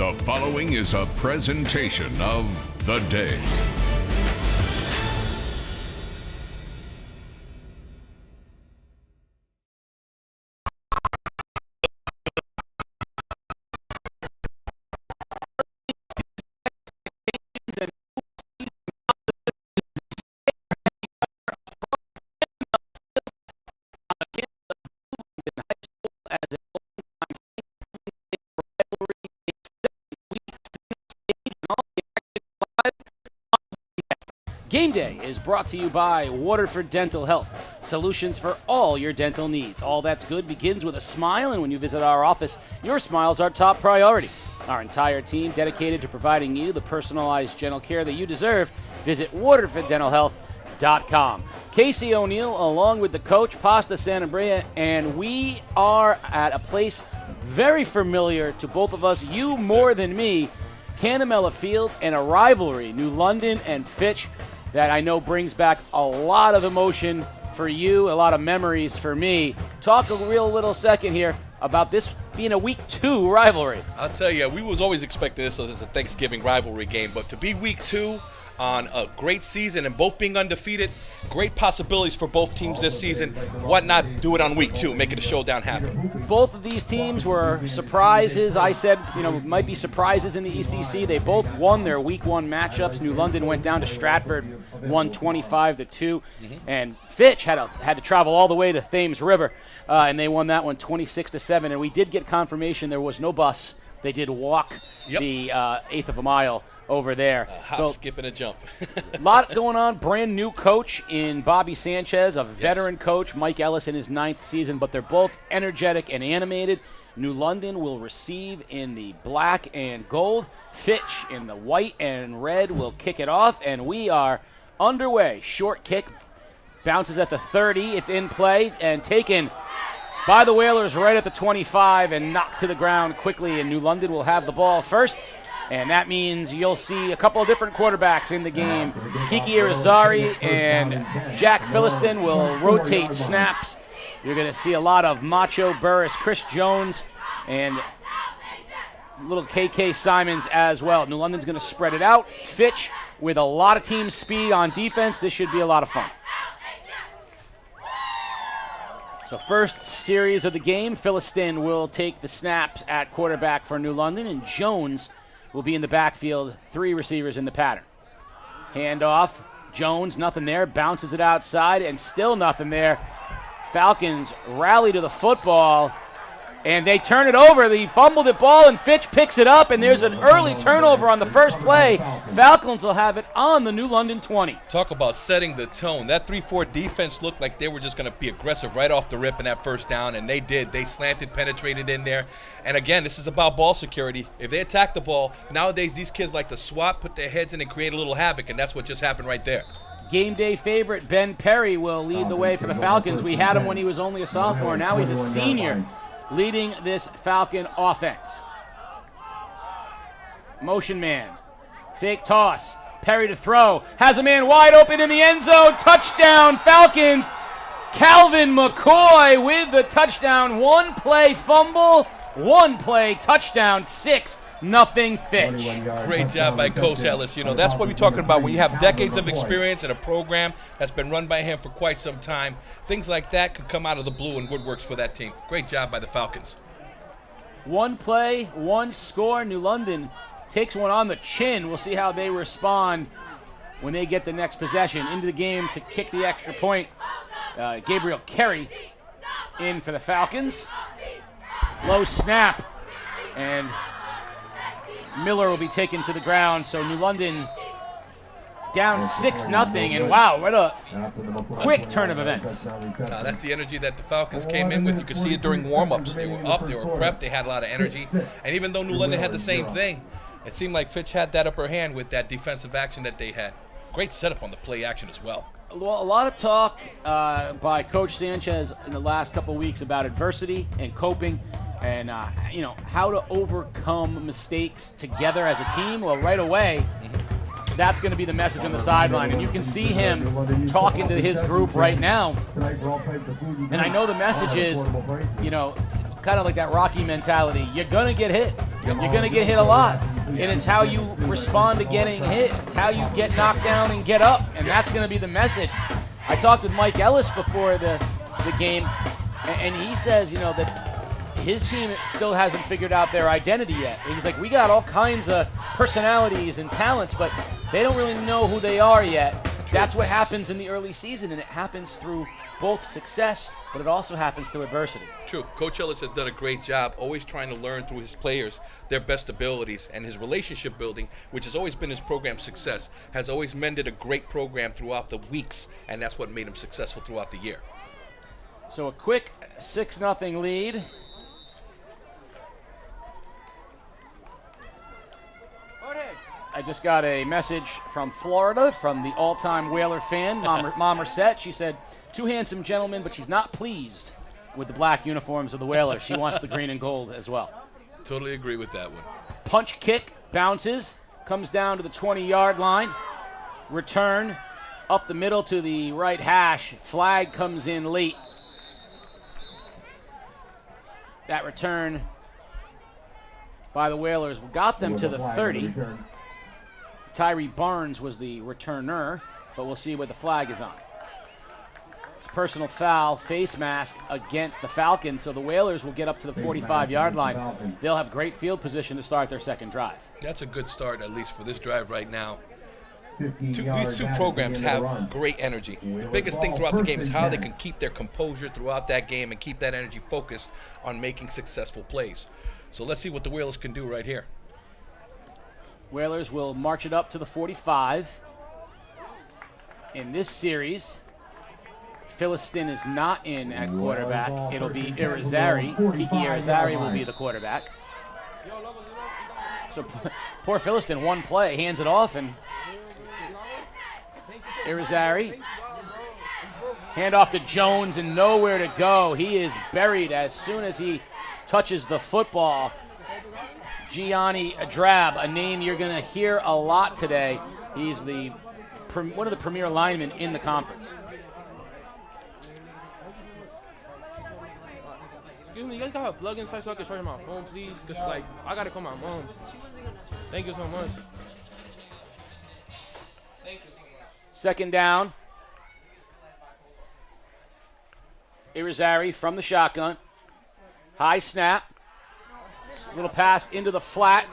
The following is a presentation of The Day. Game Day is brought to you by Waterford Dental Health, solutions for all your dental needs. All that's good begins with a smile, and when you visit our office, your smile's our top priority. Our entire team dedicated to providing you the personalized dental care that you deserve. Visit waterforddentalhealth.com. Casey O'Neill, along with the coach, Pasta Sanabria, and we are at a place very familiar to both of us, you more than me, Canamella Field, and a rivalry, New London and Fitch, that I know brings back a lot of emotion for you, a lot of memories for me. Talk a real little second here about this being a week 2 rivalry. I'll tell you, we was always expecting this as a Thanksgiving rivalry game, but to be week 2 on a great season and both being undefeated, great possibilities for both teams this season. Why not do it on week 2, make it a showdown happen? Both of these teams were surprises. I said, might be surprises in the ECC. They both won their week 1 matchups. New London went down to Stratford, won 25-2, and Fitch had to travel all the way to Thames River, and they won that one 26-7. And we did get confirmation there was no bus. They did walk the eighth of a mile over there. Hop, skip, and a jump. A lot going on. Brand new coach in Bobby Sanchez, a veteran coach, Mike Ellis in his 9th season, but they're both energetic and animated. New London will receive in the black and gold. Fitch in the white and red will kick it off, and we are underway. Short kick bounces at the 30. It's in play and taken by the Whalers right at the 25 and knocked to the ground quickly, and New London will have the ball first. And that means you'll see a couple of different quarterbacks in the game. Kiki Irizarry and Jack Philliston will rotate snaps. You're going to see a lot of Macho Burris, Chris Jones, and little KK Simons as well. New London's going to spread it out. Fitch with a lot of team speed on defense. This should be a lot of fun. So first series of the game, Philliston will take the snaps at quarterback for New London, and Jones will be in the backfield, 3 receivers in the pattern. Handoff, Jones, nothing there, bounces it outside, and still nothing there. Falcons rally to the football, and they turn it over. They fumbled the ball, and Fitch picks it up, and there's an early turnover on the first play. Falcons will have it on the New London 20. Talk about setting the tone. That 3-4 defense looked like they were just going to be aggressive right off the rip in that first down, and they did. They slanted, penetrated in there. And again, this is about ball security. If they attack the ball, nowadays these kids like to swat, put their heads in, and create a little havoc, and that's what just happened right there. Game day favorite Ben Perry will lead the way for the Falcons. We had him when he was only a sophomore. Now he's a senior, leading this Falcon offense. Motion man, fake toss, Perry to throw, has a man wide open in the end zone, touchdown Falcons. Calvin McCoy with the touchdown, 1 play fumble, 1 play touchdown, 6-0 Fitch. Great job by Coach Ellis. That's what we're talking about when you have decades of experience in a program that's been run by him for quite some time. Things like that can come out of the blue, and good works for that team. Great job by the Falcons. 1 play, 1 score. New London takes one on the chin. We'll see how they respond when they get the next possession. Into the game to kick the extra point. Gabriel Carey in for the Falcons. Low snap, and Miller will be taken to the ground. So New London down 6-0, and wow, what a quick turn of events. That's the energy that the Falcons came in with. You could see it during warm-ups. They were up, they were prepped, they had a lot of energy. And even though New London had the same thing, it seemed like Fitch had that upper hand with that defensive action that they had. Great setup on the play action as well. Well, a lot of talk by Coach Sanchez in the last couple of weeks about adversity and coping and, how to overcome mistakes together as a team. Well, right away, that's going to be the message on the sideline. And you can see him talking to his group right now. And I know the message is, kind of like that Rocky mentality. You're going to get hit. You're going to get hit a lot. And it's how you respond to getting hit. It's how you get knocked down and get up. And that's going to be the message. I talked with Mike Ellis before the game, and he says, that his team still hasn't figured out their identity yet. He's like, we got all kinds of personalities and talents, but they don't really know who they are yet. That's what happens in the early season, and it happens through both success, but it also happens through adversity. True. Coach Ellis has done a great job always trying to learn through his players their best abilities, and his relationship building, which has always been his program's success, has always mended a great program throughout the weeks, and that's what made him successful throughout the year. So a quick 6-0 lead. I just got a message from Florida from the all-time Whaler fan, Mom Reset. She said, 2 handsome gentlemen, but she's not pleased with the black uniforms of the Whalers. She wants the green and gold as well. Totally agree with that one. Punch kick, bounces, comes down to the 20-yard line. Return up the middle to the right hash. Flag comes in late. That return by the Whalers got them to the 30. Tyree Barnes was the returner, but we'll see where the flag is on. It's a personal foul, face mask against the Falcons, so the Whalers will get up to the 45-yard line. They'll have great field position to start their second drive. That's a good start, at least for this drive right now. These two programs have great energy. The biggest thing throughout the game is how they can keep their composure throughout that game and keep that energy focused on making successful plays. So let's see what the Whalers can do right here. Whalers will march it up to the 45. In this series, Philistin is not in at quarterback. It'll be Irizarry. Kiki Irizarry will be the quarterback. So poor Philistin, one play, hands it off, and Irizarry. Hand off to Jones and nowhere to go. He is buried as soon as he touches the football. Gianni Drab, a name you're going to hear a lot today. He's one of the premier linemen in the conference. Excuse me, you guys got a plug inside so I can charge my phone, please? Because, I got to call my mom. Thank you so much. Thank you so much. Second down. Irizarry from the shotgun. High snap. Little pass into the flat.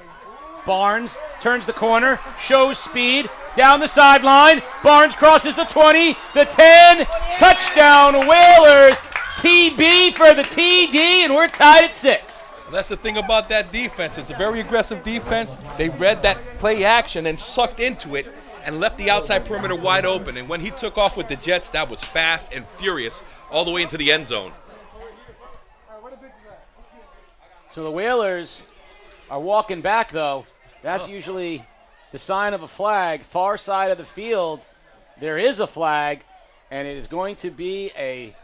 Barnes turns the corner, shows speed, down the sideline. Barnes crosses the 20, the 10. Touchdown Whalers. TB for the TD, and we're tied at 6. That's the thing about that defense. It's a very aggressive defense. They read that play action and sucked into it and left the outside perimeter wide open. And when he took off with the Jets, that was fast and furious all the way into the end zone. So the Whalers are walking back, though. That's usually the sign of a flag. Far side of the field, there is a flag, and it is going to be a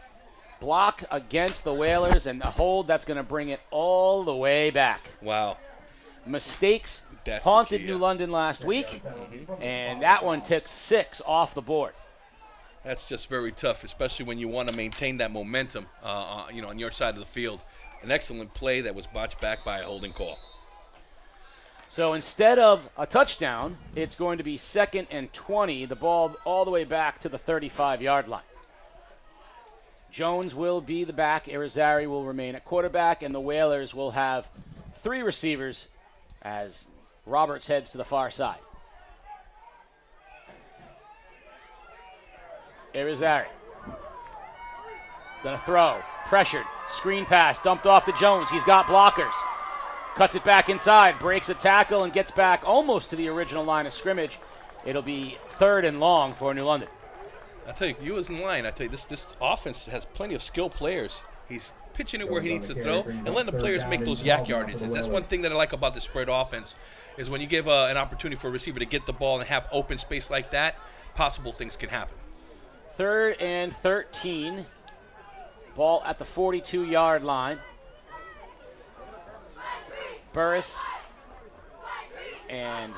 block against the Whalers and a hold that's going to bring it all the way back. Wow. Mistakes That's haunted the key, New London last week, and that one took 6 off the board. That's just very tough, especially when you want to maintain that momentum, on your side of the field. An excellent play that was botched back by a holding call. So instead of a touchdown, it's going to be 2nd and 20, the ball all the way back to the 35-yard line. Jones will be the back. Irizarry will remain at quarterback, and the Whalers will have 3 receivers as Roberts heads to the far side. Irizarry. Gonna throw. Pressured. Screen pass. Dumped off to Jones. He's got blockers. Cuts it back inside. Breaks a tackle and gets back almost to the original line of scrimmage. It'll be 3rd and long for New London. I tell you was in line. I tell you, this offense has plenty of skilled players. He's pitching it where he needs to throw and letting the players make those yak yardages. That's one thing that I like about the spread offense is when you give an opportunity for a receiver to get the ball and have open space like that, possible things can happen. 3rd and 13. Ball at the 42-yard line. Burris and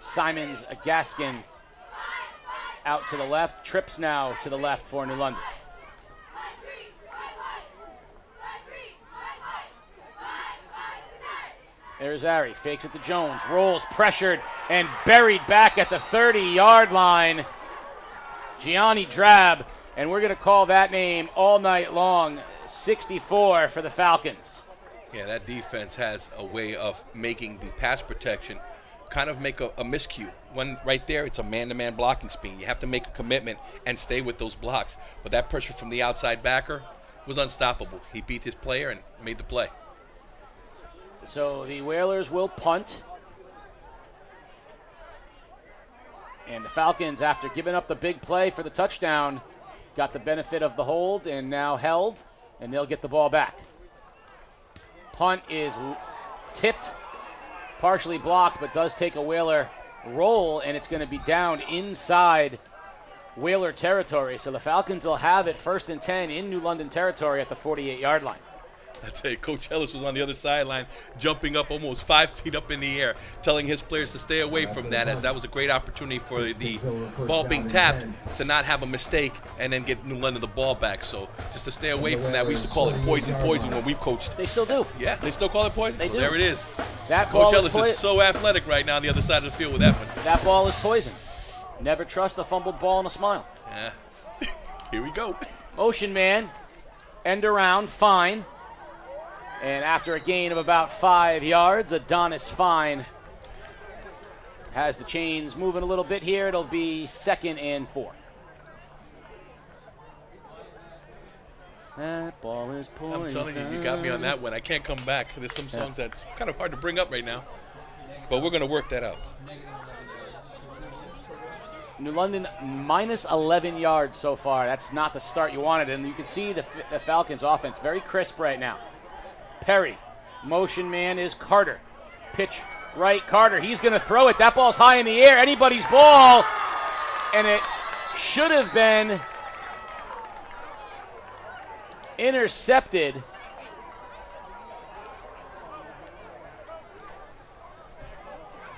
Simons Gaskin out to the left. Trips now to the left for New London. There's Ari, fakes it to Jones, rolls, pressured, and buried back at the 30-yard line. Gianni Drab, and we're going to call that name all night long, 64 for the Falcons. Yeah, that defense has a way of making the pass protection kind of make a miscue. When right there, it's a man-to-man blocking scheme. You have to make a commitment and stay with those blocks. But that pressure from the outside backer was unstoppable. He beat his player and made the play. So the Whalers will punt. And the Falcons, after giving up the big play for the touchdown, got the benefit of the hold and now held, and they'll get the ball back. Punt is tipped, partially blocked, but does take a Whaler roll, and it's going to be down inside Whaler territory. So the Falcons will have it 1st and 10 in New London territory at the 48-yard line. I tell you, Coach Ellis was on the other sideline, jumping up almost 5 feet up in the air, telling his players to stay away from that, as that was a great opportunity for the ball being tapped to not have a mistake and then get New London the ball back. So just to stay away from that. We used to call it poison when we coached. They still do. Yeah, they still call it poison? They do. There it is. That Coach ball Ellis is so athletic right now on the other side of the field with that one. That ball is poison. Never trust a fumbled ball and a smile. Yeah. Here we go. Motion man, end around, fine. And after a gain of about 5 yards, Adonis Fine has the chains moving a little bit here. It'll be 2nd and 4. That ball is poison. I'm telling you, you got me on that one. I can't come back. There's some songs that's kind of hard to bring up right now. But we're going to work that out. New London minus 11 yards so far. That's not the start you wanted. And you can see the Falcons offense very crisp right now. Perry, motion man is Carter. Pitch right, Carter. He's going to throw it. That ball's high in the air. Anybody's ball. And it should have been intercepted.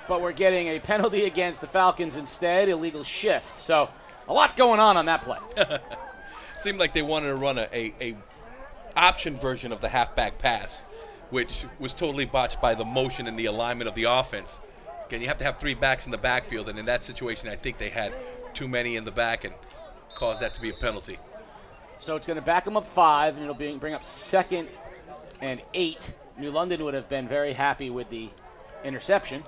But we're getting a penalty against the Falcons instead, illegal shift. So a lot going on that play. Seemed like they wanted to run a option version of the halfback pass, which was totally botched by the motion and the alignment of the offense. Again, you have to have 3 backs in the backfield, and in that situation, I think they had too many in the back and caused that to be a penalty. So it's going to back them up 5, and it'll bring up 2nd and 8. New London would have been very happy with the interception.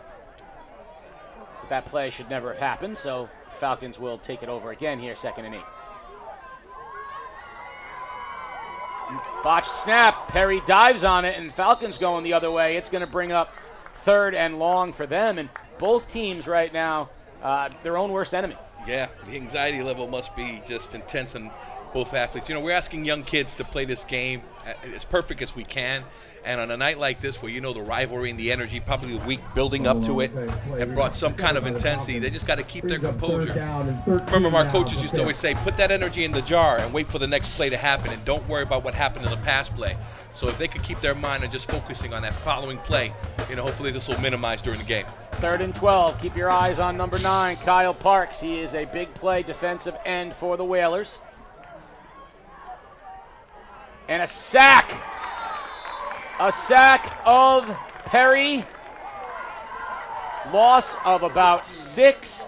But that play should never have happened, so Falcons will take it over again here, 2nd and 8. Botched snap. Perry dives on it, and Falcons going the other way. It's going to bring up 3rd and long for them, and both teams right now, their own worst enemy. Yeah, the anxiety level must be just intense on both athletes. You know, we're asking young kids to play this game as perfect as we can, and on a night like this where you know the rivalry and the energy, probably the week building up to it, and brought some kind of intensity, they just got to keep their composure. Remember, our coaches used to always say, put that energy in the jar and wait for the next play to happen, and don't worry about what happened in the past play. So if they could keep their mind on just focusing on that following play, you know, hopefully this will minimize during the game. 3rd and 12. Keep your eyes on number 9, Kyle Parks. He is a big play defensive end for the Whalers. And a sack. A sack of Perry. Loss of about 6.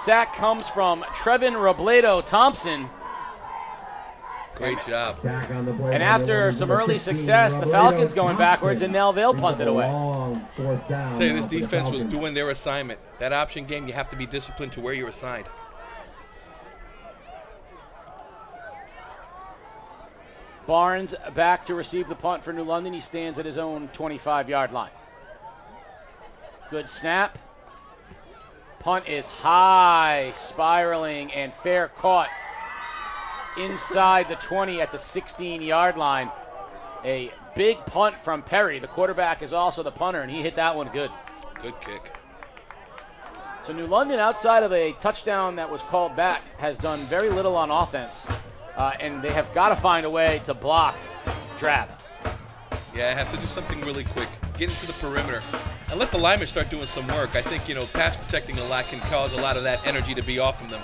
Sack comes from Trevin Robledo Thompson. Great job. And after some early success, the Falcons going backwards, and now they'll punt it away. I tell you, this defense was doing their assignment. That option game, you have to be disciplined to where you're assigned. Barnes back to receive the punt for New London. He stands at his own 25-yard line. Good snap. Punt is high, spiraling, and fair caught inside the 20 at the 16-yard line. A big punt from Perry. The quarterback is also the punter, and he hit that one good. Good kick. So New London, outside of a touchdown that was called back, has done very little on offense. And they have got to find a way to block Drab. Yeah, I have to do something really quick. Get into the perimeter and let the linemen start doing some work. I think, you know, pass protecting a lot can cause a lot of that energy to be off of them.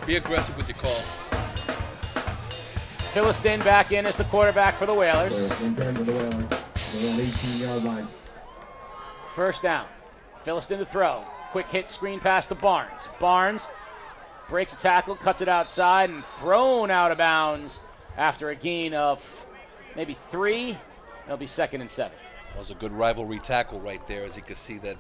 Be aggressive with your calls. Philistin back in as the quarterback for the Whalers. First down. Philistine to throw. Quick hit screen pass to Barnes. Barnes breaks a tackle, cuts it outside, and thrown out of bounds after a gain of maybe 3. It'll be 2nd and 7. That was a good rivalry tackle right there, as you can see that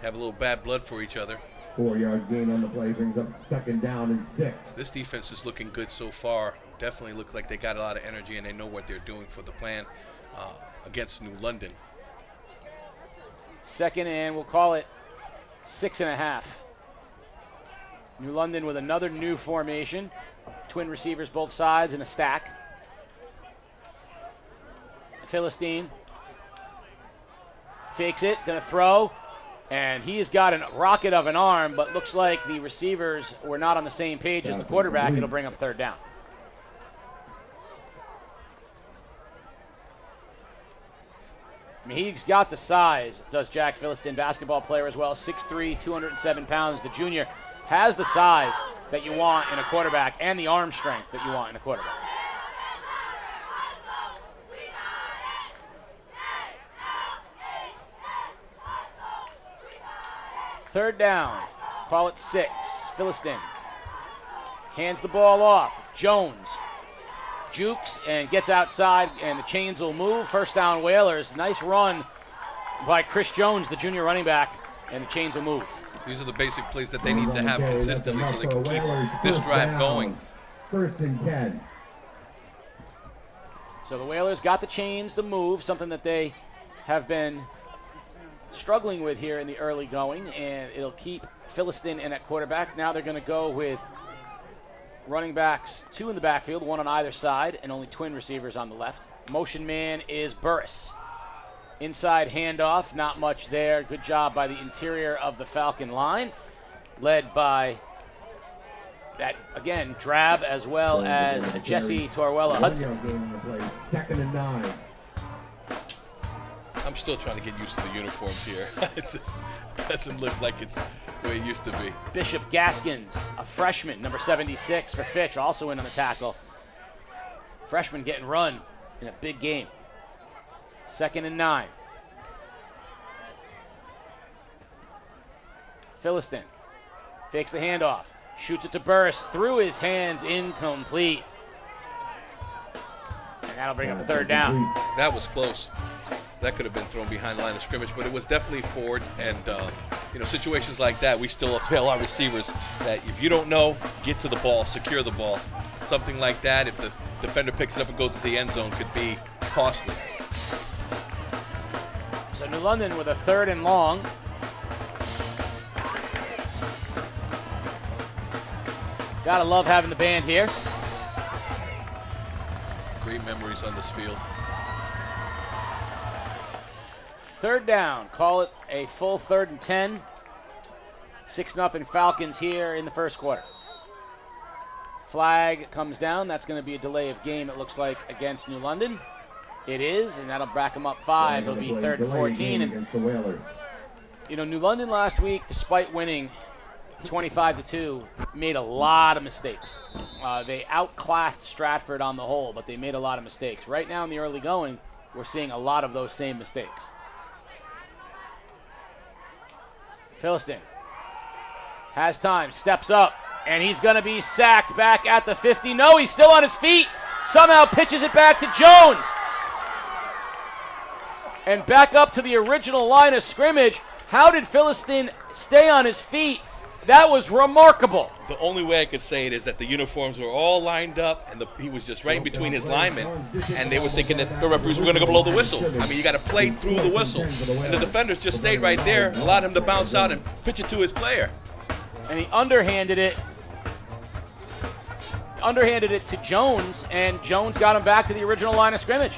have a little bad blood for each other. 4-yard gain on the play brings up 2nd down and 6. This defense is looking good so far. Definitely look like they got a lot of energy and they know what they're doing for the plan against New London. 2nd and we'll call it 6.5. New London with another new formation. Twin receivers both sides in a stack. Philistine fakes it, gonna throw, and he's got a rocket of an arm, but looks like the receivers were not on the same page as the quarterback. It'll bring up 3rd down. I mean, he's got the size, does Jack Philistine, basketball player as well, 6'3", 207 pounds. The junior has the size that you want in a quarterback and the arm strength that you want in a quarterback. Third down, call it 6. Philistine hands the ball off. Jones jukes and gets outside, and the chains will move. First down, Whalers. Nice run by Chris Jones, the junior running back, and the chains will move. These are the basic plays that they need to have consistently so they can keep this drive going. 1st and 10. So the Whalers got the chains to move, something that they have been struggling with here in the early going, and it'll keep Philistine in at quarterback. Now they're going to go with running backs, 2 in the backfield, 1 on either side, and only twin receivers on the left. Motion man is Burris. Inside handoff, not much there. Good job by the interior of the Falcon line, led by that, again, Drab as well as Jesse Torwella Hudson. 2nd and 9. I'm still trying to get used to the uniforms here. It just doesn't look like it's the way it used to be. Bishop Gaskins, a freshman, number 76 for Fitch, also in on the tackle. Freshman getting run in a big game. 2nd and 9. Philistine fakes the handoff, shoots it to Burris, through his hands, incomplete. And that'll bring up 3rd down. That was close. That could have been thrown behind the line of scrimmage, but it was definitely forward. And situations like that, we still tell our receivers that if you don't know, get to the ball, secure the ball. Something like that, if the defender picks it up and goes into the end zone, could be costly. So New London with a 3rd and long. Gotta love having the band here. Great memories on this field. 3rd down, call it a full 3rd and 10. 6-0 Falcons here in the first quarter. Flag comes down. That's going to be a delay of game, it looks like, against New London. It is, and that'll back them up 5. It'll be 3rd and 14. And, New London last week, despite winning 25-2, made a lot of mistakes. They outclassed Stratford on the whole, but they made a lot of mistakes. Right now in the early going, we're seeing a lot of those same mistakes. Philistine has time, steps up, and he's going to be sacked back at the 50. No, he's still on his feet. Somehow pitches it back to Jones. And back up to the original line of scrimmage. How did Philistine stay on his feet? That was remarkable. The only way I could say it is that the uniforms were all lined up, and he was just right in between his linemen, and they were thinking that the referees were going to go blow the whistle. I mean, you got to play through the whistle. And the defenders just stayed right there, allowed him to bounce out and pitch it to his player. And he underhanded it to Jones, and Jones got him back to the original line of scrimmage.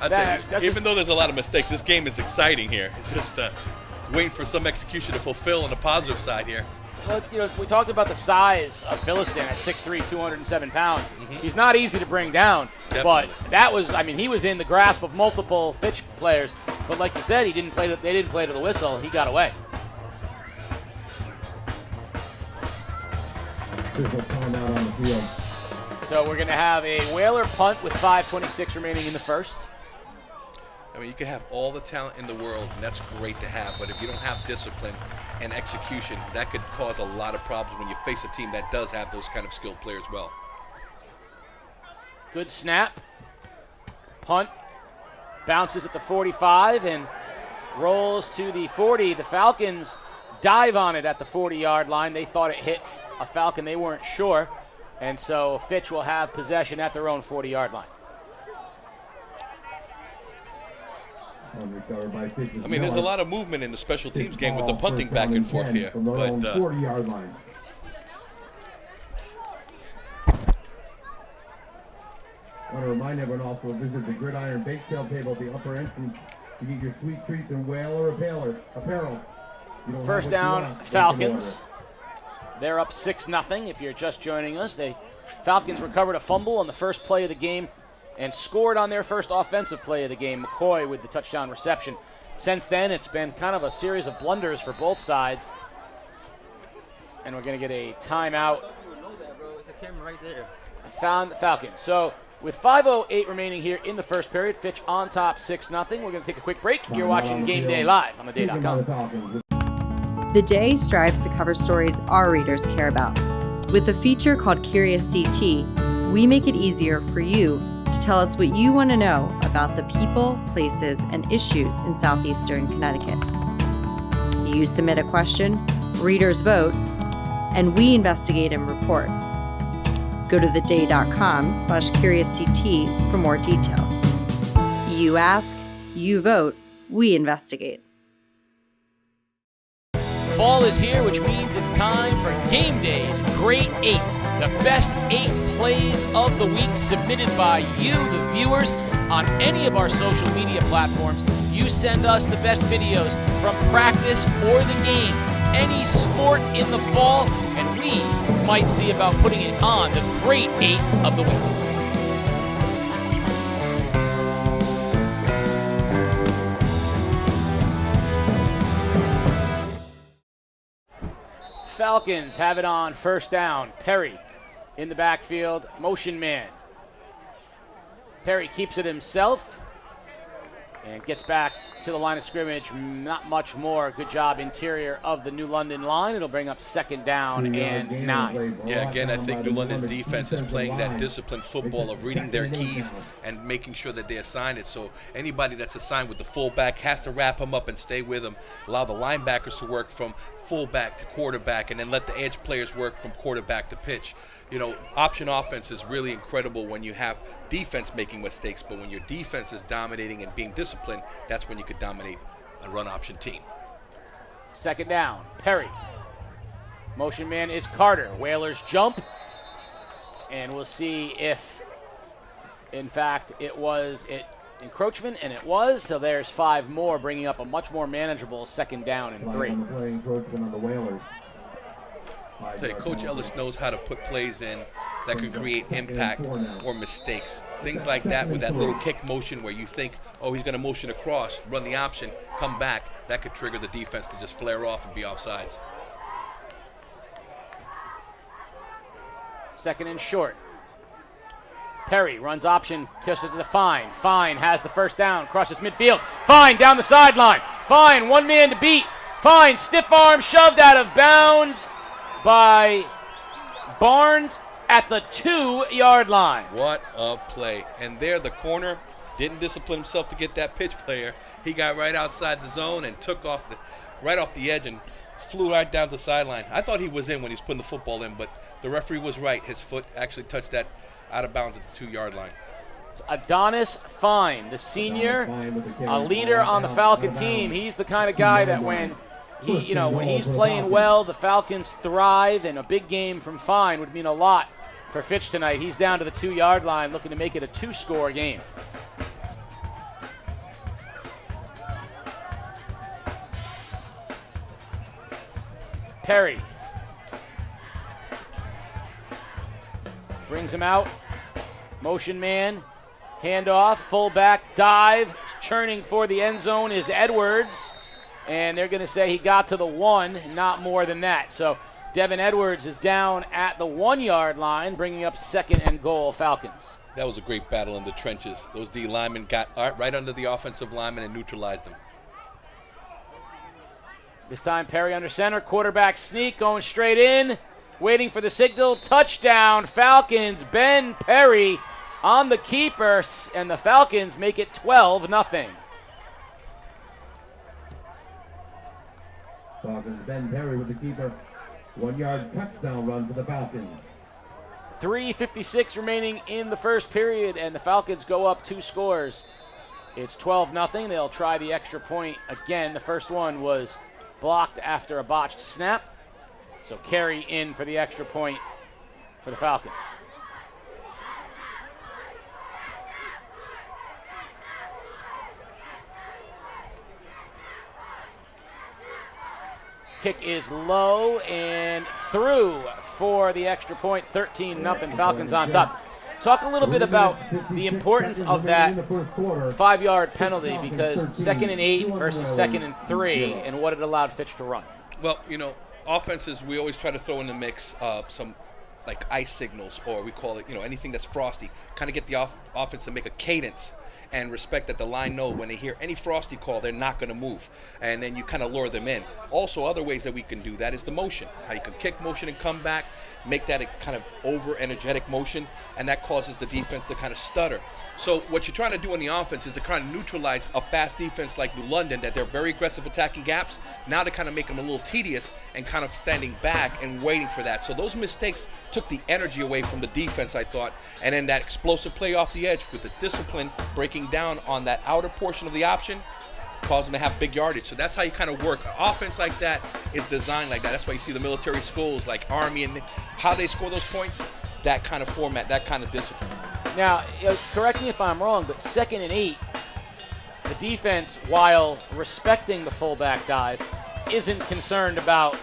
I tell you, even though there's a lot of mistakes, this game is exciting here. It's just waiting for some execution to fulfill on the positive side here. Well, we talked about the size of Philistine at 6'3", 207 pounds. Mm-hmm. He's not easy to bring down, Definitely. But that was, he was in the grasp of multiple Fitch players. But like you said, they didn't play to the whistle. He got away. So we're going to have a Whaler punt with 5:26 remaining in the first. I mean, you can have all the talent in the world, and that's great to have, but if you don't have discipline and execution, that could cause a lot of problems when you face a team that does have those kind of skilled players well. Good snap. Punt. Bounces at the 45 and rolls to the 40. The Falcons dive on it at the 40-yard line. They thought it hit a Falcon. They weren't sure. And so Fitch will have possession at their own 40-yard line. I mean, there's a lot of movement in the special teams game with the punting back and forth here. But 40-yard line. I want to remind everyone also to visit the Gridiron Bake Sale table at the upper entrance to get your sweet treats and whale or apparel. First down, Falcons. They're up 6-0 if you're just joining us. The Falcons recovered a fumble on the first play of the game and scored on their first offensive play of the game, McCoy with the touchdown reception. Since then, it's been kind of a series of blunders for both sides. And we're going to get a timeout. It's a camera right there. I found the Falcons. So with 5:08 remaining here in the first period, Fitch on top 6-0. We're going to take a quick break. You're watching Game Day live on theday.com. The Day strives to cover stories our readers care about. With a feature called Curious CT, we make it easier for you to tell us what you want to know about the people, places, and issues in southeastern Connecticut. You submit a question, readers vote, and we investigate and report. Go to theday.com/CuriousCT for more details. You ask, you vote, we investigate. Fall is here, which means it's time for Game Day's Great 8. The best 8 plays of the week submitted by you, the viewers, on any of our social media platforms. You send us the best videos from practice or the game, any sport in the fall, and we might see about putting it on the Great 8 of the week. Falcons have it on first down. Perry in the backfield, motion man. Perry keeps it himself and gets back to the line of scrimmage. Not much more. Good job interior of the New London line. It'll bring up second down and 9. Yeah, again, I think New London's defense is playing that disciplined football of reading their keys and making sure that they assign it. So anybody that's assigned with the fullback has to wrap him up and stay with him. Allow the linebackers to work from fullback to quarterback, and then let the edge players work from quarterback to pitch. You know, option offense is really incredible when you have defense making mistakes, but when your defense is dominating and being disciplined, that's when you could dominate a run option team. Second down, Perry. Motion man is Carter. Whalers jump, and we'll see if, in fact, it was encroachment, and it was. So there's 5 more, bringing up a much more manageable second down and 3. I tell you, Coach Ellis knows how to put plays in that can create impact or mistakes. Things like that with that little kick motion where you think, oh, he's going to motion across, run the option, come back. That could trigger the defense to just flare off and be offsides. Second and short. Perry runs option, tips it to Fine. Fine has the first down, crosses midfield. Fine down the sideline. Fine, one man to beat. Fine, stiff arm shoved out of bounds by Barnes at the 2-yard line. What a play. And there the corner didn't discipline himself to get that pitch player. He got right outside the zone and took off right off the edge and flew right down the sideline. I thought he was in when he was putting the football in, but the referee was right. His foot actually touched that out of bounds at the 2-yard line. Adonis Fine, the senior, a leader on the Falcon team. He's the kind of guy that when he's playing well, the Falcons thrive, and a big game from Fine would mean a lot for Fitch tonight. He's down to the 2-yard line, looking to make it a 2-score game. Perry brings him out. Motion man, handoff, fullback, dive, churning for the end zone is Edwards. And they're going to say he got to the 1, not more than that. So Devin Edwards is down at the 1-yard line, bringing up 2nd and goal, Falcons. That was a great battle in the trenches. Those D linemen got right under the offensive linemen and neutralized them. This time Perry under center, quarterback sneak going straight in, waiting for the signal, touchdown Falcons. Ben Perry on the keeper, and the Falcons make it 12-0. Falcons, Ben Perry with the keeper. 1-yard touchdown run for the Falcons. 3:56 remaining in the first period, and the Falcons go up 2 scores. It's 12-0. They'll try the extra point again. The first one was blocked after a botched snap. So carry in for the extra point for the Falcons. Kick is low and through for the extra point. 13-0. Falcons on top. Talk a little bit about the importance of that 5-yard penalty, because 2nd and 8 versus 2nd and 3, and what it allowed Fitch to run. Well, offenses, we always try to throw in the mix some like ice signals, or we call it, anything that's frosty. Kind of get the offense to make a cadence and respect that the line know when they hear any frosty call, they're not going to move. And then you kind of lure them in. Also, other ways that we can do that is the motion. How you can kick motion and come back, make that a kind of over-energetic motion, and that causes the defense to kind of stutter. So what you're trying to do on the offense is to kind of neutralize a fast defense like New London, that they're very aggressive attacking gaps. Now to kind of make them a little tedious and kind of standing back and waiting for that. So those mistakes took the energy away from the defense, I thought. And then that explosive play off the edge with the discipline breaking down on that outer portion of the option caused them to have big yardage. So that's how you kind of work. An offense like that is designed like that. That's why you see the military schools like Army and how they score those points, that kind of format, that kind of discipline. Now, correct me if I'm wrong, but 2nd and 8, the defense, while respecting the fullback dive, isn't concerned about,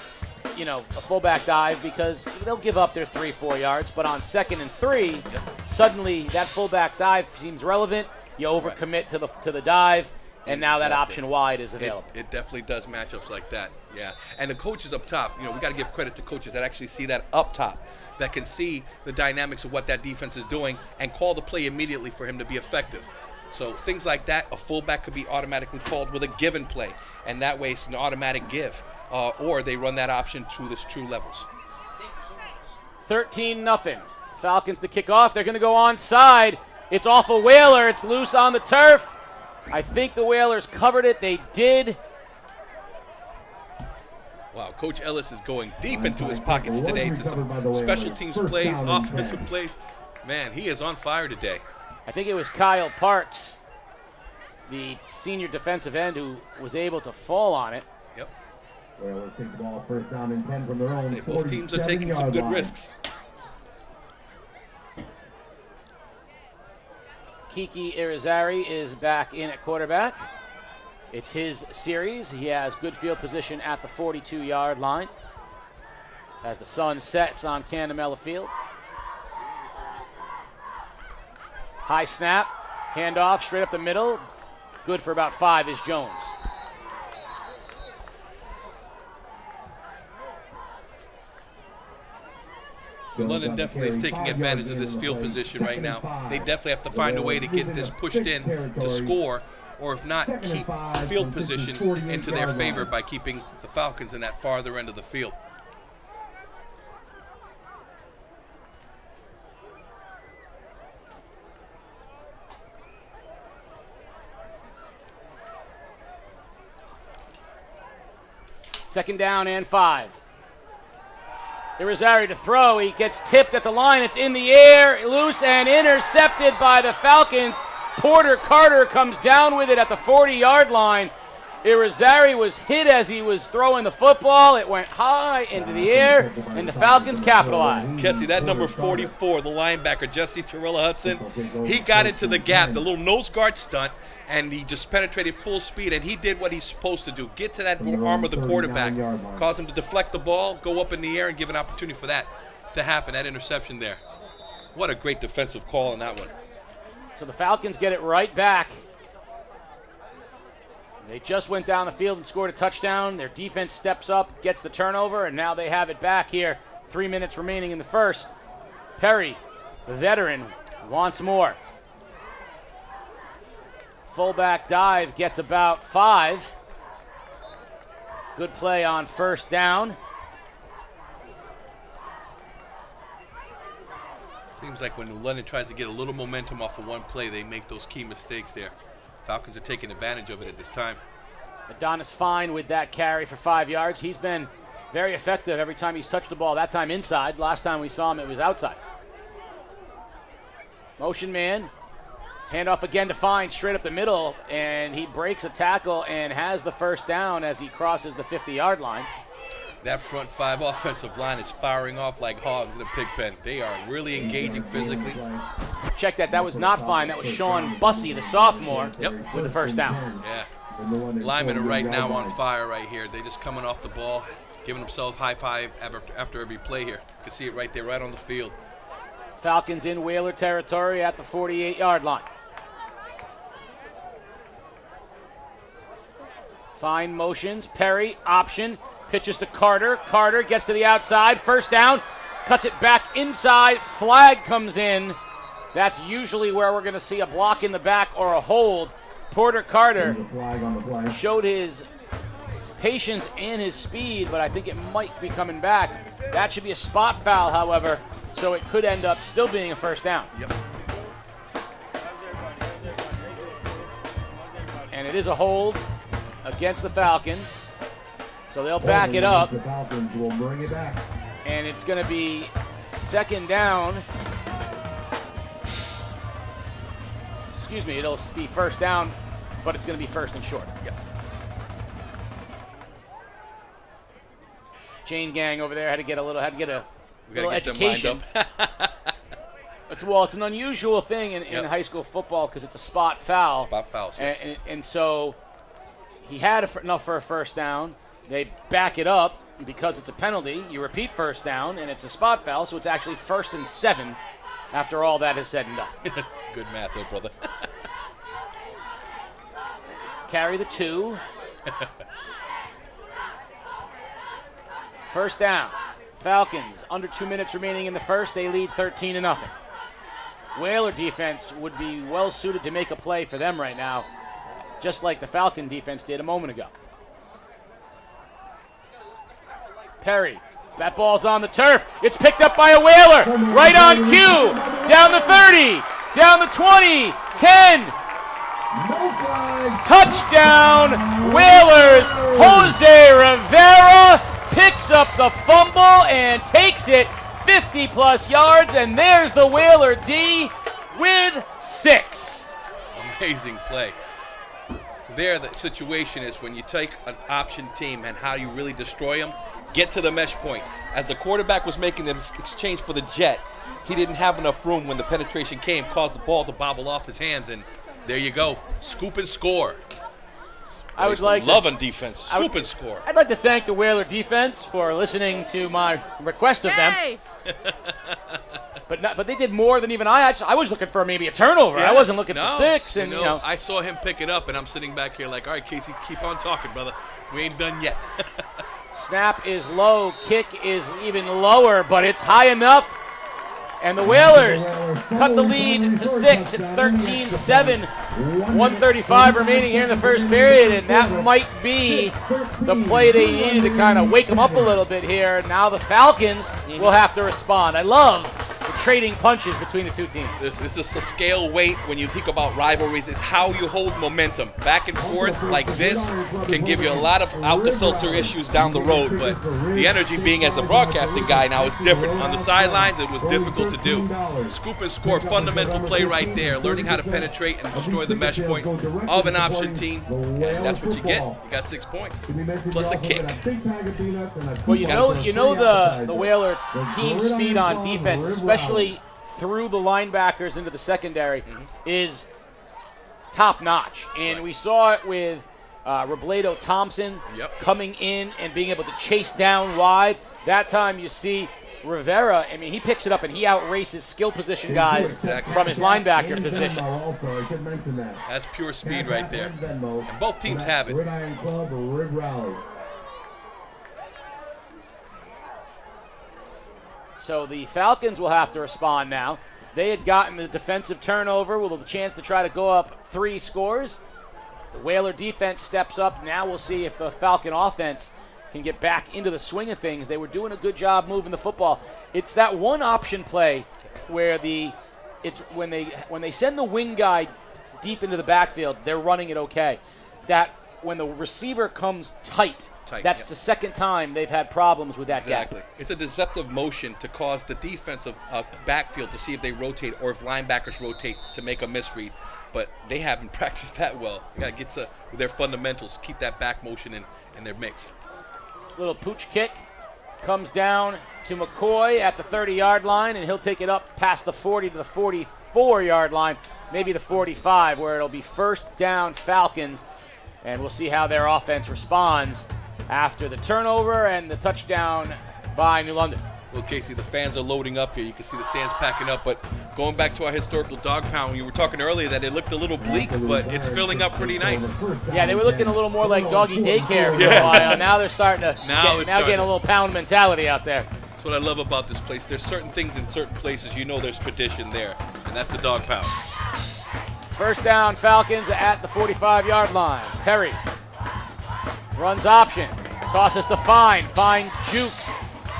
a fullback dive, because they'll give up their 3-4 yards. But on 2nd and 3, suddenly that fullback dive seems relevant. You overcommit to the dive, and now that option wide is available. It definitely does matchups like that, yeah. And the coaches up top, we got to give credit to coaches that actually see that up top, that can see the dynamics of what that defense is doing and call the play immediately for him to be effective. So things like that, a fullback could be automatically called with a given play, and that way it's an automatic give, or they run that option to the true levels. 13-0. Falcons to kick off. They're going to go onside. It's off a Whaler. It's loose on the turf. I think the Whalers covered it. They did. Wow, Coach Ellis is going deep into his pockets today to some special teams plays, offensive plays. Man, he is on fire today. I think it was Kyle Parks, the senior defensive end, who was able to fall on it. Yep. Whalers take the ball first down and 10 from their own. Both teams are taking some good risks. Kiki Irizarry is back in at quarterback. It's his series. He has good field position at the 42-yard line as the sun sets on Candamella Field. High snap, handoff straight up the middle. Good for about 5 is Jones. London definitely is taking advantage of this field position right now. They definitely have to find a way to get this pushed in to score, or if not, keep field position into their favor by keeping the Falcons in that farther end of the field. Second down and 5. Irizarry to throw. He gets tipped at the line. It's in the air, loose and intercepted by the Falcons. Porter Carter comes down with it at the 40-yard line. Irizarry was hit as he was throwing the football. It went high into the air, and the Falcons capitalized. Jesse, that number 44, the linebacker, Jesse Torella Hudson, he got into the gap, the little nose guard stunt, and he just penetrated full speed, and he did what he's supposed to do, get to that arm of the quarterback, cause him to deflect the ball, go up in the air, and give an opportunity for that to happen, that interception there. What a great defensive call on that one. So the Falcons get it right back. They just went down the field and scored a touchdown. Their defense steps up, gets the turnover, and now they have it back here. 3 minutes remaining in the first. Perry, the veteran, wants more. Fullback dive gets about 5. Good play on first down. Seems like when New London tries to get a little momentum off of one play, they make those key mistakes there. Falcons are taking advantage of it at this time. Adonis Fine with that carry for 5 yards. He's been very effective every time he's touched the ball. That time inside. Last time we saw him, it was outside. Motion man. Handoff again to Fine, straight up the middle, and he breaks a tackle and has the first down as he crosses the 50-yard line. That front 5 offensive line is firing off like hogs in a pig pen. They are really engaging physically. Check that. That was not Fine. That was Sean Bussey, the sophomore, with the first down. Yeah. Linemen are right now on fire right here. They're just coming off the ball, giving themselves high five after every play here. You can see it right there, right on the field. Falcons in Whaler territory at the 48-yard line. Fine motions. Perry, option. Pitches to Carter. Carter gets to the outside. First down. Cuts it back inside. Flag comes in. That's usually where we're going to see a block in the back or a hold. Porter Carter showed his patience and his speed, but I think it might be coming back. That should be a spot foul, however, so it could end up still being a first down. Yep. And it is a hold against the Falcons. So they'll back it up. The Falcons will bring it back. And it's going to be second down. Excuse me, it'll be first down, but it's going to be first and short. Yep. Chain gang over there had to get a little We gotta get education. them lined up. It's an unusual thing in high school football because it's a spot foul. Spot fouls, yes. And so he had enough for a first down. They back it up because it's a penalty. You repeat first down, and it's a spot foul, so it's actually 1st and 7 after all that is said and done. Good math there, brother. Carry the 2. First down. Falcons, under 2 minutes remaining in the first. They lead 13-0. Whaler defense would be well suited to make a play for them right now, just like the Falcon defense did a moment ago. Perry, that ball's on the turf. It's picked up by a Whaler, right on cue. Down the 30, down the 20, 10. Touchdown, Whalers. Jose Rivera picks up the fumble and takes it 50-plus yards, and there's the Whaler D with 6. Amazing play. There, the situation is when you take an option team and how you really destroy them, get to the mesh point. As the quarterback was making the exchange for the jet, he didn't have enough room when the penetration came, caused the ball to bobble off his hands, and there you go. Scoop and score. I would like love on defense. Scoop and score. I'd like to thank the Whaler defense for listening to my request of them. But they did more than even I was looking for maybe a turnover. Yeah, I wasn't looking for 6. And I saw him pick it up, and I'm sitting back here like, all right, Casey, keep on talking, brother. We ain't done yet. Snap is low, kick is even lower, but it's high enough. And the Whalers cut the lead to 6. It's 13-7. 1:35 remaining here in the first period, and that might be the play they needed to kind of wake them up a little bit here. Now the Falcons will have to respond. I love the trading punches between the two teams. This is a scale weight when you think about rivalries. It's how you hold momentum. Back and forth like this can give you a lot of Alka-Seltzer issues down the road, but the energy being as a broadcasting guy now is different. On the sidelines, it was difficult to do. Scoop and score, fundamental play right there. Learning how to penetrate and destroy the mesh point of an option team, and that's what you get. You got 6 points, plus a kick. Well, you know the Whaler team speed on defense, especially through the linebackers into the secondary, is top-notch. And we saw it with Robledo Thompson coming in and being able to chase down wide. That time you see Rivera, I mean, he picks it up and he outraces skill position guys from his linebacker position. Also, I should mention that. That's pure speed right there. And both teams have it. Gridiron Club or Rig Rally. So the Falcons will have to respond now. They had gotten the defensive turnover with a chance to try to go up 3 scores. The Whaler defense steps up. Now we'll see if the Falcon offense can get back into the swing of things. They were doing a good job moving the football. It's that one option play where it's when they send the wing guy deep into the backfield, they're running it okay. That when the receiver comes tight, that's the second time they've had problems with that gap. It's a deceptive motion to cause the defensive backfield to see if they rotate or if linebackers rotate to make a misread. But they haven't practiced that well. You got to get to their fundamentals, keep that back motion in their mix. Little pooch kick comes down to McCoy at the 30-yard line, and he'll take it up past the 40 to the 44-yard line, maybe the 45, where it'll be first down Falcons. And we'll see how their offense responds after the turnover and the touchdown by New London. Well, Casey, the fans are loading up here. You can see the stands packing up. But going back to our historical dog pound, you were talking earlier that it looked a little bleak, but it's filling up pretty nice. Yeah, they were looking a little more like doggy daycare for a while. Now they're starting to getting a little pound mentality out there. That's what I love about this place. There's certain things in certain places, there's tradition there, and that's the dog pound. First down, Falcons at the 45-yard line. Perry runs option, tosses to Fine. Fine jukes,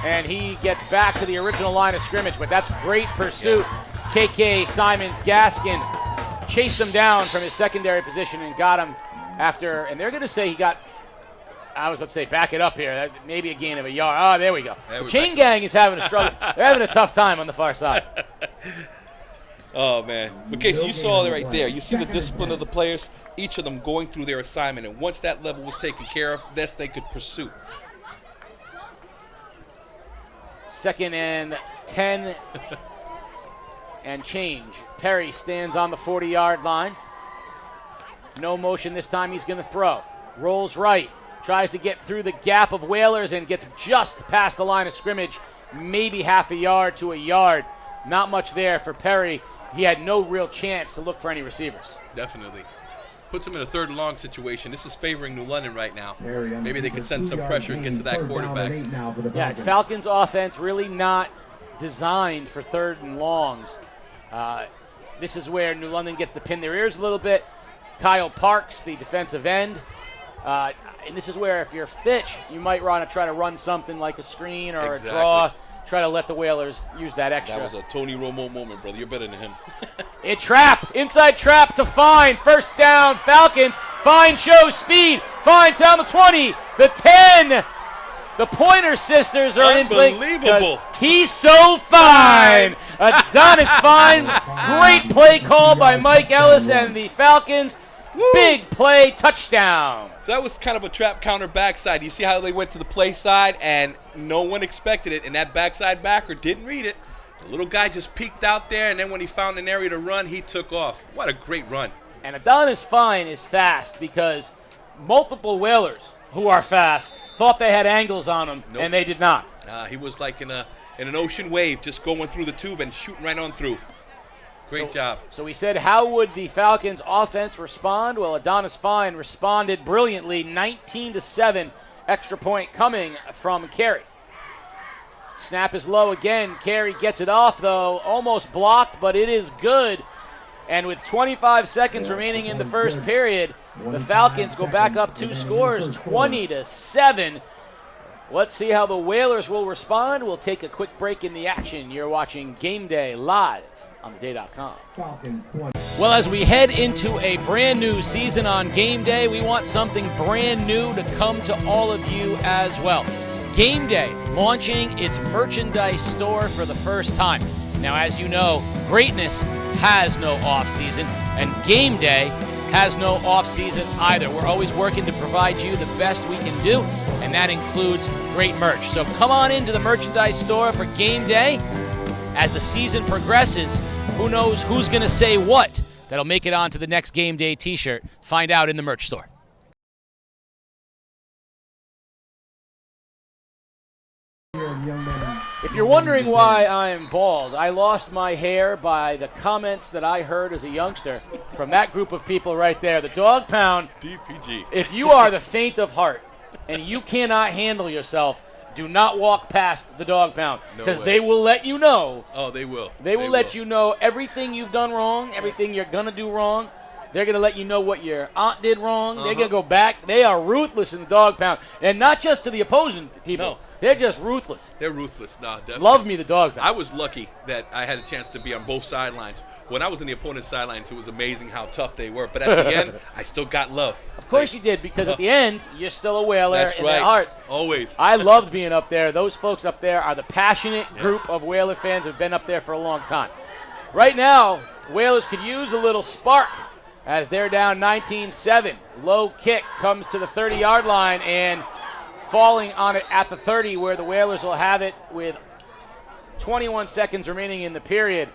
and he gets back to the original line of scrimmage, but that's great pursuit. KK Simons-Gaskin chased him down from his secondary position and got him after, and they're going to say he got, I was about to say back it up here, maybe a gain of a yard. Oh, there we go. The chain gang is having a struggle. They're having a tough time on the far side. Oh, man. But, Casey, you saw it right there. You see the discipline of the players, each of them going through their assignment. And once that level was taken care of, they could pursue. 2nd and 10 and change. Perry stands on the 40-yard line. No motion this time. He's going to throw. Rolls right. Tries to get through the gap of Whalers and gets just past the line of scrimmage. Maybe half a yard to a yard. Not much there for Perry. He had no real chance to look for any receivers. Definitely. Puts him in a 3rd and long situation. This is favoring New London right now. Maybe they could send some pressure and get to that quarterback. Yeah, Falcons offense really not designed for 3rd and longs. This is where New London gets to pin their ears a little bit. Kyle Parks, the defensive end. And this is where if you're Fitch, you might want to try to run something like a screen or a draw. Try to let the Whalers use that extra. That was a Tony Romo moment, brother. You're better than him. Inside trap to Fine. First down, Falcons. Fine shows speed. Fine down the 20, the 10. The Pointer sisters are in play. Unbelievable. He's so fine. Adonis Fine. Great play call by Mike Ellis and the Falcons. Big play, touchdown. So that was kind of a trap counter backside. You see how they went to the play side, and no one expected it, and that backside backer didn't read it. The little guy just peeked out there, and then when he found an area to run, he took off. What a great run. And Adonis Fine is fast because multiple Whalers who are fast thought they had angles on him, and they did not. He was like in an ocean wave, just going through the tube and shooting right on through. Great job. So we said, how would the Falcons offense respond? Well, Adonis Fine responded brilliantly, 19-7, extra point coming from Carey. Snap is low again. Carey gets it off, though, almost blocked, but it is good. And with 25 seconds remaining in the first period, the Falcons go back up 2 scores, 20-7. Let's see how the Whalers will respond. We'll take a quick break in the action. You're watching Game Day live on theday.com. Well, as we head into a brand new season on Game Day, we want something brand new to come to all of you as well. Game Day launching its merchandise store for the first time. Now, as you know, greatness has no off-season, and Game Day has no off-season either. We're always working to provide you the best we can do, and that includes great merch. So come on into the merchandise store for Game Day. As the season progresses, who knows who's going to say what that'll make it onto the next Game Day t-shirt. Find out in the merch store. If you're wondering why I'm bald, I lost my hair by the comments that I heard as a youngster from that group of people right there. The Dog Pound. DPG. If you are the faint of heart and you cannot handle yourself, do not walk past the Dog Pound, because they will let you know. Oh, they will. They will let you know everything you've done wrong, everything you're going to do wrong. They're going to let you know what your aunt did wrong. They're going to go back. They are ruthless in the Dog Pound. And not just to the opposing people. No. They're just ruthless. They're ruthless. Nah, definitely. Love me the Dog Pound. I was lucky that I had a chance to be on both sidelines. When I was in the opponent's sidelines, it was amazing how tough they were. But at the end, I still got love. Of course you did, because at the end, you're still a Whaler That's in right. their hearts. Always. I loved being up there. Those folks up there are the passionate group of Whaler fans who have been up there for a long time. Right now, Whalers could use a little spark as they're down 19-7. Low kick comes to the 30-yard line and falling on it at the 30, where the Whalers will have it with 21 seconds remaining in the period.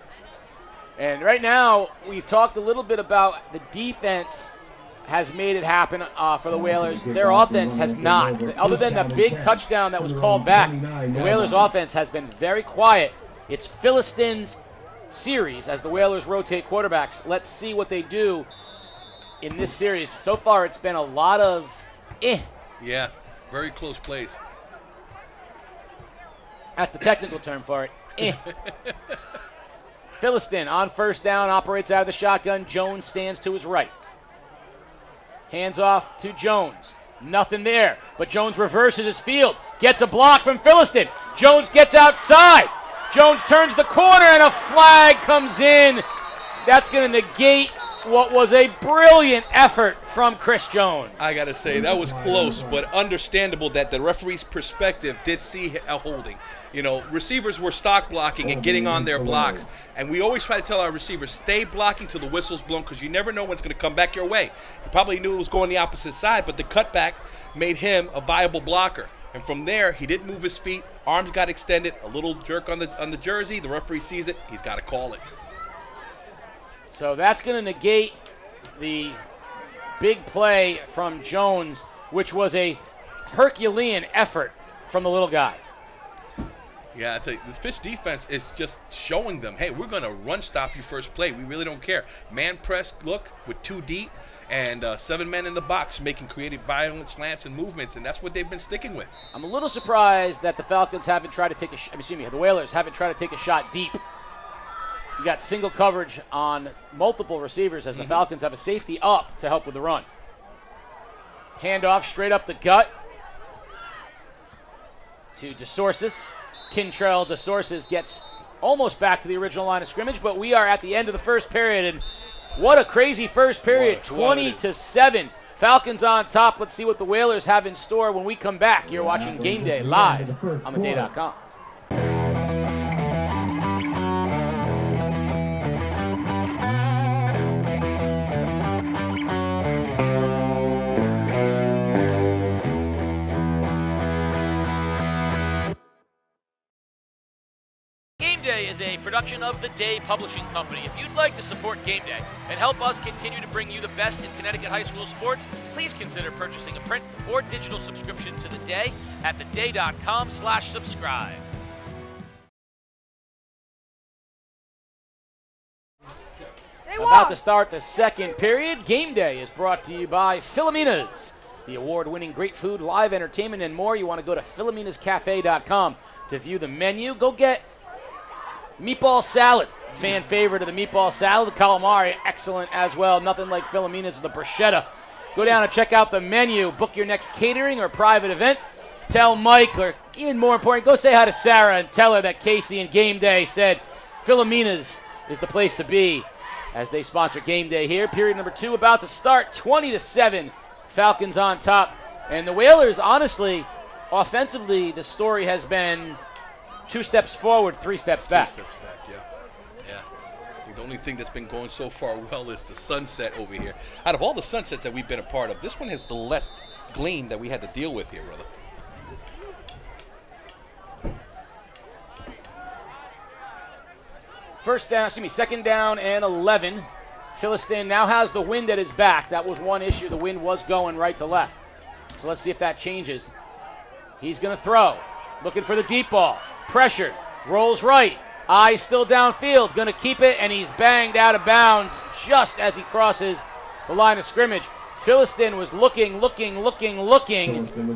And right now, we've talked a little bit about the defense has made it happen for the Whalers. Their offense has not. Other than that big touchdown that was called back, the Whalers' offense has been very quiet. It's Philistines' series as the Whalers rotate quarterbacks. Let's see what they do in this series. So far, it's been a lot of Yeah, very close plays. That's the technical term for it. Philistine on first down, operates out of the shotgun. Jones stands to his right. Hands off to Jones. Nothing there, but Jones reverses his field. Gets a block from Philistine. Jones gets outside. Jones turns the corner and a flag comes in. That's going to negate what was a brilliant effort from Chris Jones. I got to say, that was close, but understandable that the referee's perspective did see a holding. You know, receivers were stock blocking and getting on their blocks. And we always try to tell our receivers, stay blocking till the whistle's blown, because you never know when it's going to come back your way. He probably knew it was going the opposite side, but the cutback made him a viable blocker. And from there, he didn't move his feet. Arms got extended. A little jerk on the jersey. The referee sees it. He's got to call it. So that's going to negate the big play from Jones, which was a Herculean effort from the little guy. Yeah, I tell you, the Fitch defense is just showing them, hey, we're going to run stop you first play. We really don't care. Man press look with 2 deep and 7 men in the box making creative, violent slants and movements, and that's what they've been sticking with. I'm a little surprised that the Falcons haven't tried to take the Whalers haven't tried to take a shot deep. You got single coverage on multiple receivers as the Falcons have a safety up to help with the run. Handoff straight up the gut to DeSorsis. Kintrell DeSorsis gets almost back to the original line of scrimmage, but we are at the end of the first period, and what a crazy first period, 20-7. Falcons on top. Let's see what the Whalers have in store when we come back. You're watching Game Day live on theday.com. Game Day is a production of The Day Publishing Company. If you'd like to support Game Day and help us continue to bring you the best in Connecticut high school sports, please consider purchasing a print or digital subscription to The Day at theday.com/subscribe. About to start the second period. Game Day is brought to you by Philomena's, the award-winning great food, live entertainment, and more. You want to go to philomenascafe.com to view the menu. Go get meatball salad, fan favorite of the meatball salad. The calamari, excellent as well. Nothing like Philomena's or the bruschetta. Go down and check out the menu. Book your next catering or private event. Tell Mike, or even more important, go say hi to Sarah and tell her that Casey and Game Day said Philomena's is the place to be as they sponsor Game Day here. Period number 2 about to start, 20-7. Falcons on top. And the Whalers, honestly, offensively, the story has been 2 steps forward, 3 steps back. 3 steps back, yeah. I think the only thing that's been going so far well is the sunset over here. Out of all the sunsets that we've been a part of, this one has the less gleam that we had to deal with here, brother. Second down and 11. Philistine now has the wind at his back. That was one issue. The wind was going right to left. So let's see if that changes. He's going to throw. Looking for the deep ball. pressured, rolls right, eyes still downfield, gonna keep it, and he's banged out of bounds just as he crosses the line of scrimmage. Philistine was looking.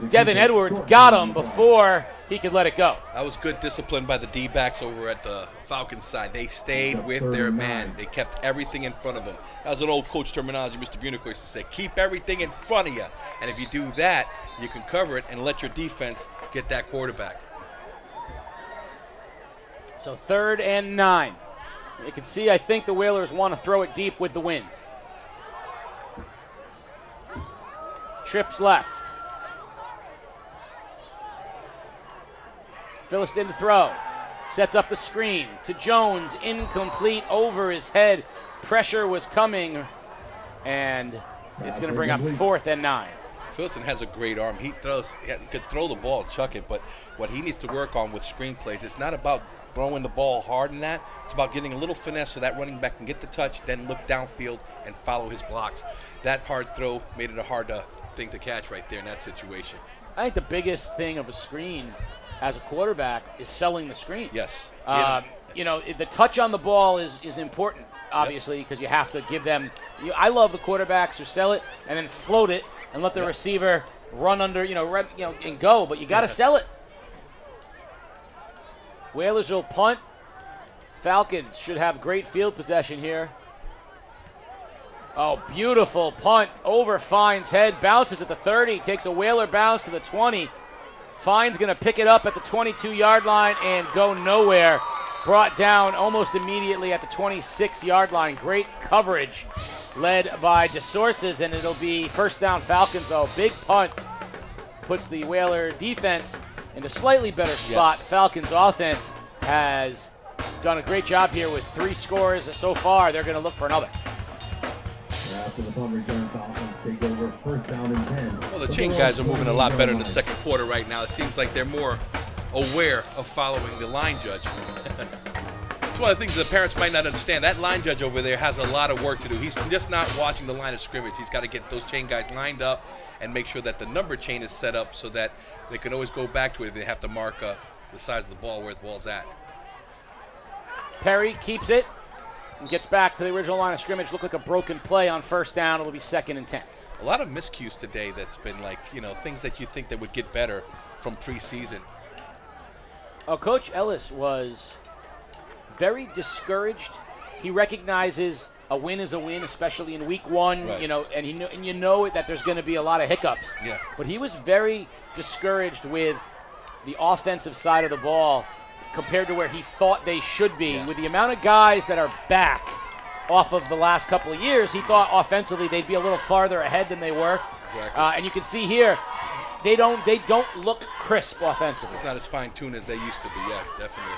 Devin Edwards got him before he could let it go. That was good discipline by the D-backs over at the Falcons side. They stayed with their man. They kept everything in front of them. That was an old coach terminology Mr. Bunico used to say, keep everything in front of you. And if you do that, you can cover it and let your defense get that quarterback. So 3rd and 9. You can see, I think the Whalers want to throw it deep with the wind. Trips left. Philistine to throw. Sets up the screen to Jones. Incomplete over his head. Pressure was coming. And it's going to bring up 4th and 9. Philistine has a great arm. He could throw the ball and chuck it, but what he needs to work on with screenplays, it's not about throwing the ball hard in that. It's about getting a little finesse so that running back can get the touch, then look downfield and follow his blocks. That hard throw made it a hard thing to catch right there in that situation. I think the biggest thing of a screen as a quarterback is selling the screen. Yes. The touch on the ball is important, obviously, because you have to give them. I love the quarterbacks who sell it and then float it and let the receiver run under, and go. But you got to sell it. Whalers will punt. Falcons should have great field possession here. Oh, beautiful punt over Fine's head. Bounces at the 30. Takes a Whaler bounce to the 20. Fine's going to pick it up at the 22-yard line and go nowhere. Brought down almost immediately at the 26-yard line. Great coverage led by DeSources, and it'll be 1st down Falcons, though. Big punt puts the Whaler defense in a slightly better spot. Yes. Falcons offense has done a great job here with 3 scores so far. They're going to look for another. After the punt return, Falcons take over 1st down and 10. Well, the chain guys are moving a lot better in the 2nd quarter right now. It seems like they're more aware of following the line judge. It's one of the things the parents might not understand. That line judge over there has a lot of work to do. He's just not watching the line of scrimmage. He's got to get those chain guys lined up and make sure that the number chain is set up so that they can always go back to it if they have to mark the size of the ball where the ball's at. Perry keeps it and gets back to the original line of scrimmage. Looked like a broken play on 1st down. It'll be 2nd and 10. A lot of miscues today that's been things that you think that would get better from preseason. Oh, Coach Ellis was very discouraged. He recognizes a win is a win, especially in week 1, right. and you know that there's going to be a lot of hiccups. Yeah. But he was very discouraged with the offensive side of the ball compared to where he thought they should be. Yeah. With the amount of guys that are back off of the last couple of years, he thought offensively they'd be a little farther ahead than they were. Exactly. And you can see here, they don't look crisp offensively. It's not as fine-tuned as they used to be. Yeah, definitely.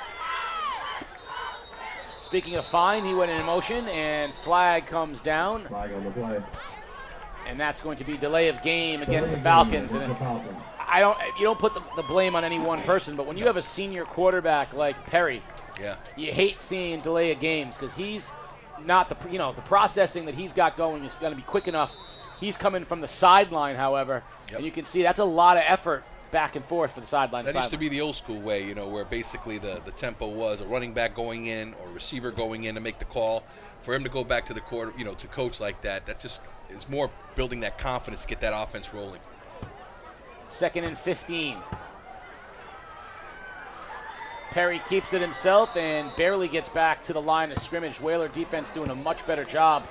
Speaking of fine, he went in motion, and flag comes down. Flag on the play. And that's going to be delay of game against the Falcons. And you don't put the blame on any one person, but when you have a senior quarterback like Perry, you hate seeing delay of games because he's not the processing that he's got going is going to be quick enough. He's coming from the sideline, however, and you can see that's a lot of effort back and forth for the sideline. That used to be the old school way, where basically the tempo was a running back going in or receiver going in to make the call. For him to go back to the quarter, to coach like that just is more building that confidence to get that offense rolling. 2nd and 15. Perry keeps it himself and barely gets back to the line of scrimmage. Whaler defense doing a much better job.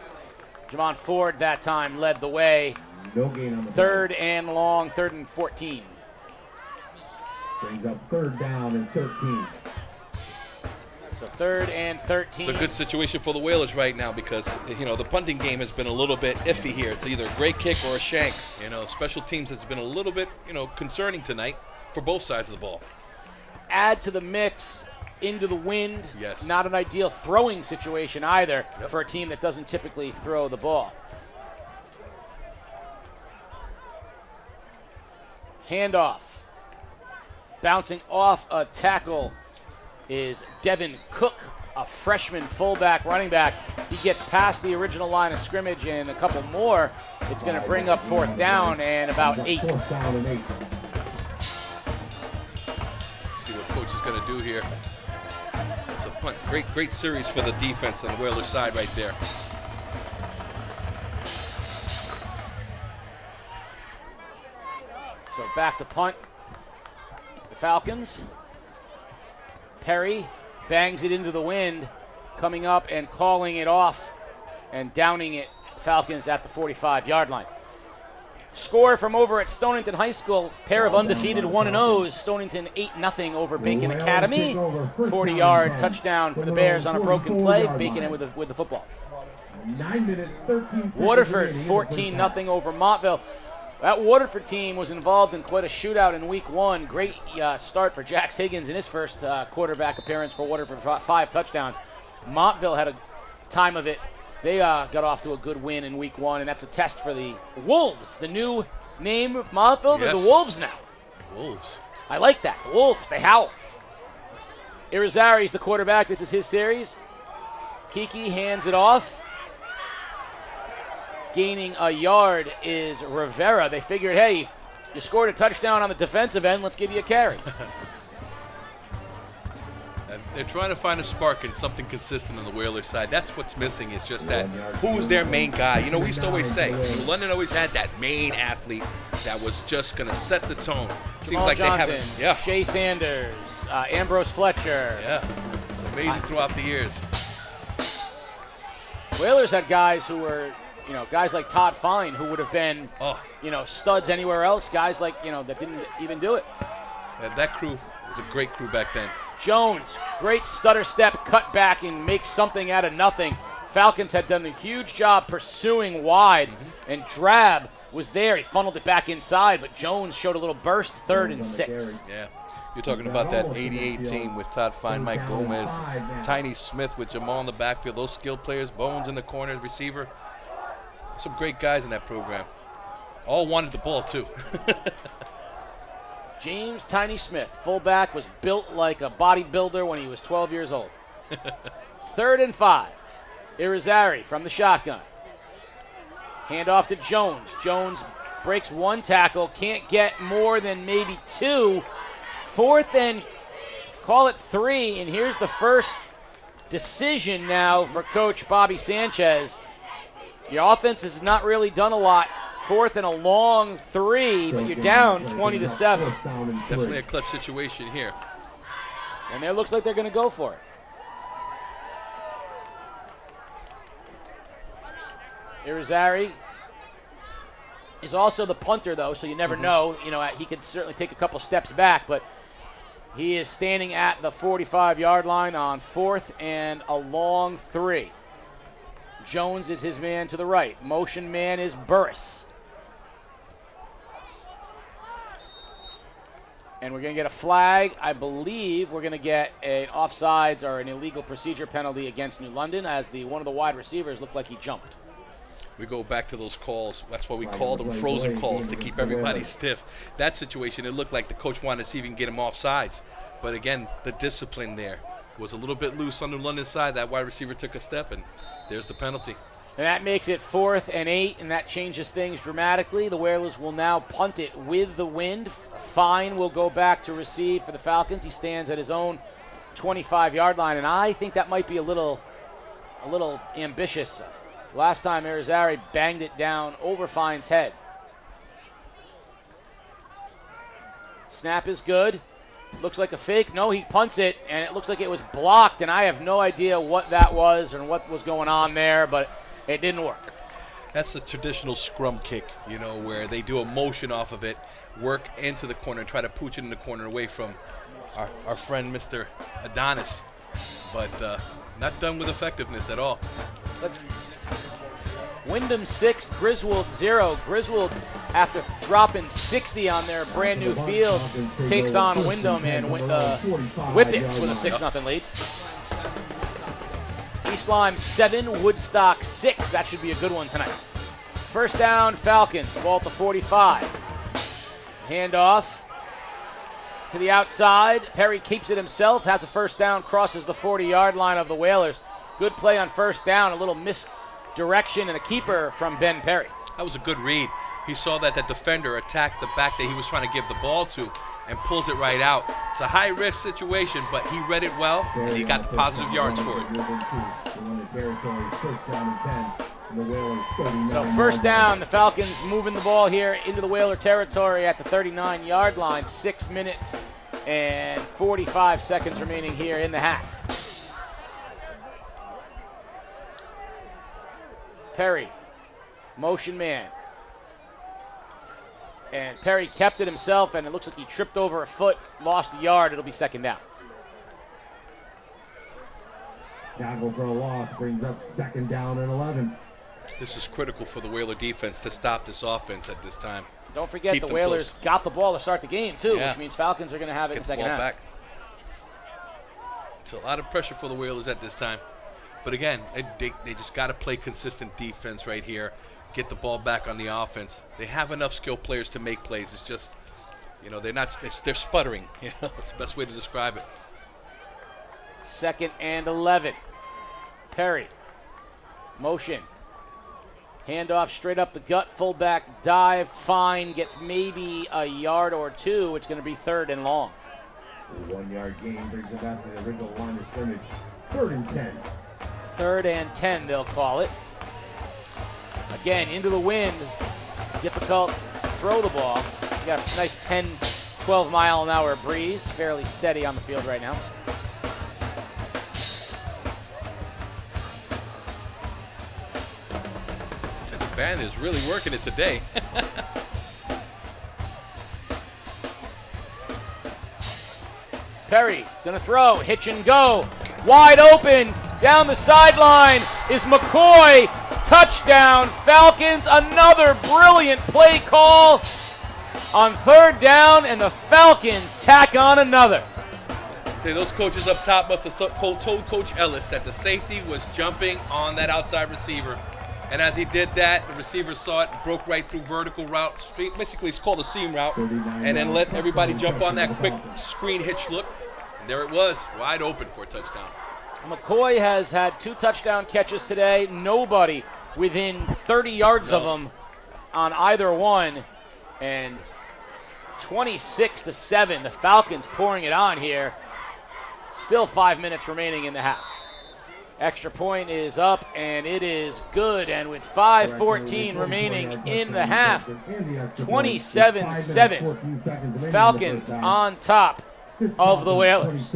Jamon Ford that time led the way. No gain on the 3rd and long, 3rd and 14. Brings up 3rd down and 13. So 3rd and 13. It's a good situation for the Whalers right now because, the punting game has been a little bit iffy here. It's either a great kick or a shank. Special teams has been a little bit, concerning tonight for both sides of the ball. Add to the mix into the wind. Yes. Not an ideal throwing situation either for a team that doesn't typically throw the ball. Handoff. Bouncing off a tackle is Devin Cook, a freshman fullback running back. He gets past the original line of scrimmage and a couple more. It's going to bring up 4th down and about 8. 4th down and 8. See what coach is going to do do here. It's a punt. Great series for the defense on the Whalers side right there. So back to punt. The Falcons. Perry bangs it into the wind, coming up and calling it off and downing it. Falcons at the 45-yard line. Score from over at Stonington High School. Pair of undefeated 1-0s. Stonington 8-0 over Bacon Academy. 40-yard touchdown for the Bears on a broken play. Bacon in with the football. 9 minutes, 13 seconds. Waterford 14-0 over Montville. That Waterford team was involved in quite a shootout in week 1. Great start for Jax Higgins in his first quarterback appearance for Waterford, 5 touchdowns. Montville had a time of it. They got off to a good win in week 1, and that's a test for the Wolves. The new name of Montville, they're the Wolves now. Wolves. I like that. The Wolves, they howl. Irizarry's the quarterback. This is his series. Kiki hands it off. Gaining a yard is Rivera. They figured, hey, you scored a touchdown on the defensive end. Let's give you a carry. And they're trying to find a spark and something consistent on the Whalers side. That's what's missing, is just that who's their main guy. You know, we used to always say, London always had that main athlete that was just going to set the tone. Seems Jamal like Johnson, they haven't. Yeah. Shea Sanders, Ambrose Fletcher. Yeah. It's amazing throughout the years. Whalers had guys who were, guys like Todd Fine, who would have been, studs anywhere else. Guys like, that didn't even do it. Yeah, that crew was a great crew back then. Jones, great stutter step, cut back and make something out of nothing. Falcons had done a huge job pursuing wide, and Drab was there. He funneled it back inside, but Jones showed a little burst, 3rd and 6. Yeah. You're talking about that 88 team with Todd Fine, Mike Gomez, Tiny Smith with Jamal in the backfield. Those skilled players, Bones in the corner, receiver. Some great guys in that program. All wanted the ball, too. James Tiny Smith, fullback, was built like a bodybuilder when he was 12 years old. 3rd and 5. Irizarry from the shotgun. Hand off to Jones. Jones breaks 1 tackle, can't get more than maybe 2. 4th and call it 3, and here's the first decision now for Coach Bobby Sanchez. Your offense has not really done a lot. 4th and a long 3, but you're down 20-7. Definitely a clutch situation here. And it looks like they're going to go for it. Irizarry is also the punter, though, so you never know. He could certainly take a couple steps back, but he is standing at the 45-yard line on 4th and a long 3. Jones is his man to the right. Motion man is Burris. And we're going to get a flag. I believe we're going to get an offsides or an illegal procedure penalty against New London, as one of the wide receivers looked like he jumped. We go back to those calls. That's why we call them frozen calls, to keep everybody stiff. That situation, it looked like the coach wanted to see if he can get him offsides. But again, the discipline there was a little bit loose on the London side. That wide receiver took a step, and there's the penalty. And that makes it 4th and 8, and that changes things dramatically. The Whalers will now punt it with the wind. Fine will go back to receive for the Falcons. He stands at his own 25-yard line, and I think that might be a little ambitious. Last time Irizarry banged it down over Fine's head. Snap is good. Looks like a fake. No, he punts it, and it looks like it was blocked, and I have no idea what that was or what was going on there, but it didn't work. That's a traditional scrum kick, where they do a motion off of it, work into the corner, and try to pooch it in the corner away from our friend Mr. Adonis. But not done with effectiveness at all. Wyndham 6, Griswold 0. Griswold, after dropping 60 on their brand new field, takes on Wyndham and Whippets with a 6-0 lead. East Lyme 7, Woodstock 6. That should be a good one tonight. First down, Falcons. Ball at the 45. Handoff to the outside. Perry keeps it himself, has a first down, crosses the 40-yard line of the Whalers. Good play on first down, a little misdirection and a keeper from Ben Perry. That was a good read. He saw that the defender attacked the back that he was trying to give the ball to and pulls it right out. It's a high-risk situation, but he read it well, and he got the positive yards for it. So first down, the Falcons moving the ball here into the Whaler territory at the 39-yard line. 6 minutes and 45 seconds remaining here in the half. Perry, motion man. And Perry kept it himself, and it looks like he tripped over a foot, lost a yard. It'll be second down. Tackle for a loss brings up second down and 11. This is critical for the Whaler defense to stop this offense at this time. Don't forget Keep the them Whalers close. got the ball to start the game, too, Yeah. which means Falcons are going to have it in Get the the second ball half. back. It's a lot of pressure for the Whalers at this time. But again, they just got to play consistent defense right here. Get the ball back on the offense. They have enough skilled players to make plays. It's just, they're sputtering. That's the best way to describe it. Second and 11. Perry, motion. Handoff straight up the gut, fullback dive, fine, gets maybe a yard or two. It's going to be third and long. The 1 yard gain brings it back to the original line of scrimmage. 3rd and 10. 3rd and 10, they'll call it. Again, into the wind. Difficult to throw the ball. You got a nice 10, 12 mile an hour breeze. Fairly steady on the field right now. The band is really working it today. Perry gonna throw, hitch and go. Wide open, down the sideline is McCoy. Touchdown, Falcons. Another brilliant play call on 3rd down, and the Falcons tack on another. Say those coaches up top must have told Coach Ellis that the safety was jumping on that outside receiver. And as he did that, the receiver saw it, broke right through vertical route. Basically, it's called a seam route. And then let everybody jump on that quick screen hitch look. And there it was, wide open for a touchdown. McCoy has had 2 touchdown catches today. Nobody within 30 yards of him on either one. And 26-7, the Falcons pouring it on here. Still 5 minutes remaining in the half. Extra point is up, and it is good. And with 5:14 remaining in the half, 27-7, Falcons on top of the Whalers.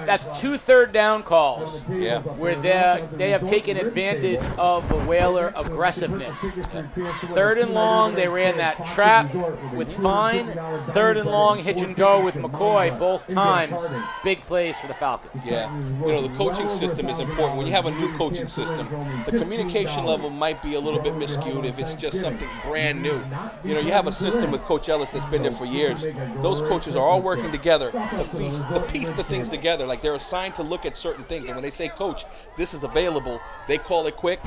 That's 2 third down calls where they have taken advantage of the Whaler aggressiveness. 3rd and long, they ran that trap with Fine. 3rd and long, hitch and go with McCoy. Both times, big plays for the Falcons. Yeah, the coaching system is important. When you have a new coaching system, the communication level might be a little bit miscued if it's just something brand new. You have a system with Coach Ellis that's been there for years. Those coaches are all working together to piece the things together. Like they're assigned to look at certain things. And when they say, Coach, this is available, they call it quick.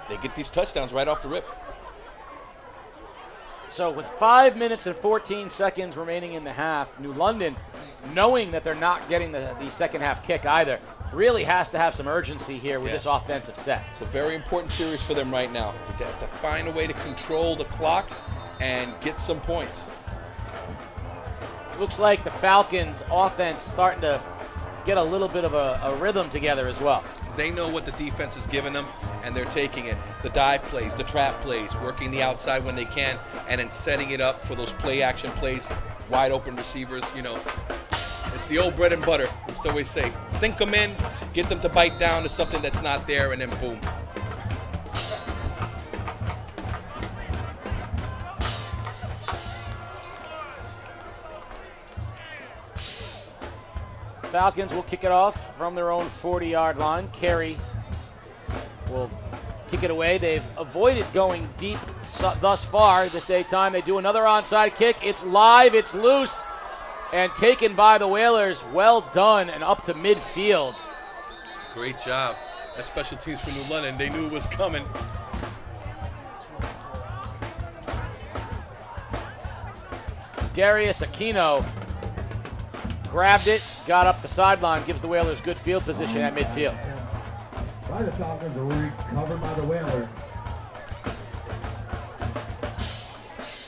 They get these touchdowns right off the rip. So with 5 minutes and 14 seconds remaining in the half, New London, knowing that they're not getting the second half kick either, really has to have some urgency here with this offensive set. It's a very important series for them right now. They have to find a way to control the clock and get some points. Looks like the Falcons' offense starting to get a little bit of a rhythm together as well. They know what the defense is giving them, and they're taking it. The dive plays, the trap plays, working the outside when they can, and then setting it up for those play-action plays, wide open receivers. It's the old bread and butter. We used to always say, sink them in, get them to bite down to something that's not there, and then boom. Falcons will kick it off from their own 40-yard line. Carey will kick it away. They've avoided going deep thus far this daytime. They do another onside kick. It's live, it's loose, and taken by the Whalers. Well done and up to midfield. Great job. That's special teams for New London. They knew it was coming. Darius Aquino grabbed it, got up the sideline, gives the Whalers good field position at midfield. by the Falcons, recovered by the Whalers.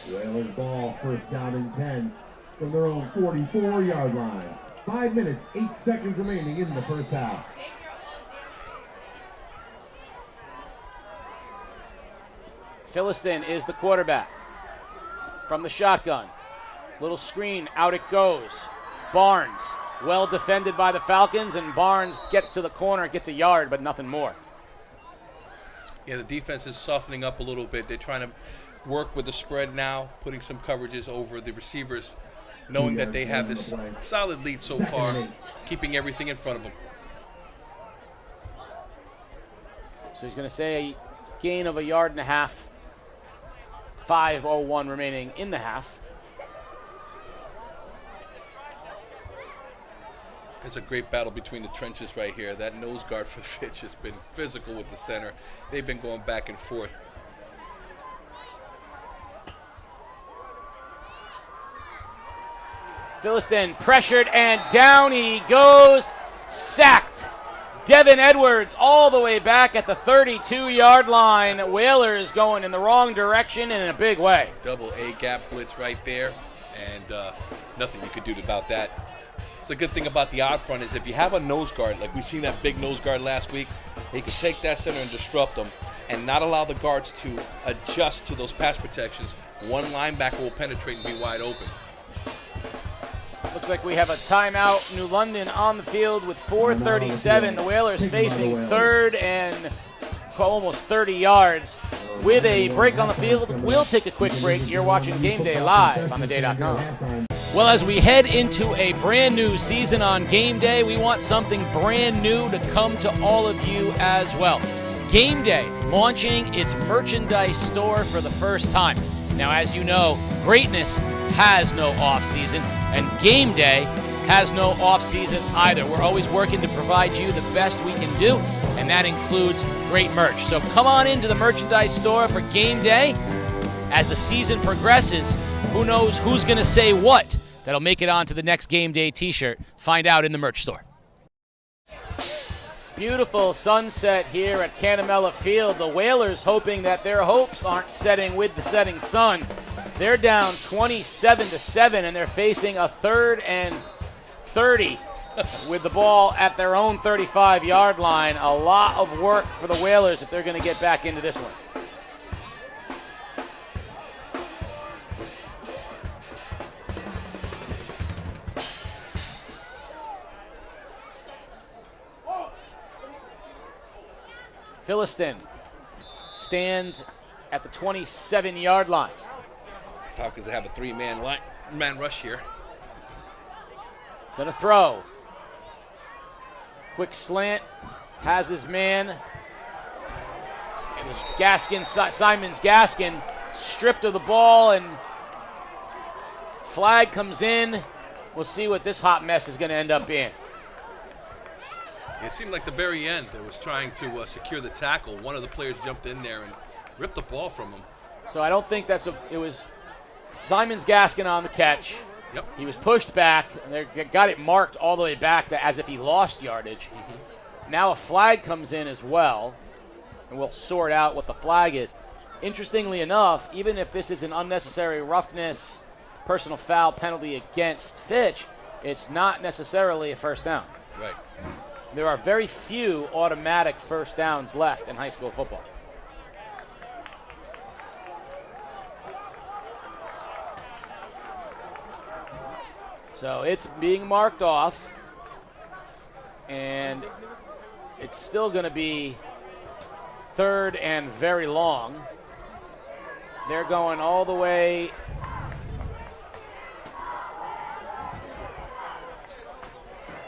Whalers ball, first down and 10 from their own 44-yard line. 5 minutes, 8 seconds remaining in the first half. Philistine is the quarterback from the shotgun. Little screen, out it goes. Barnes, well defended by the Falcons, and Barnes gets to the corner, gets a yard, but nothing more. Yeah, the defense is softening up a little bit. They're trying to work with the spread now, putting some coverages over the receivers, knowing that they have this solid lead so far, keeping everything in front of them. So he's going to say a gain of 1.5 yards. 5:01 remaining in the half. It's a great battle between the trenches right here. That nose guard for Fitch has been physical with the center. They've been going back and forth. Philistine pressured, and down he goes, sacked. Devin Edwards all the way back at the 32-yard line. Whalers going in the wrong direction and in a big way. Double A gap blitz right there, and nothing you could do about that. So the good thing about the odd front is if you have a nose guard, like we seen that big nose guard last week, he could take that center and disrupt them and not allow the guards to adjust to those pass protections. One linebacker will penetrate and be wide open. Looks like we have a timeout. New London on the field with 4:37. The Whalers facing third and almost 30 yards. With a break on the field, we'll take a quick break. You're watching Game Day live on theday.com. Well, as we head into a brand new season on Game Day, we want something brand new to come to all of you as well. Game Day launching its merchandise store for the first time. Now, as you know, greatness has no off-season, and Game Day has no off-season either. We're always working to provide you the best we can do, and that includes great merch. So come on into the merchandise store for Game Day. As the season progresses, who knows who's going to say what that'll make it onto the next Game Day t-shirt. Find out in the merch store. Beautiful sunset here at Canamella Field. The Whalers hoping that their hopes aren't setting with the setting sun. They're down 27-7, and they're facing a 3rd and 30 with the ball at their own 35-yard line. A lot of work for the Whalers if they're going to get back into this one. Philistine stands at the 27-yard line. Falcons have a 3-man rush here. Gonna throw. Quick slant. Has his man. It was Simons Gaskin, stripped of the ball, and flag comes in. We'll see what this hot mess is gonna end up being. It seemed like the very end that was trying to secure the tackle. One of the players jumped in there and ripped the ball from him. So I don't think it was Simons Gaskin on the catch. Yep. He was pushed back. They got it marked all the way back as if he lost yardage. Mm-hmm. Now a flag comes in as well, and we'll sort out what the flag is. Interestingly enough, even if this is an unnecessary roughness, personal foul penalty against Fitch, it's not necessarily a first down. Right. There are very few automatic first downs left in high school football. So it's being marked off, and it's still going to be 3rd and very long. They're going all the way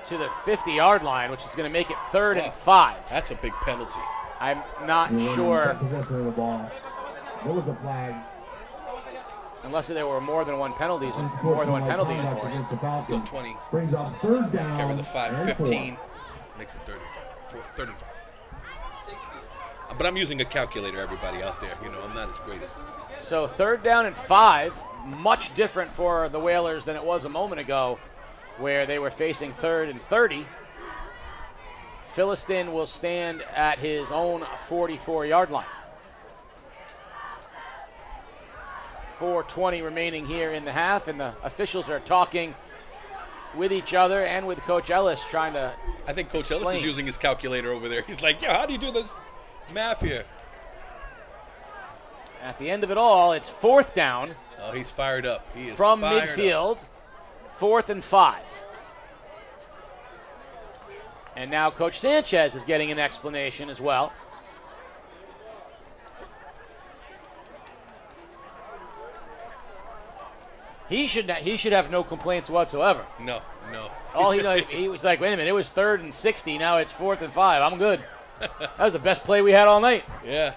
to the 50-yard line, which is going to make it 3rd and 5. That's a big penalty. I'm not sure. Possession of the ball. What was the flag? Unless there were more than one penalty enforced. Go 20. Brings up 3rd down. Carry the 5, 15. Makes it 3rd and 5. But I'm using a calculator, everybody out there. You know, I'm not as great as. So 3rd down and 5, much different for the Whalers than it was a moment ago, where they were facing 3rd and 30. Philistin will stand at his own 44-yard line. 4:20 remaining here in the half, and the officials are talking with each other and with Coach Ellis, trying to I think Coach explain. Ellis is using his calculator over there. He's like, yeah, how do you do this math here? At the end of it all, it's 4th down. Oh, he's fired up. He is from fired midfield, up. 4th and 5. And now Coach Sanchez is getting an explanation as well. He should have no complaints whatsoever. No. All he was like, wait a minute, it was 3rd and 60, now it's 4th and 5. I'm good. That was the best play we had all night. Yeah.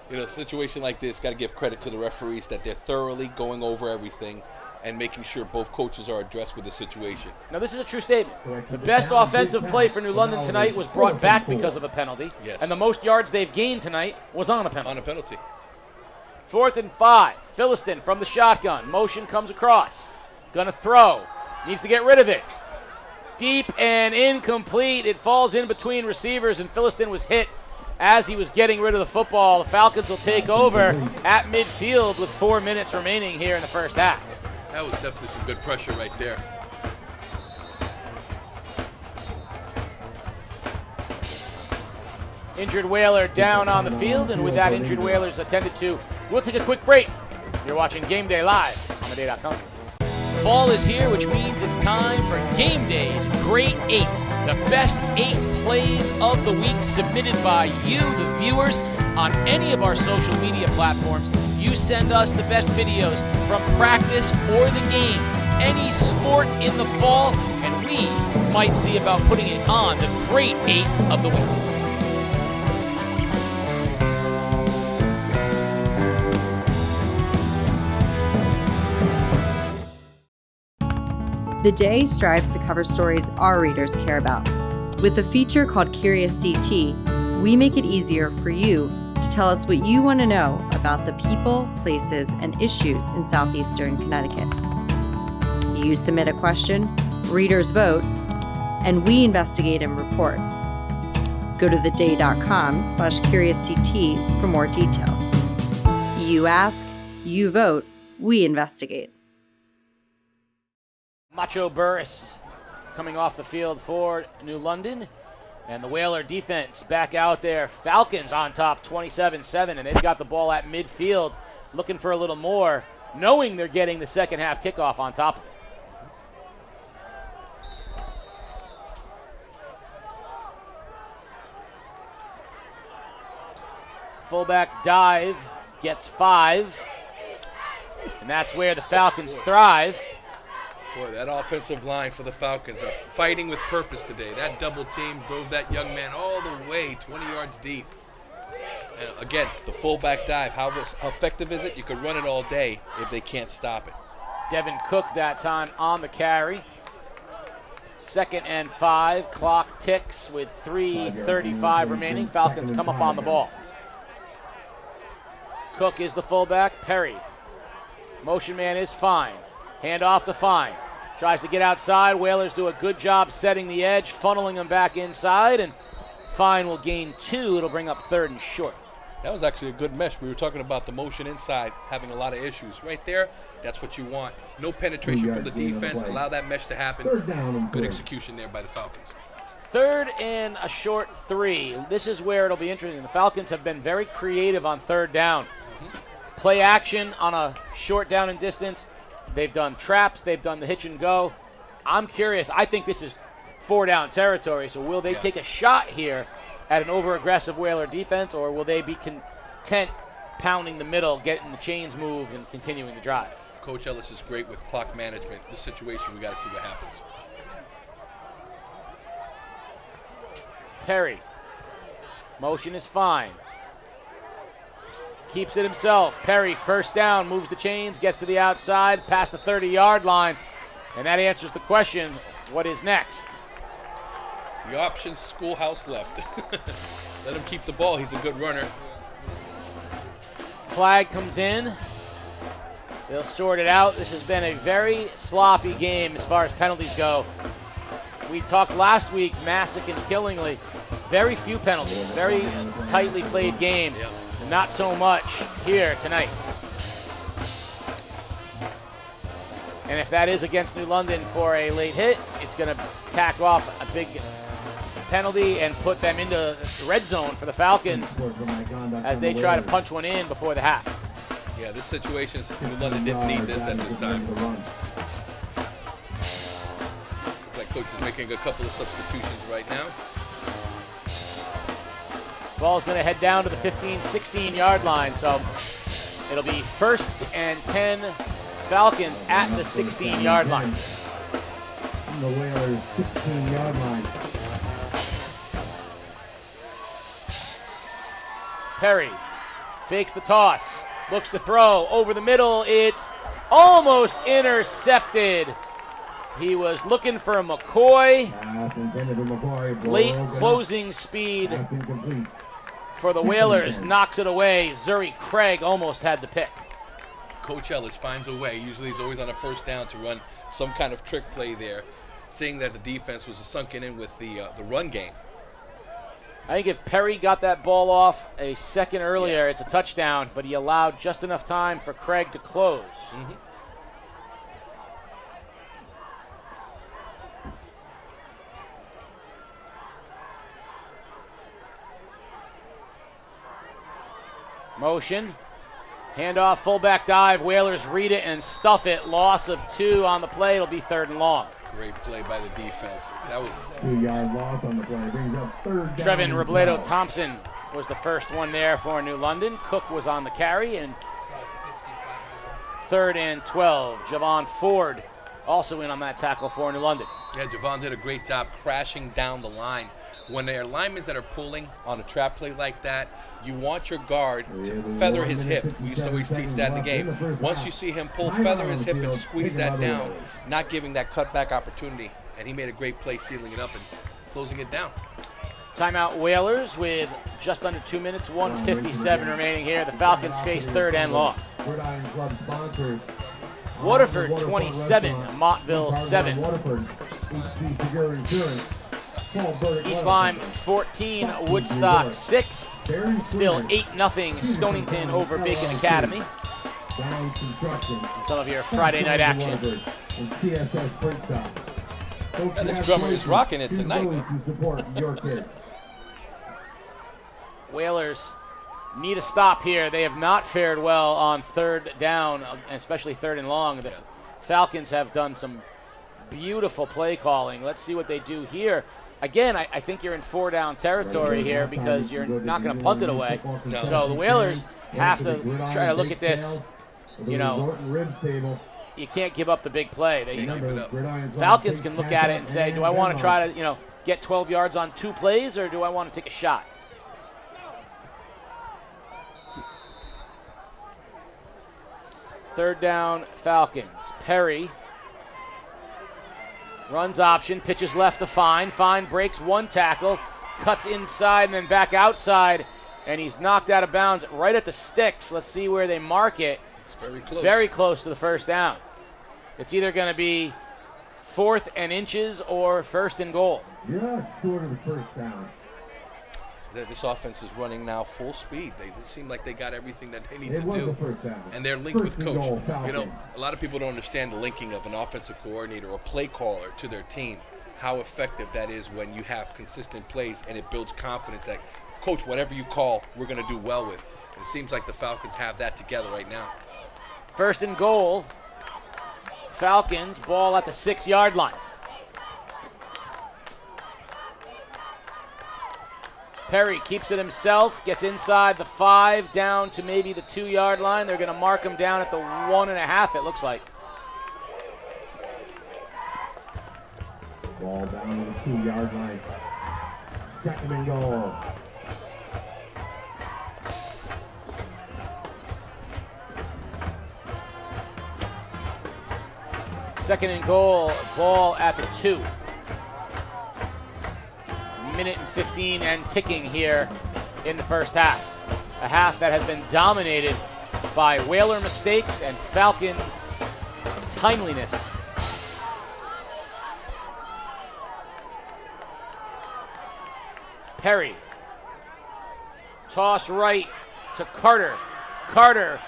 A situation like this, got to give credit to the referees that they're thoroughly going over everything and making sure both coaches are addressed with the situation. Now, this is a true statement. The best offensive play for New London tonight was brought back because of a penalty. Yes. And the most yards they've gained tonight was on a penalty. On a penalty. 4th and 5. Philistin from the shotgun. Motion comes across. Gonna throw. Needs to get rid of it. Deep and incomplete. It falls in between receivers, and Philistin was hit as he was getting rid of the football. The Falcons will take over at midfield with 4 minutes remaining here in the first half. That was definitely some good pressure right there. Injured Whaler down on the field, and with that injured Whaler's attended to, we'll take a quick break. You're watching Game Day live on theday.com. Fall is here, which means it's time for Game Day's Great 8. The best 8 plays of the week submitted by you, the viewers, on any of our social media platforms. You send us the best videos from practice or the game, any sport in the fall, and we might see about putting it on the Great 8 of the week. The Day strives to cover stories our readers care about. With a feature called Curious CT, we make it easier for you to tell us what you want to know about the people, places, and issues in southeastern Connecticut. You submit a question, readers vote, and we investigate and report. Go to theday.com/CuriousCT for more details. You ask, you vote, we investigate. Macho Burris coming off the field for New London. And the Whaler defense back out there. Falcons on top 27-7, and they've got the ball at midfield looking for a little more, knowing they're getting the second half kickoff on top of it. Fullback dive gets 5, and that's where the Falcons thrive. Boy, that offensive line for the Falcons are fighting with purpose today. That double team drove that young man all the way 20 yards deep. And again, the fullback dive, how effective is it? You could run it all day if they can't stop it. Devin Cook that time on the carry. 2nd and 5. Clock ticks with 3:35 remaining. Falcons come up on the ball. Cook is the fullback. Perry. Motion man is Fine. Hand off to Fine. Tries to get outside. Whalers do a good job setting the edge, funneling him back inside, and Fine will gain 2. It'll bring up 3rd and short. That was actually a good mesh. We were talking about the motion inside having a lot of issues. Right there, that's what you want. No penetration from the defense. Allow that mesh to happen. Good execution there by the Falcons. 3rd and a short 3. This is where it'll be interesting. The Falcons have been very creative on 3rd down. Play action on a short down and distance. They've done traps. They've done the hitch and go. I'm curious. I think this is 4-down territory. So will they take a shot here at an over-aggressive Whaler defense, or will they be content pounding the middle, getting the chains moved, and continuing the drive? Coach Ellis is great with clock management. This situation, we got to see what happens. Perry. Motion is Fine. Keeps it himself. Perry, 1st down, moves the chains, gets to the outside, past the 30-yard line, and that answers the question, what is next? The option, Schoolhouse left. Let him keep the ball. He's a good runner. Flag comes in. They'll sort it out. This has been a very sloppy game as far as penalties go. we talked last week, Massick and Killingly, very few penalties, very tightly played game. Yep. Not so much here tonight. And if that is against New London for a late hit, it's going to tack off a big penalty and put them into the red zone for the Falcons as they try to punch one in before the half. Yeah, this situation, New London didn't need this at this time. Looks like coach is making a couple of substitutions right now. Ball's going to head down to the 15, 16 yard line. So it'll be 1st and 10 Falcons at the 16 yard line. The Whalers 16 yard line. Perry fakes the toss, looks to throw over the middle. It's almost intercepted. He was looking for a McCoy. Late closing speed for the Whalers knocks it away. Zuri Craig almost had the pick. Coach Ellis finds a way. Usually he's always on a first down to run some kind of trick play there, seeing that the defense was sunken in with the run game. I think if Perry got that ball off a second earlier, it's a touchdown, but he allowed just enough time for Craig to close. Mm-hmm. Motion. Handoff, fullback dive. Whalers read it and stuff it. Loss of 2 on the play. It'll be 3rd and long. Great play by the defense. That was 2-yard loss on the play. Brings up 3rd down. Trevin Robledo Thompson was the first one there for New London. Cook was on the carry, and 3rd and 12. Javon Ford also in on that tackle for New London. Yeah, Javon did a great job crashing down the line. When there are linemen that are pulling on a trap play like that, you want your guard to feather his hip. We used to always teach that in the game. Once you see him pull, feather his hip and squeeze that down, not giving that cutback opportunity. And he made a great play sealing it up and closing it down. Timeout Whalers with just under 2 minutes, 1:57 remaining here. The Falcons face 3rd and long. Waterford 27, Montville 7. East Lyme 14, Woodstock 6. Still 8-0 Stonington over Bacon Academy. Some of your Friday night action. And this drummer is rocking it tonight. Whalers need a stop here. They have not fared well on 3rd down, especially 3rd and long. The Falcons have done some beautiful play calling. Let's see what they do here. Again, I think you're in 4-down territory here because you're not going to punt it away. No. So the Whalers have to try to look at this. You know, you can't give up the big play. Falcons can look at it and say, do I want to try to, get 12 yards on 2 plays, or do I want to take a shot? Third down, Falcons. Perry runs option, pitches left to Fine. Fine breaks one tackle, cuts inside and then back outside, and he's knocked out of bounds right at the sticks. Let's see where they mark it. It's very close. Very close to the 1st down. It's either going to be 4th and inches or 1st and goal. Yeah, short of the 1st down. This offense is running now full speed. They seem like they got everything that they need to was do. the 1st down. And they're linked with First and coach. goal, Falcons. A lot of people don't understand the linking of an offensive coordinator or play caller to their team, how effective that is when you have consistent plays and it builds confidence that, coach, whatever you call, we're going to do well with. And it seems like the Falcons have that together right now. 1st and goal. Falcons, ball at the 6-yard line. Perry keeps it himself, gets inside the 5, down to maybe the 2-yard line. They're going to mark him down at the 1.5, it looks like. Ball down to the 2-yard line. 2nd and goal. Second and goal, ball at the 2. Minute and 15 and ticking here in the 1st half. A half that has been dominated by Whaler mistakes and Falcon timeliness. Perry. Toss right to Carter. Carter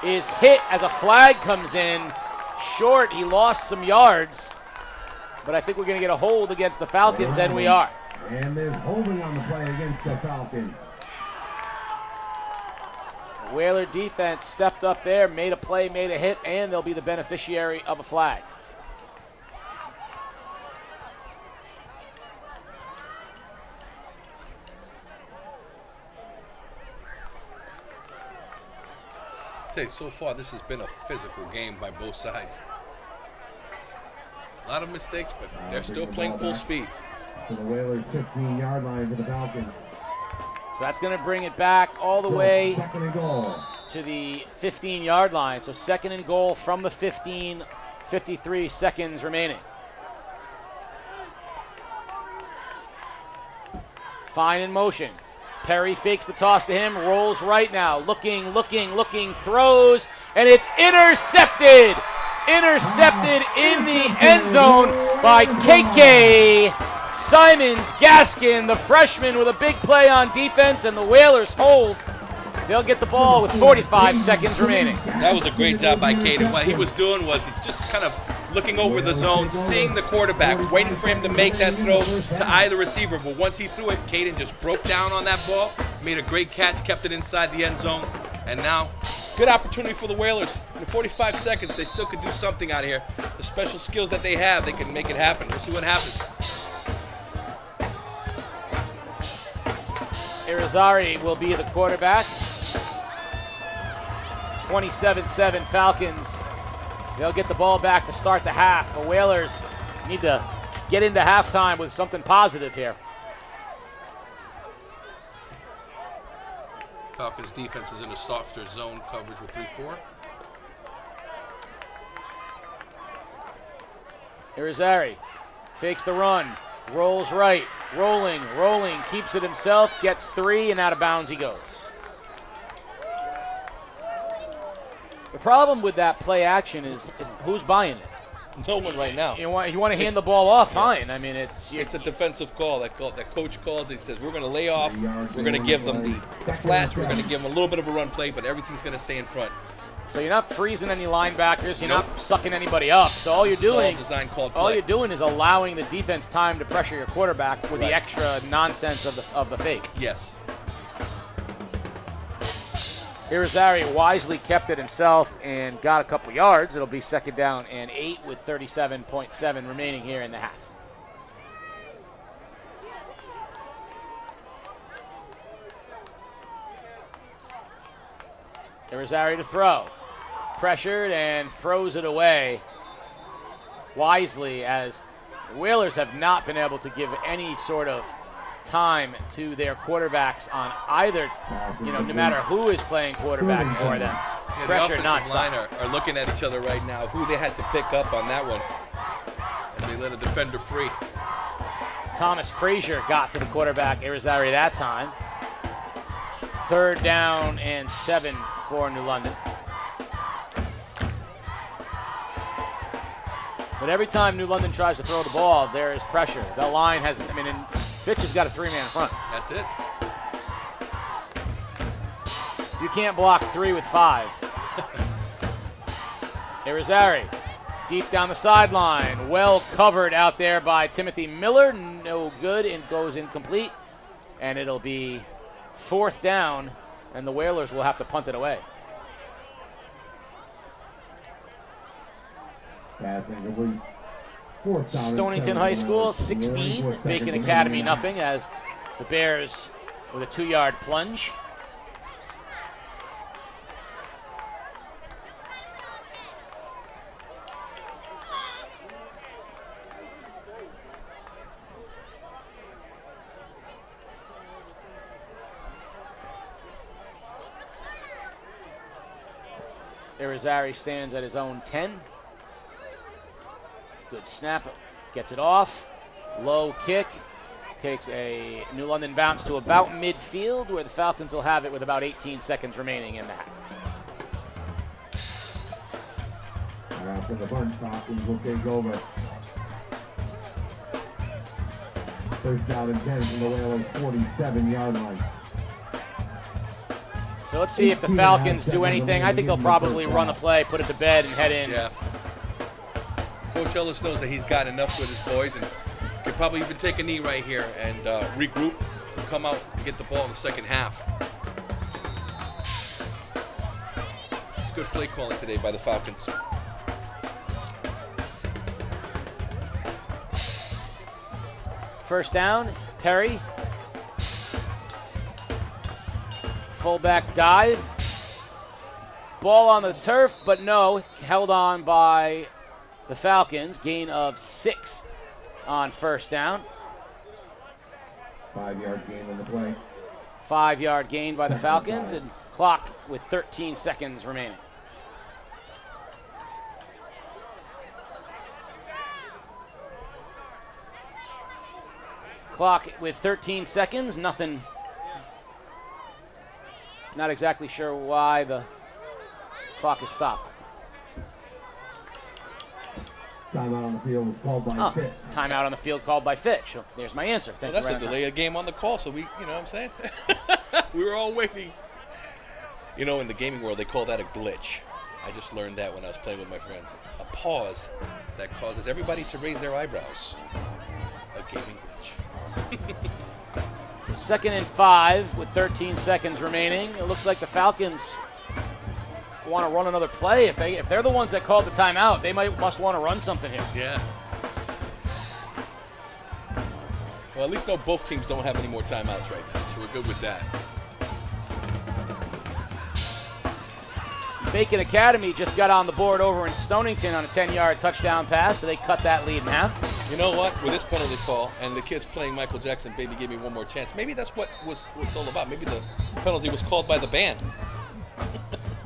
is hit as a flag comes in. Short, he lost some yards. But I think we're going to get a hold against the Falcons, and we are. And there's holding on the play against the Falcons. Whaler defense stepped up there, made a play, made a hit, and they'll be the beneficiary of a flag. I'll tell you, so far this has been a physical game by both sides. A lot of mistakes, but they're still playing full speed. To the Whalers' 15-yard line for the Falcons. So that's going to bring it back all the way Second and goal. to the 15-yard line. So second and goal from the 15, 53 seconds remaining. Fine in motion. Perry fakes the toss to him, rolls right now, looking, throws, and it's intercepted! Intercepted in the end zone by KK Simons-Gaskin, the freshman, with a big play on defense, and the Whalers hold. They'll get the ball with 45 seconds remaining. That was a great job by Caden. What he was doing was he's just kind of looking over the zone, seeing the quarterback, waiting for him to make that throw to either receiver. But once he threw it, Caden just broke down on that ball, made a great catch, kept it inside the end zone, and now good opportunity for the Whalers. In 45 seconds, they still could do something out here. The special skills that they have, they can make it happen. We'll see what happens. Irizarry will be the quarterback. 27-7 Falcons. They'll get the ball back to start the half. The Whalers need to get into halftime with something positive here. Falcons defense is in a softer zone coverage with 3-4. Irizarry fakes the run, rolls right, rolling, keeps it himself, gets 3, and out of bounds he goes. The problem with that play action is who's buying it. No one right now. You want to hand the ball off, fine. I mean, it's a defensive call that coach calls. He says, we're going to lay off. We're going to give them the flats. We're going to give them a little bit of a run play, but everything's going to stay in front. So you're not freezing any linebackers. You're not sucking anybody up. So all you're doing is allowing the defense time to pressure your quarterback with the extra nonsense of the fake. Yes. Irizarry wisely kept it himself and got a couple yards. It'll be second down and 8 with 37.7 remaining here in the half. Irizarry to throw. Pressured and throws it away wisely, as the Whalers have not been able to give any sort of time to their quarterbacks on either, no matter who is playing quarterback for them. Yeah, pressure the not offensive line are looking at each other right now, who they had to pick up on that one. And they let a defender free. Thomas Frazier got to the quarterback, Irizarry, that time. Third down and 7 for New London. But every time New London tries to throw the ball, there is pressure. The line has, Fitch has got a 3-man front. That's it. You can't block 3 with 5. Irizarry, deep down the sideline. Well covered out there by Timothy Miller. No good, and goes incomplete. And it'll be fourth down, and the Whalers will have to punt it away. Stonington High School 16, Bacon Academy nothing, as the Bears with a 2-yard plunge. Irizarry stands at his own 10. Good snap, gets it off. Low kick, takes a New London bounce to about midfield, where the Falcons will have it with about 18 seconds remaining in the half. After the bunch, Falcons will take over. First down and 10 from the Whalers' 47-yard line. So let's see if the Falcons do anything. I think they'll probably run the play, put it to bed, and head in. Yeah. Coach Ellis knows that he's got enough with his boys and could probably even take a knee right here and regroup, come out and get the ball in the second half. Good play calling today by the Falcons. First down, Perry. Fullback dive. Ball on the turf, but no, held on by the Falcons. Gain of 6 on first down. 5-yard gain on the play. 5-yard gain by the Falcons, and clock with 13 seconds remaining. Clock with 13 seconds, nothing. Not exactly sure why the clock is stopped. Timeout on the field was called by Fitch. Timeout on the field called by Fitch. So there's my answer. Well, that's a delay of game on the call, so we, you know what I'm saying? We were all waiting. You know, in the gaming world, they call that a glitch. I just learned that when I was playing with my friends. A pause that causes everybody to raise their eyebrows. A gaming glitch. 2nd and 5 with 13 seconds remaining. It looks like the Falcons want to run another play. If they're the ones that called the timeout, they must want to run something here. Yeah. Well, at least no, both teams don't have any more timeouts right now, so we're good with that. Bacon Academy just got on the board over in Stonington on a 10-yard touchdown pass, so they cut that lead in half. You know what? With this penalty call and the kids playing Michael Jackson, Baby Give Me One More Chance, maybe that's what it's all about. Maybe the penalty was called by the band.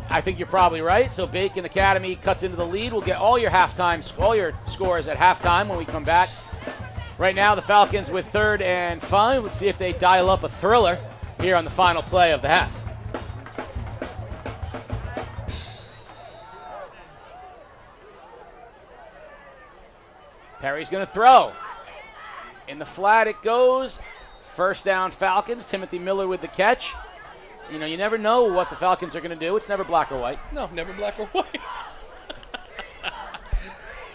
I think you're probably right. So Bacon Academy cuts into the lead. We'll get all your scores at halftime when we come back. Right now, the Falcons with 3rd and 5. Let's see if they dial up a thriller here on the final play of the half. Perry's going to throw. In the flat it goes. First down Falcons. Timothy Miller with the catch. You know, you never know what the Falcons are going to do. It's never black or white. No, never black or white.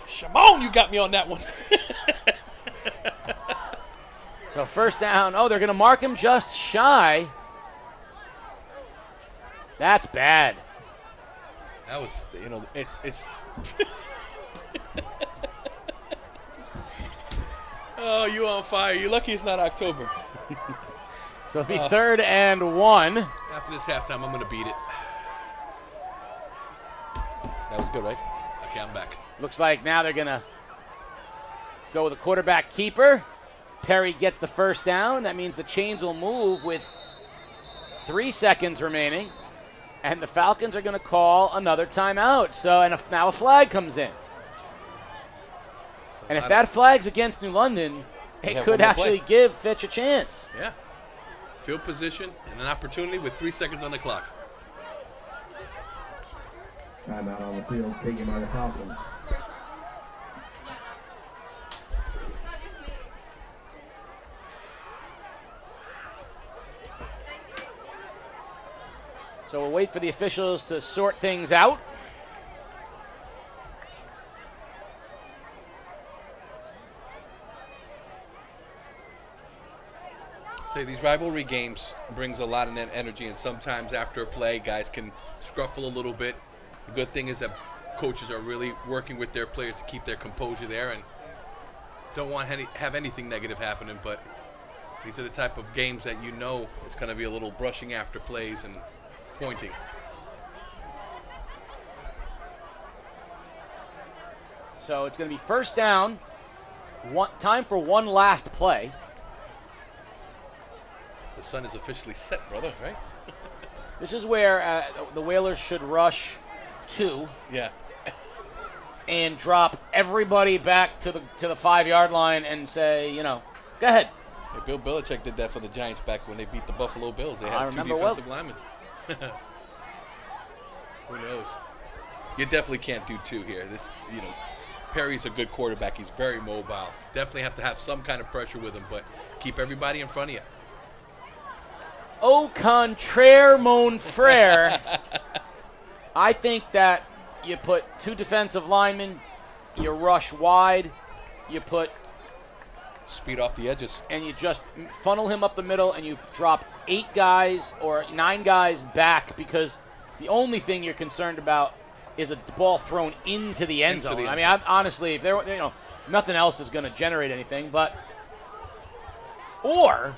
Shimon, you got me on that one. So first down. Oh, they're going to mark him just shy. That's bad. That was, you know, it's. Oh, you on fire. You're lucky it's not October. So it'll be 3rd and 1. After this halftime, I'm going to beat it. That was good, right? Okay, I'm back. Looks like now they're going to go with a quarterback keeper. Perry gets the first down. That means the chains will move with 3 seconds remaining. And the Falcons are going to call another timeout. So, and now a flag comes in. And if that flag's against New London, it could actually give Fitch a chance. Yeah. Field position and an opportunity with 3 seconds on the clock. Timeout on the field taken by the Falcons. So we'll wait for the officials to sort things out. These rivalry games brings a lot of energy, and sometimes after a play, guys can scruffle a little bit. The good thing is that coaches are really working with their players to keep their composure there and don't want to have anything negative happening, but these are the type of games that you know it's going to be a little brushing after plays and pointing. So it's going to be first down. Time for one last play. The sun is officially set, brother, right? This is where the Whalers should rush 2. Yeah. And drop everybody back to the 5-yard line and say, you know, go ahead. Yeah, Bill Belichick did that for the Giants back when they beat the Buffalo Bills. They had 2 defensive linemen. Who knows? You definitely can't do 2 here. This, you know, Perry's a good quarterback. He's very mobile. Definitely have to have some kind of pressure with him, but keep everybody in front of you. Au contraire, mon frere. I think that you put 2 defensive linemen, you rush wide, you put speed off the edges, and you just funnel him up the middle, and you drop 8 guys or 9 guys back, because the only thing you're concerned about is a ball thrown into the end zone. I mean, honestly, if there, nothing else is going to generate anything, but or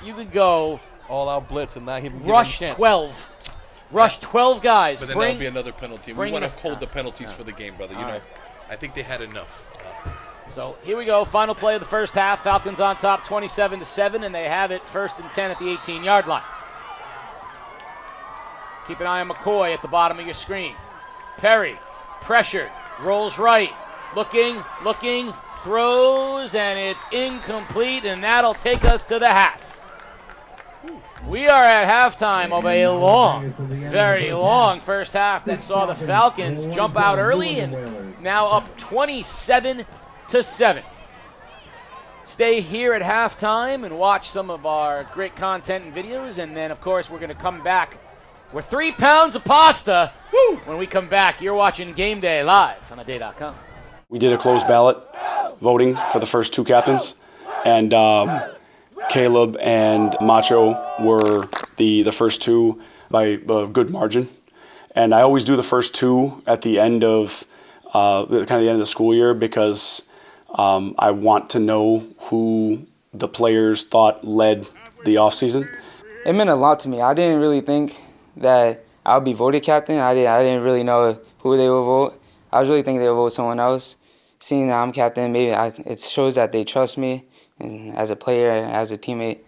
you could go all out blitz and not even rush 12. Rush 12 guys. But then that'll be another penalty. We want to hold the penalties for the game, brother. Right. I think they had enough. So here we go. Final play of the first half. Falcons on top 27-7, and they have it 1st and 10 at the 18-yard line. Keep an eye on McCoy at the bottom of your screen. Perry, pressured, rolls right, looking, throws, and it's incomplete, and that'll take us to the half. We are at halftime of a long, very long first half that saw the Falcons jump out early and now up 27-7. Stay here at halftime and watch some of our great content and videos, and then, of course, we're going to come back. We're 3 pounds of pasta. Woo! When we come back, you're watching Game Day live on theday.com. We did a closed ballot voting for the first 2 captains, and Caleb and Macho were the first 2 by a good margin. And I always do the first 2 at the end of the end of the school year, because I want to know who the players thought led the offseason. It meant a lot to me. I didn't really think that I would be voted captain. I didn't really know who they would vote. I was really thinking they would vote someone else. Seeing that I'm captain, it shows that they trust me, and as a player, as a teammate.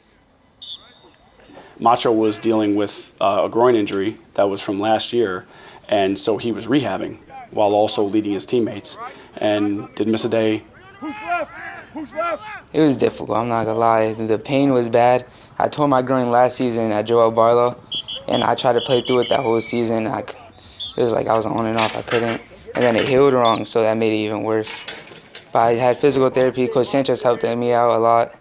Macho was dealing with a groin injury that was from last year, and so he was rehabbing while also leading his teammates, and didn't miss a day. Who's left? It was difficult, I'm not going to lie. The pain was bad. I tore my groin last season at Joel Barlow, and I tried to play through it that whole season. It was like I was on and off. I couldn't. And then it healed wrong, so that made it even worse. But I had physical therapy. Coach Sanchez helped me out a lot.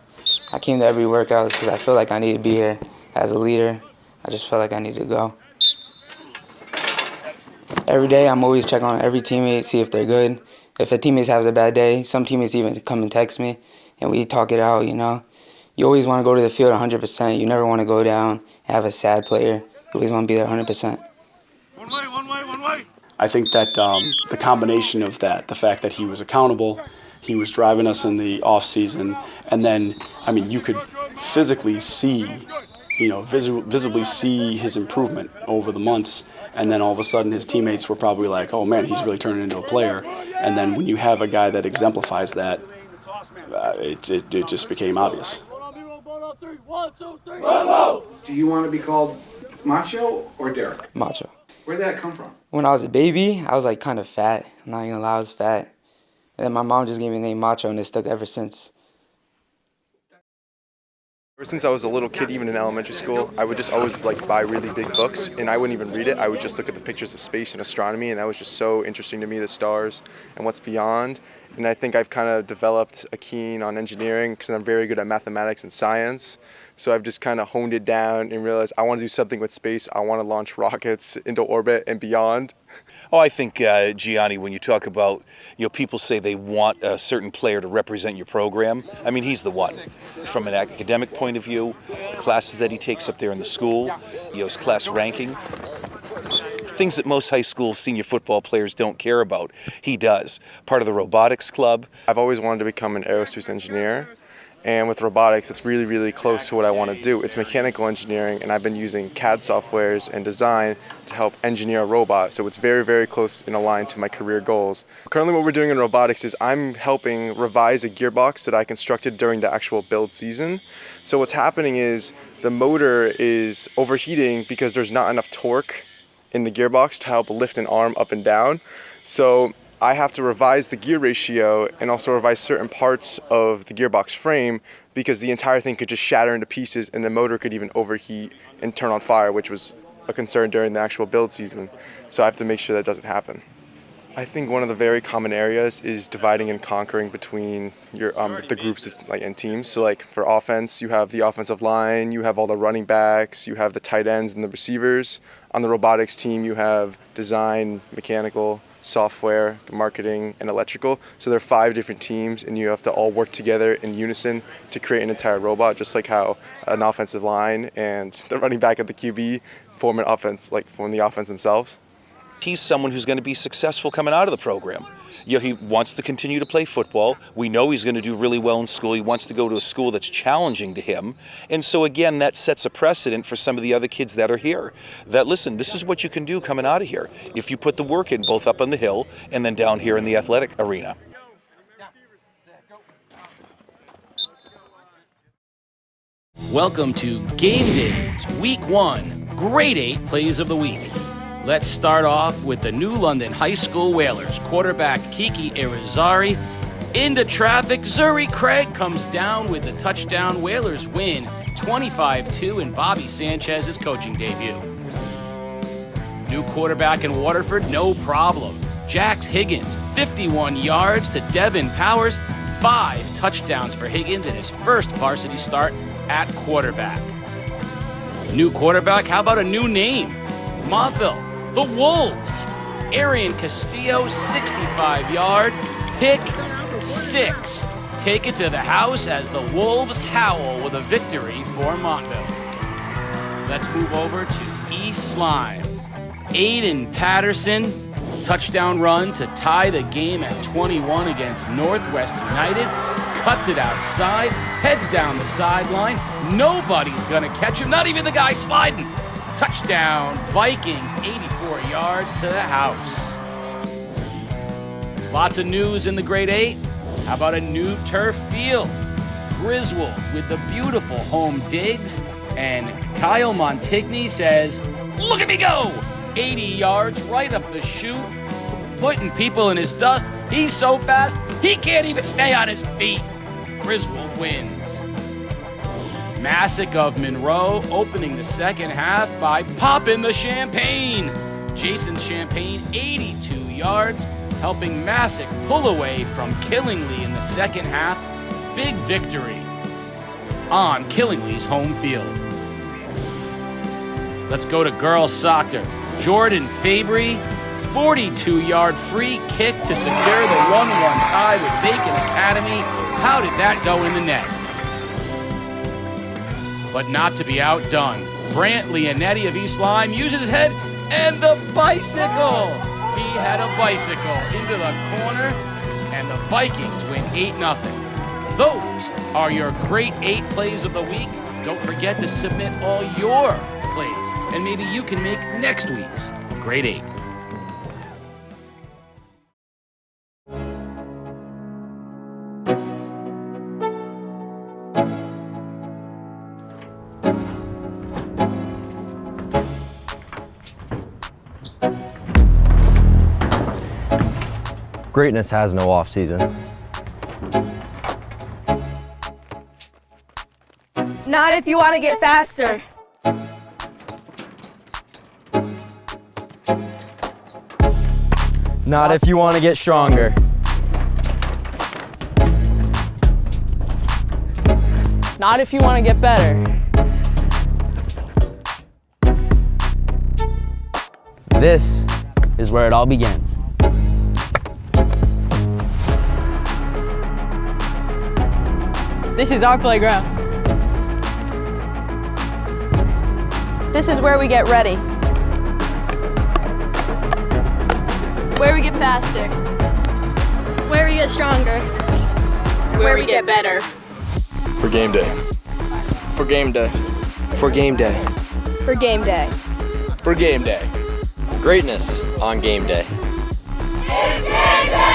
I came to every workout because I feel like I need to be here as a leader. I just felt like I needed to go. Every day, I'm always checking on every teammate, see if they're good. If a teammate has a bad day, some teammates even come and text me, and we talk it out, You always want to go to the field 100%. You never want to go down and have a sad player. You always want to be there 100%. One way. I think that the combination of that, the fact that he was accountable, he was driving us in the off season, and then, you could physically see, visibly see his improvement over the months, and then all of a sudden his teammates were probably like, oh man, he's really turning into a player. And then when you have a guy that exemplifies that, it just became obvious. Do you want to be called Macho or Derek? Macho. Where did that come from? When I was a baby, I was kind of fat. I'm not even gonna lie, I was fat. And then my mom just gave me the name Macho, and it stuck ever since. Ever since I was a little kid, even in elementary school, I would just always buy really big books, and I wouldn't even read it. I would just look at the pictures of space and astronomy, and that was just so interesting to me, the stars and what's beyond. And I think I've kind of developed a keen on engineering because I'm very good at mathematics and science. So I've just kind of honed it down and realized I want to do something with space. I want to launch rockets into orbit and beyond. Oh, I think, Gianni, when you talk about, people say they want a certain player to represent your program. He's the one. From an academic point of view, the classes that he takes up there in the school, his class ranking, things that most high school senior football players don't care about, he does. Part of the robotics club. I've always wanted to become an aerospace engineer. And with robotics, it's really, really close to what I want to do. It's mechanical engineering, and I've been using CAD softwares and design to help engineer a robot. So it's very, very close and aligned to my career goals. Currently what we're doing in robotics is I'm helping revise a gearbox that I constructed during the actual build season. So what's happening is the motor is overheating because there's not enough torque in the gearbox to help lift an arm up and down. So I have to revise the gear ratio and also revise certain parts of the gearbox frame because the entire thing could just shatter into pieces and the motor could even overheat and turn on fire, which was a concern during the actual build season. So I have to make sure that doesn't happen. I think one of the very common areas is dividing and conquering between your the groups of, and teams. So for offense, you have the offensive line, you have all the running backs, you have the tight ends and the receivers. On the robotics team, you have design, mechanical, software, marketing, and electrical. So there are 5 different teams, and you have to all work together in unison to create an entire robot, just like how an offensive line and the running back at the QB form an offense, form the offense themselves. He's someone who's going to be successful coming out of the program. He wants to continue to play football. We know he's going to do really well in school. He wants to go to a school that's challenging to him. And so again, that sets a precedent for some of the other kids that are here. That, listen, this is what you can do coming out of here if you put the work in, both up on the hill and then down here in the athletic arena. Welcome to Game Days, Week 1, Grade 8 Plays of the Week. Let's start off with the New London High School Whalers. Quarterback Kiki Irizarry. Into traffic, Zuri Craig comes down with the touchdown. Whalers win 25-2 in Bobby Sanchez's coaching debut. New quarterback in Waterford, no problem. Jax Higgins, 51 yards to Devin Powers. 5 touchdowns for Higgins in his first varsity start at quarterback. New quarterback, how about a new name? Montville, the Wolves. Arian Castillo, 65-yard, pick 6. Take it to the house as the Wolves howl with a victory for Montville. Let's move over to East Lyme. Aiden Patterson, touchdown run to tie the game at 21 against Northwest United. Cuts it outside, heads down the sideline. Nobody's gonna catch him, not even the guy sliding. Touchdown, Vikings, 84 yards to the house. Lots of news in the Grade 8. How about a new turf field? Griswold with the beautiful home digs. And Kyle Montigny says, look at me go! 80 yards right up the chute, putting people in his dust. He's so fast, he can't even stay on his feet. Griswold wins. Massac of Monroe opening the second half by popping the champagne. Jason Champagne, 82 yards, helping Massac pull away from Killingly in the second half. Big victory on Killingly's home field. Let's go to girls soccer. Jordan Fabry, 42-yard free kick to secure the 1-1 tie with Bacon Academy. How did that go in the net? But not to be outdone. Brant Leonetti of East Lyme uses his head and the bicycle. He had a bicycle into the corner and the Vikings win 8-0. Those are your Great 8 plays of the week. Don't forget to submit all your plays and maybe you can make next week's Grade 8. Greatness has no off season. Not if you want to get faster. Not if you want to get stronger. Not if you want to get better. This is where it all begins. This is our playground. This is where we get ready. Where we get faster. Where we get stronger. Where we get better. For game day. For game day. For game day. For game day. For game day. Greatness on game day. It's game day!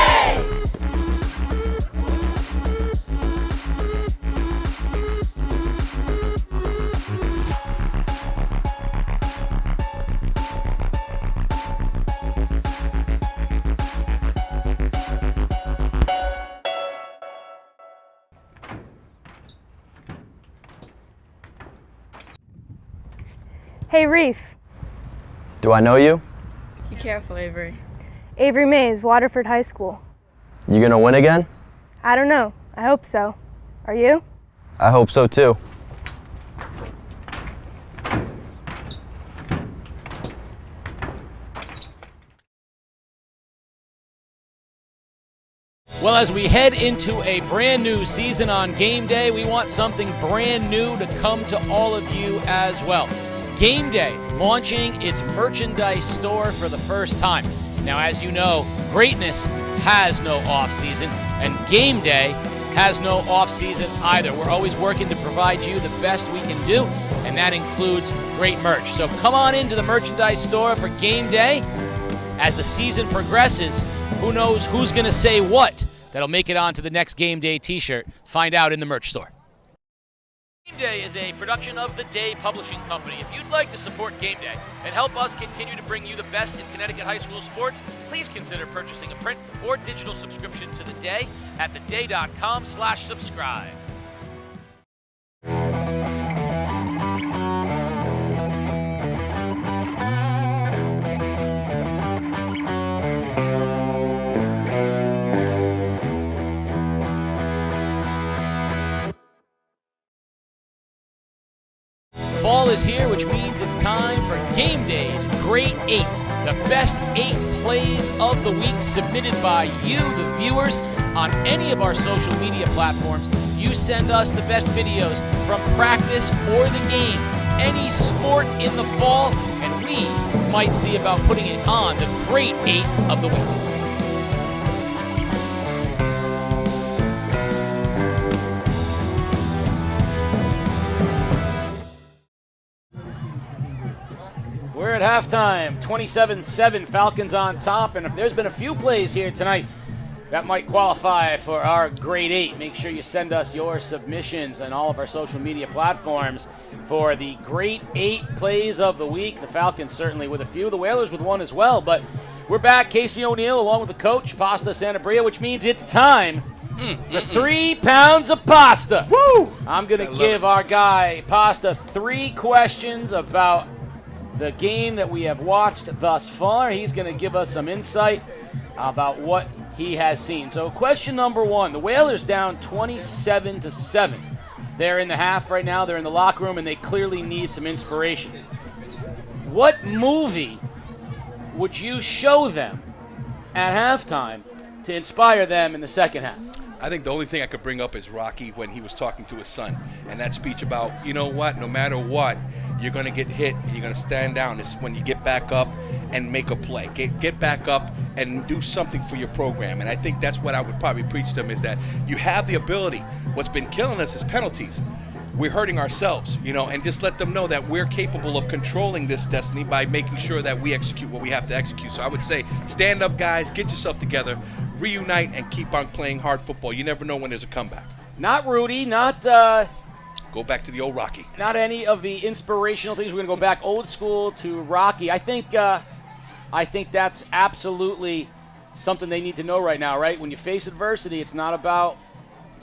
Hey, Reef. Do I know you? Be careful, Avery. Avery Mays, Waterford High School. You gonna win again? I don't know. I hope so. Are you? I hope so too. Well, as we head into a brand new season on Game Day, we want something brand new to come to all of you as well. Game Day launching its merchandise store for the first time. Now, as you know, greatness has no off-season, and Game Day has no off-season either. We're always working to provide you the best we can do, and that includes great merch. So come on into the merchandise store for Game Day. As the season progresses, who knows who's going to say what that'll make it onto the next Game Day t-shirt. Find out in the merch store. Game Day is a production of The Day Publishing Company. If you'd like to support Game Day and help us continue to bring you the best in Connecticut high school sports, please consider purchasing a print or digital subscription to The Day at theday.com/subscribe. Fall is here, which means it's time for Game Day's Great 8, the best 8 plays of the week submitted by you, the viewers, on any of our social media platforms. You send us the best videos from practice or the game, any sport in the fall, and we might see about putting it on the Great 8 of the week. We're at halftime, 27-7, Falcons on top, and if there's been a few plays here tonight that might qualify for our Grade 8, make sure you send us your submissions on all of our social media platforms for the Grade 8 plays of the week. The Falcons certainly with a few, the Whalers with one as well, but we're back, Casey O'Neill along with the coach, Pasta Santabria, which means it's time for 3 pounds of pasta. Woo! I'm going to give our guy Pasta 3 questions about the game that we have watched thus far. He's going to give us some insight about what he has seen. So question number 1, the Whalers down 27-7. They're in the half right now. They're in the locker room, and they clearly need some inspiration. What movie would you show them at halftime to inspire them in the second half? I think the only thing I could bring up is Rocky when he was talking to his son, and that speech about, you know what, no matter what, you're going to get hit and you're going to stand down. It's when you get back up and make a play. Get back up and do something for your program. And I think that's what I would probably preach to them, is that you have the ability. What's been killing us is penalties. We're hurting ourselves, and just let them know that we're capable of controlling this destiny by making sure that we execute what we have to execute. So I would say, stand up, guys, get yourself together, reunite, and keep on playing hard football. You never know when there's a comeback. Not Rudy, not go back to the old Rocky. Not any of the inspirational things. We're going to go back old school to Rocky. I think that's absolutely something they need to know right now, right? When you face adversity, it's not about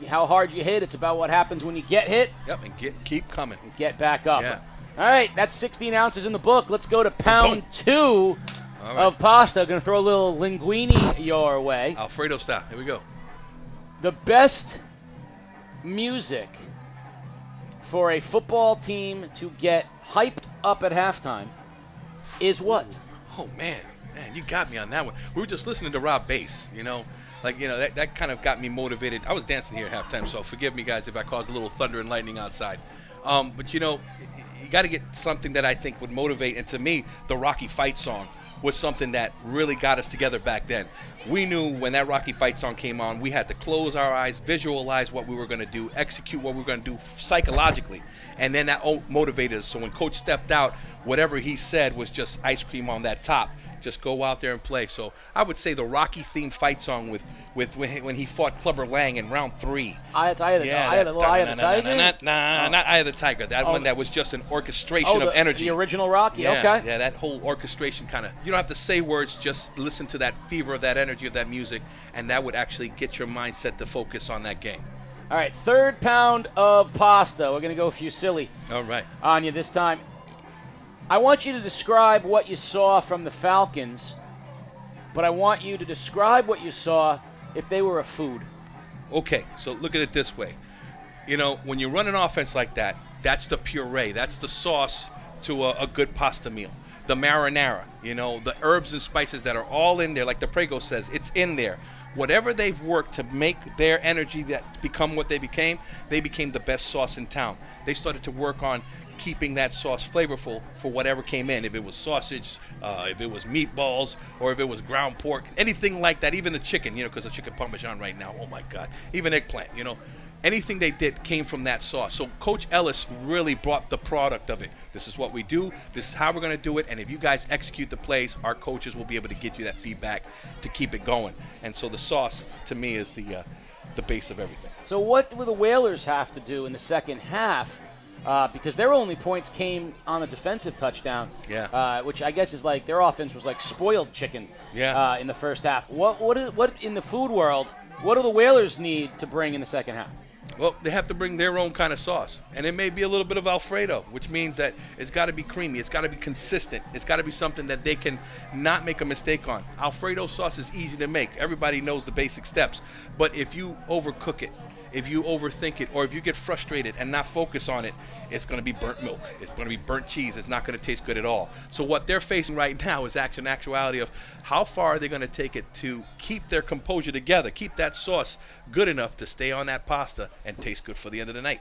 how hard you hit. It's about what happens when you get hit. Yep, and keep coming. And get back up. Yeah. All right, that's 16 ounces in the book. Let's go to pound 2 of pasta. Going to throw a little linguine your way. Alfredo style. Here we go. The best music for a football team to get hyped up at halftime is what? Oh, man, you got me on that one. We were just listening to Rob Bass, that kind of got me motivated. I was dancing here at halftime, so forgive me, guys, if I caused a little thunder and lightning outside. But, you got to get something that I think would motivate. And to me, the Rocky Fight song was something that really got us together back then. We knew when that Rocky Fight song came on, we had to close our eyes, visualize what we were going to do, execute what we were going to do psychologically, and then that motivated us. So when Coach stepped out, whatever he said was just ice cream on that top. Just go out there and play. So I would say the Rocky-themed fight song with when he fought Clubber Lang in round 3. Eye of the Tiger? Not Eye of the Tiger. That one that was just an orchestration of energy. The original Rocky, yeah, okay. Yeah, that whole orchestration kind of, you don't have to say words, just listen to that fever of that energy of that music, and that would actually get your mindset to focus on that game. All right, 3rd pound of pasta. We're going to go a few silly all right on you this time. I want you to describe what you saw from the Falcons but I want you to describe what you saw if they were a food. Okay, so look at it this way. You know, when you run an offense like that, that's the puree. That's the sauce to a good pasta meal. The marinara, you know, the herbs and spices that are all in there, like the Prego says, it's in there. Whatever they've worked to make their energy that become what they became the best sauce in town. They started to work on keeping that sauce flavorful for whatever came in. If it was sausage, if it was meatballs, or if it was ground pork, anything like that, even the chicken, you know, because the chicken parmesan right now, oh my God, even eggplant, you know. Anything they did came from that sauce. So Coach Ellis really brought the product of it. This is what we do. This is how we're going to do it. And if you guys execute the plays, our coaches will be able to get you that feedback to keep it going. And so the sauce, to me, is the base of everything. So what will the Whalers have to do in the second half? Because their only points came on a defensive touchdown, which I guess is like their offense was like spoiled chicken in the first half. What in the food world, what do the Whalers need to bring in the second half? Well, they have to bring their own kind of sauce. And it may be a little bit of Alfredo, which means that it's got to be creamy. It's got to be consistent. It's got to be something that they can not make a mistake on. Alfredo sauce is easy to make. Everybody knows the basic steps. But if you overcook it, if you overthink it, or if you get frustrated and not focus on it, it's going to be burnt milk. It's going to be burnt cheese. It's not going to taste good at all. So what they're facing right now is actuality of how far are they going to take it to keep their composure together, keep that sauce good enough to stay on that pasta and taste good for the end of the night.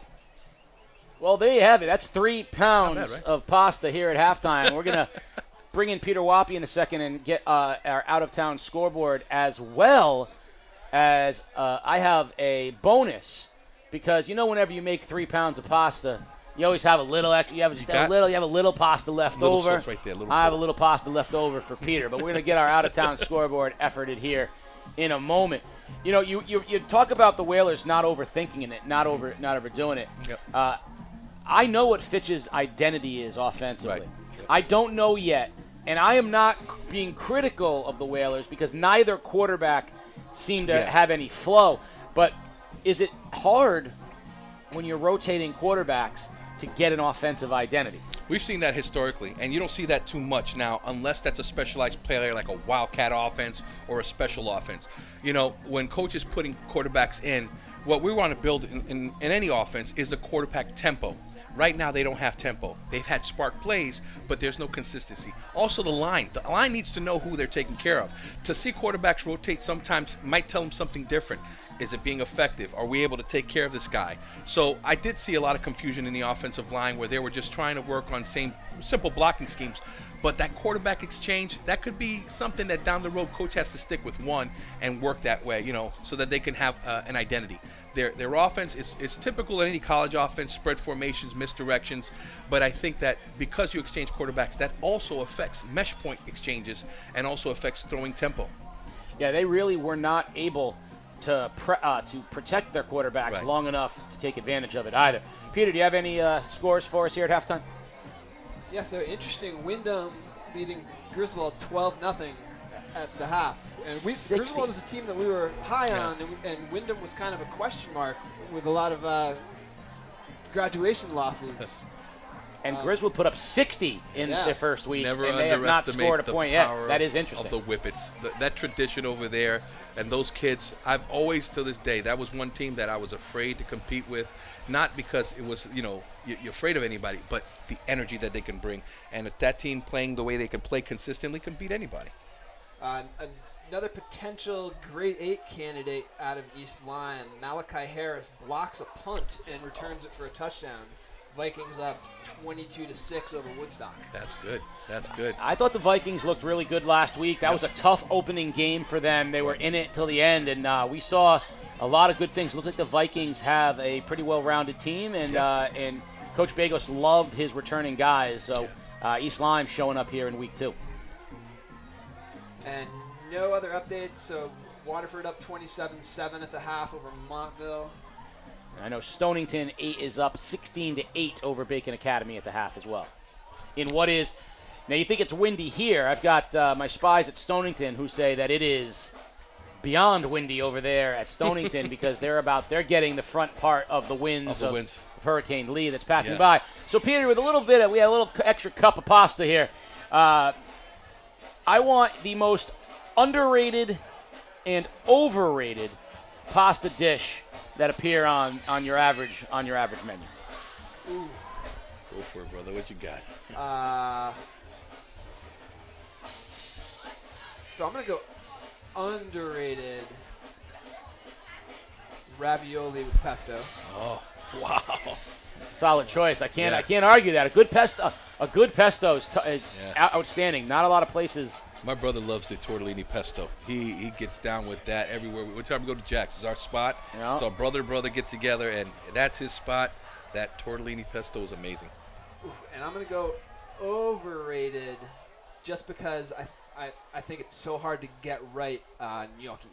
Well, there you have it. That's 3 pounds bad, right? of pasta here at halftime. We're going to bring in Peter Wappy in a second and get our out-of-town scoreboard as well. As I have a bonus, because you know whenever you make 3 pounds of pasta, you always have a little extra. You have a little pasta left over. Sauce right there, I have a little pasta left over for Peter, but we're gonna get our out-of-town scoreboard efforted here in a moment. You know, you talk about the Whalers not overthinking it, not overdoing it. Yep. I know what Fitch's identity is offensively. Right. Yep. I don't know yet, and I am not being critical of the Whalers because neither quarterback seem to have any flow. But is it hard when you're rotating quarterbacks to get an offensive identity? We've seen that historically, and you don't see that too much now unless that's a specialized player like a wildcat offense or a special offense. You know, when coaches putting quarterbacks in, what we want to build in any offense is a quarterback tempo. Right now, they don't have tempo. They've had spark plays, but there's no consistency. Also, the line. The line needs to know who they're taking care of. To see quarterbacks rotate sometimes might tell them something different. Is it being effective? Are we able to take care of this guy? So I did see a lot of confusion in the offensive line where they were just trying to work on simple blocking schemes. But that quarterback exchange, that could be something that down the road coach has to stick with one and work that way, you know, so that they can have an identity. Their offense is typical in any college offense, spread formations, misdirections. But I think that because you exchange quarterbacks, that also affects mesh point exchanges and also affects throwing tempo. Yeah, they really were not able to protect their quarterbacks long enough to take advantage of it either. Peter, do you have any scores for us here at halftime? Yeah, so interesting. Wyndham beating Griswold 12-0 at the half. And Griswold was a team that we were high on, and Wyndham was kind of a question mark with a lot of graduation losses. And Griswold put up 60 in their first week, Never and they have not scored a point yet. That is interesting. Of the Whippets, that tradition over there, and those kids. I've always, to this day, that was one team that I was afraid to compete with, not because it was, you know, you're afraid of anybody, but the energy that they can bring. And if that team playing the way they can play consistently can beat anybody. Another potential grade 8 candidate out of East Lyme, Malachi Harris, blocks a punt and returns it for a touchdown. Vikings up 22-6 over Woodstock. That's good. That's good. I thought the Vikings looked really good last week. That was a tough opening game for them. They were in it till the end, and we saw a lot of good things. Looked like the Vikings have a pretty well-rounded team, and Coach Bagos loved his returning guys. So East Lyme showing up here in week 2. And no other updates. So Waterford up 27-7 at the half over Montville. I know Stonington is up 16-8 over Bacon Academy at the half as well. In what is, now you think it's windy here. I've got my spies at Stonington who say that it is beyond windy over there at Stonington because they're getting the front part of the winds of Hurricane Lee that's passing by. So Peter, with we had a little extra cup of pasta here. I want the most underrated and overrated pasta dish that appear on your average menu? Ooh. Go for it, brother. What you got? So I'm gonna go underrated ravioli with pesto. Oh, wow! Solid choice. I can't argue that. A good pesto is outstanding. Not a lot of places. My brother loves the tortellini pesto. He gets down with that everywhere. Every time we go to Jack's, it's our spot. Yeah. So brother get together, and that's his spot. That tortellini pesto is amazing. Ooh, and I'm gonna go overrated, just because I think it's so hard to get right. Gnocchi.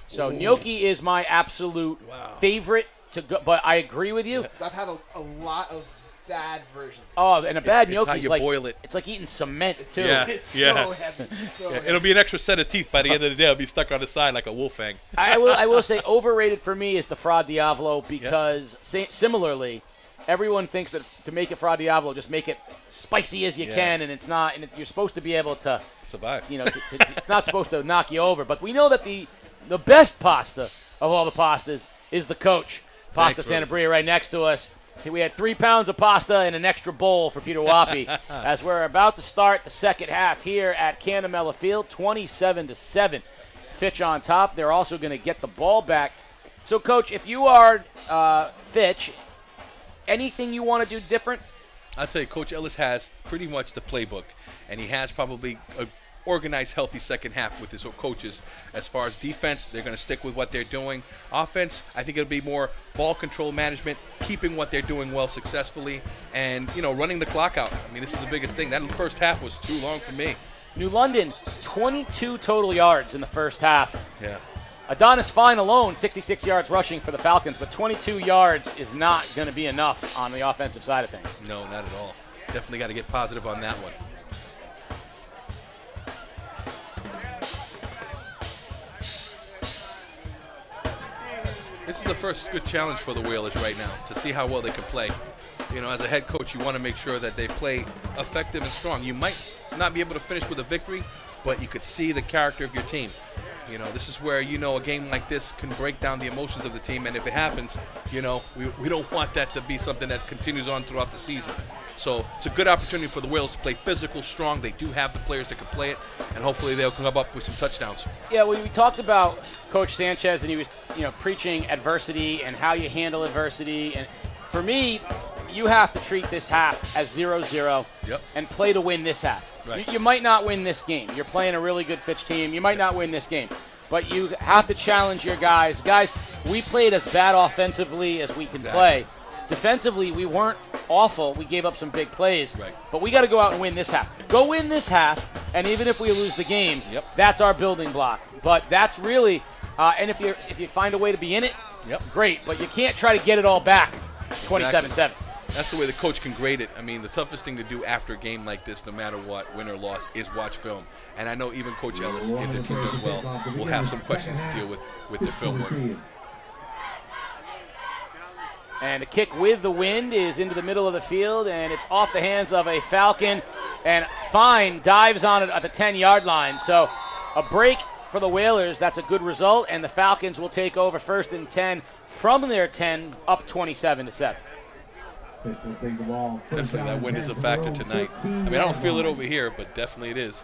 So gnocchi is my absolute favorite to go, but I agree with you. I've had a lot of bad versions. Oh, and a bad gnocchi how is you like boil it. It's like eating cement too. It's so heavy. So heavy. It'll be an extra set of teeth by the end of the day. It'll be stuck on the side like a wolf fang. I will say overrated for me is the Fra Diavolo because similarly, everyone thinks that to make a Fra Diavolo, just make it spicy as you can, and it's not. And you're supposed to be able to survive. You know, it's not supposed to knock you over. But we know that the best pasta of all the pastas is the Coach Pasta Santa Bria right next to us. We had 3 pounds of pasta and an extra bowl for Peter Wappy as we're about to start the second half here at Canamella Field, 27-7. Fitch on top. They're also going to get the ball back. So, Coach, if you are Fitch, anything you want to do different? I'll tell you, Coach Ellis has pretty much the playbook, and he has probably a organized, healthy second half with his coaches. As far as defense, they're going to stick with what they're doing. Offense, I think it'll be more ball control management, keeping what they're doing well successfully, and, running the clock out. I mean, this is the biggest thing. That first half was too long for me. New London, 22 total yards in the first half. Yeah. Adonis Fine alone, 66 yards rushing for the Falcons, but 22 yards is not going to be enough on the offensive side of things. No, not at all. Definitely got to get positive on that one. This is the first good challenge for the Whalers right now to see how well they can play. As a head coach, you want to make sure that they play effective and strong. You might not be able to finish with a victory, but you could see the character of your team. This is where, a game like this can break down the emotions of the team. And if it happens, we don't want that to be something that continues on throughout the season. So it's a good opportunity for the Whalers to play physical, strong. They do have the players that can play it, and hopefully they'll come up with some touchdowns. Yeah, when we talked about Coach Sanchez, and he was, preaching adversity and how you handle adversity. And for me, you have to treat this half as 0-0 and play to win this half. Right. You might not win this game. You're playing a really good Fitch team. You might not win this game. But you have to challenge your guys. Guys, we played as bad offensively as we can play. Defensively, we weren't awful. We gave up some big plays. Right. But we got to go out and win this half. Go win this half, and even if we lose the game, that's our building block. But that's really, and if you find a way to be in it, great. But you can't try to get it all back 27-7. That's the way the coach can grade it. I mean, the toughest thing to do after a game like this, no matter what, win or loss, is watch film. And I know even Coach Ellis, if the team does well, will have some questions to deal with their film work. And a kick with the wind is into the middle of the field, and it's off the hands of a Falcon. And Fine dives on it at the 10-yard line. So a break for the Whalers. That's a good result, and the Falcons will take over 1st and 10 from their 10, up 27-7. Definitely that wind is a factor tonight. I mean, I don't feel it over here, but definitely it is.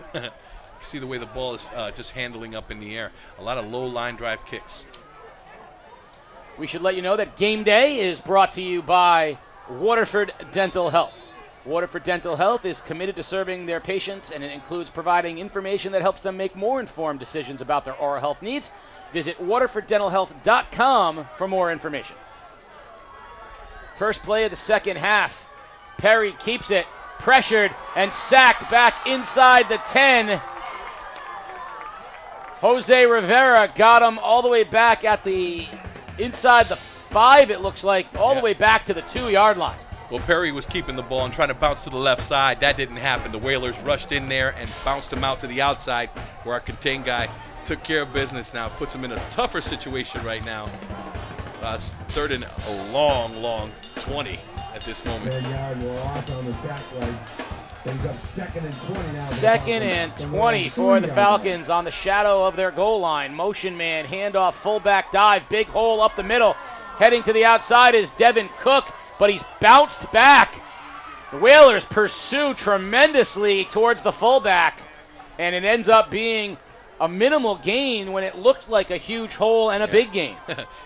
See the way the ball is just handling up in the air. A lot of low line drive kicks. We should let you know that Game Day is brought to you by Waterford Dental Health. Waterford Dental Health is committed to serving their patients, and it includes providing information that helps them make more informed decisions about their oral health needs. Visit waterforddentalhealth.com for more information. First play of the second half. Perry keeps it, pressured, and sacked back inside the 10. Jose Rivera got him all the way back at the inside the 5, it looks like, all the way back to the 2-yard line. Well, Perry was keeping the ball and trying to bounce to the left side. That didn't happen. The Whalers rushed in there and bounced him out to the outside, where our contain guy took care of business now, puts him in a tougher situation right now. It's 3rd and a long 20 at this moment. Brings up 2nd and 20 now. 2nd and 20 for the Falcons on the shadow of their goal line. Motion man, handoff, fullback dive, big hole up the middle. Heading to the outside is Devin Cook, but he's bounced back. The Whalers pursue tremendously towards the fullback, and it ends up being a minimal gain when it looked like a huge hole and a big gain.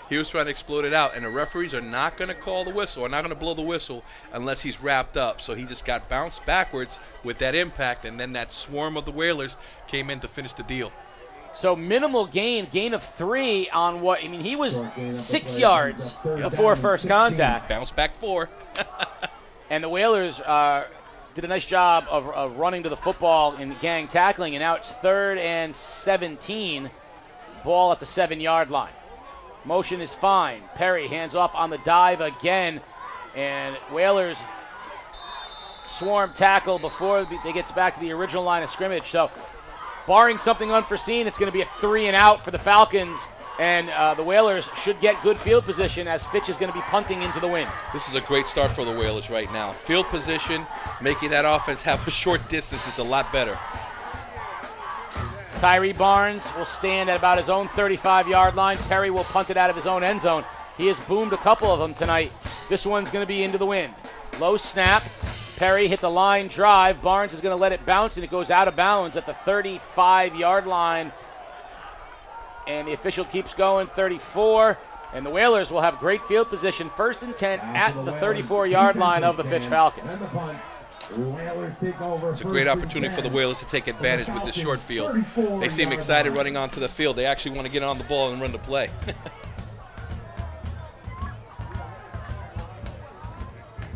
He was trying to explode it out, and the referees are not going to call the whistle, or not going to blow the whistle unless he's wrapped up. So he just got bounced backwards with that impact, and then that swarm of the Whalers came in to finish the deal. So minimal gain of 3 on what, I mean, he was 6 yards before first contact. Bounce back 4. And the Whalers did a nice job of running to the football and gang tackling, and now it's 3rd and 17. Ball at the 7-yard line. Motion is fine. Perry hands off on the dive again, and Whalers swarm tackle before they gets back to the original line of scrimmage. So barring something unforeseen, it's going to be a 3 and out for the Falcons. And the Whalers should get good field position as Fitch is going to be punting into the wind. This is a great start for the Whalers right now. Field position, making that offense have a short distance is a lot better. Tyree Barnes will stand at about his own 35-yard line. Perry will punt it out of his own end zone. He has boomed a couple of them tonight. This one's going to be into the wind. Low snap. Perry hits a line drive. Barnes is going to let it bounce, and it goes out of bounds at the 35-yard line. And the official keeps going, 34. And the Whalers will have great field position, 1st and 10 at the 34-yard line of the Fitch Falcons. It's a great opportunity for the Whalers to take advantage with this short field. They seem excited running onto the field. They actually want to get on the ball and run the play.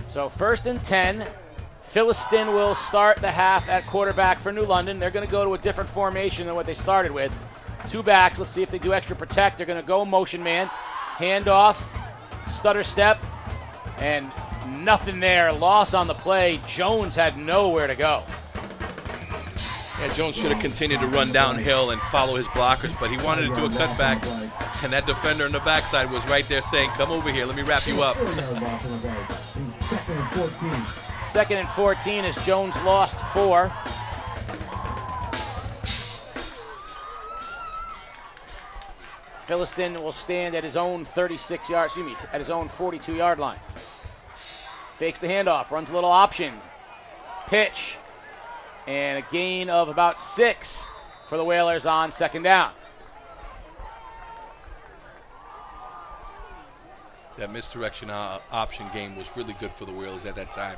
So 1st and 10. Philistine will start the half at quarterback for New London. They're going to go to a different formation than what they started with. 2 backs. Let's see if they do extra protect. They're going to go motion man. Handoff. Stutter step. And nothing there. Loss on the play. Jones had nowhere to go. Yeah, Jones should have continued to run downhill and follow his blockers, but he wanted to do a cutback. And that defender on the backside was right there saying, come over here, let me wrap you up. 2nd and 14 as Jones lost 4. Philistine will stand at his own 42-yard line. Fakes the handoff, runs a little option. Pitch, and a gain of about 6 for the Whalers on 2nd down. That misdirection option game was really good for the Whalers at that time.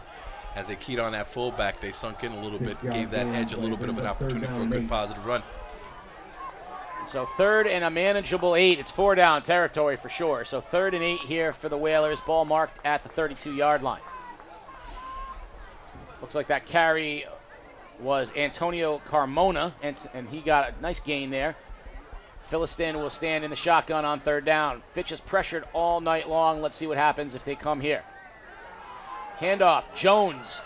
As they keyed on that fullback, they sunk in a little bit, gave that edge a little bit of an opportunity for a good positive run. So 3rd and a manageable 8. It's 4 down territory for sure. So 3rd and 8 here for the Whalers. Ball marked at the 32-yard line. Looks like that carry was Antonio Carmona, and he got a nice gain there. Philistine will stand in the shotgun on 3rd down. Fitch has pressured all night long. Let's see what happens if they come here. Handoff, Jones.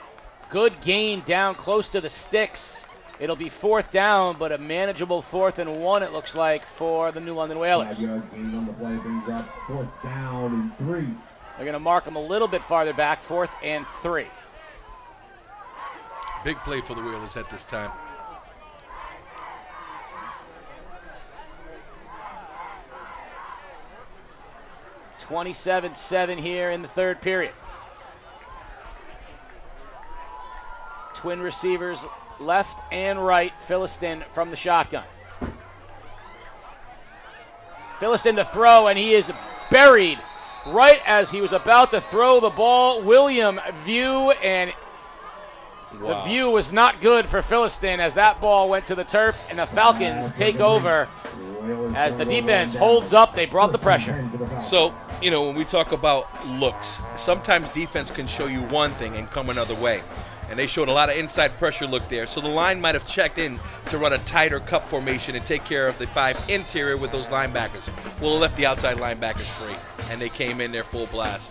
Good gain down close to the sticks. It'll be 4th down, but a manageable 4th and 1, it looks like, for the New London Whalers. They're 4th down and 3. They're going to mark them a little bit farther back, 4th and 3. Big play for the Whalers at this time. (27-7) here in the 3rd period. Twin receivers left and right. Philistine from the shotgun. Philistine to throw, and he is buried right as he was about to throw the ball. William View, and the view was not good for Philistine as that ball went to the turf, and the Falcons take over as the defense holds up. They brought the pressure. So, you know, when we talk about looks, sometimes defense can show you one thing and come another way. And they showed a lot of inside pressure look there. So the line might have checked in to run a tighter cup formation and take care of the 5 interior with those linebackers. Well, left the outside linebackers free, and they came in there full blast.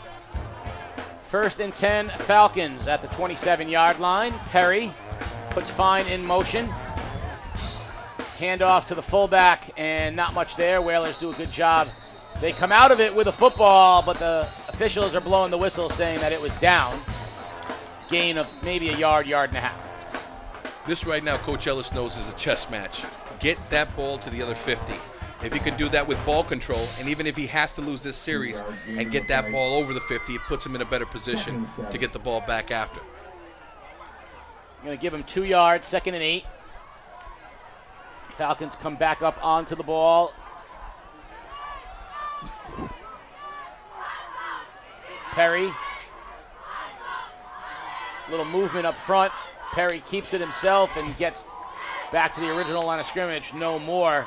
1st and 10, Falcons at the 27-yard line. Perry puts Fine in motion. Handoff to the fullback, and not much there. Whalers do a good job. They come out of it with a football, but the officials are blowing the whistle saying that it was down. Gain of maybe a yard and a half. This right now, Coach Ellis knows is a chess match. Get that ball to the other 50. If he can do that with ball control, and even if he has to lose this series and get that ball over the 50, it puts him in a better position to get the ball back after. I'm going to give him 2 yards, 2nd and 8. Falcons come back up onto the ball. Perry. Little movement up front. Perry keeps it himself and gets back to the original line of scrimmage. No more.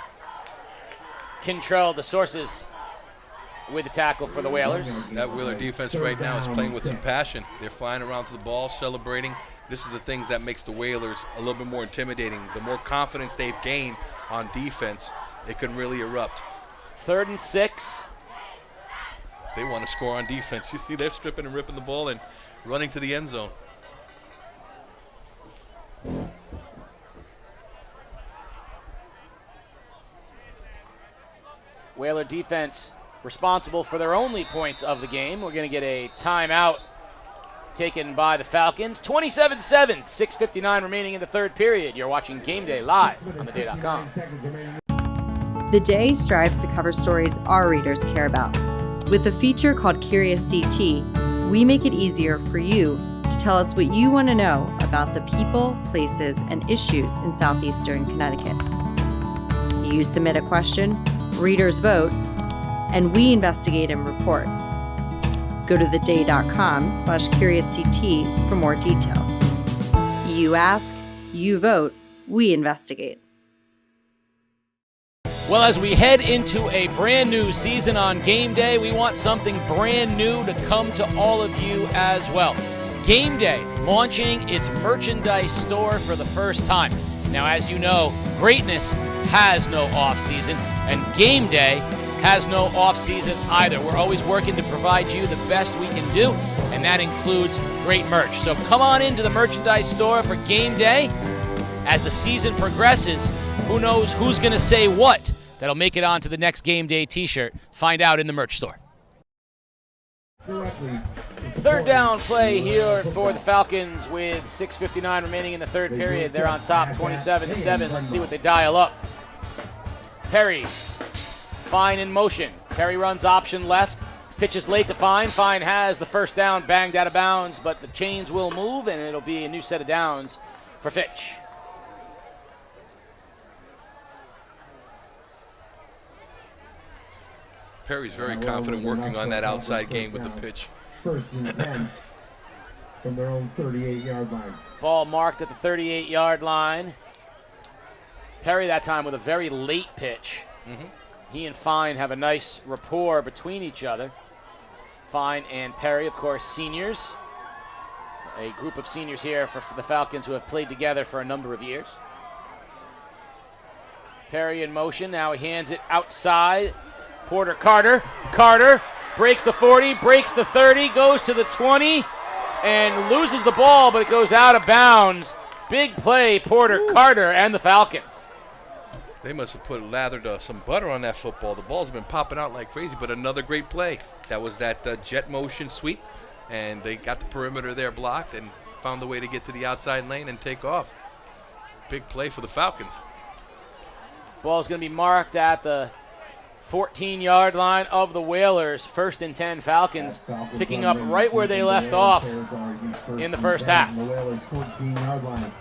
Control the sources with the tackle for the Whalers. That Whaler defense right now is playing with some passion. They're flying around to the ball, celebrating. This is the things that makes the Whalers a little bit more intimidating. The more confidence they've gained on defense, it can really erupt. 3rd and 6. They want to score on defense. You see they're stripping and ripping the ball and running to the end zone. Whaler defense responsible for their only points of the game. We're going to get a timeout taken by the Falcons. 27-7, 6:59 remaining in the 3rd period. You're watching Game Day live on theday.com. The Day strives to cover stories our readers care about. With a feature called Curious CT, we make it easier for you to tell us what you want to know about the people, places, and issues in southeastern Connecticut. You submit a question, readers vote, and we investigate and report. Go to theday.com/CuriousCT for more details. You ask, you vote, we investigate. Well, as we head into a brand new season on Game Day, we want something brand new to come to all of you as well. Game Day launching its merchandise store for the first time. Now, as you know, greatness has no off-season, and Game Day has no off-season either. We're always working to provide you the best we can do, and that includes great merch. So come on into the merchandise store for Game Day. As the season progresses, who knows who's going to say what that'll make it onto the next Game Day t-shirt. Find out in the merch store. 3rd down play here for the Falcons with 6:59 remaining in the 3rd period. They're on top 27-7. Let's see what they dial up. Perry, Fine in motion. Perry runs option left. Pitches late to Fine. Fine has the first down, banged out of bounds, but the chains will move, and it'll be a new set of downs for Fitch. Perry's very confident working on that outside game with the pitch. 1st and 10 from their own 38-yard line. Ball marked at the 38-yard line. Perry that time with a very late pitch. He and Fine have a nice rapport between each other. Fine and Perry, of course, seniors. A group of seniors here for the Falcons who have played together for a number of years. Perry in motion. Now he hands it outside. Porter Carter. Carter breaks the 40, breaks the 30, goes to the 20, and loses the ball, but it goes out of bounds. Big play, Porter Carter and the Falcons. They must have lathered some butter on that football. The ball's been popping out like crazy, but another great play. That was that jet motion sweep, and they got the perimeter there blocked and found a way to get to the outside lane and take off. Big play for the Falcons. Ball's going to be marked at the 14-yard line of the Whalers. 1st and 10 Falcons, picking up right where they left off in the first half. The Whalers 14-yard line.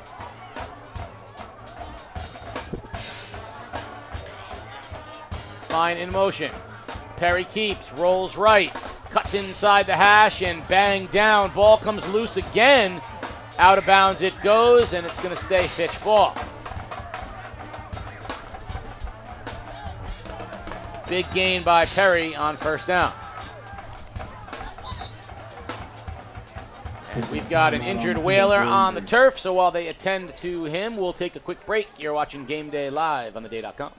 Fine in motion. Perry keeps, rolls right, cuts inside the hash and bang down. Ball comes loose again. Out of bounds it goes, and it's going to stay Fitch ball. Big gain by Perry on first down. And we've got an injured Whaler on the turf, so while they attend to him, we'll take a quick break. You're watching Game Day live on theday.com.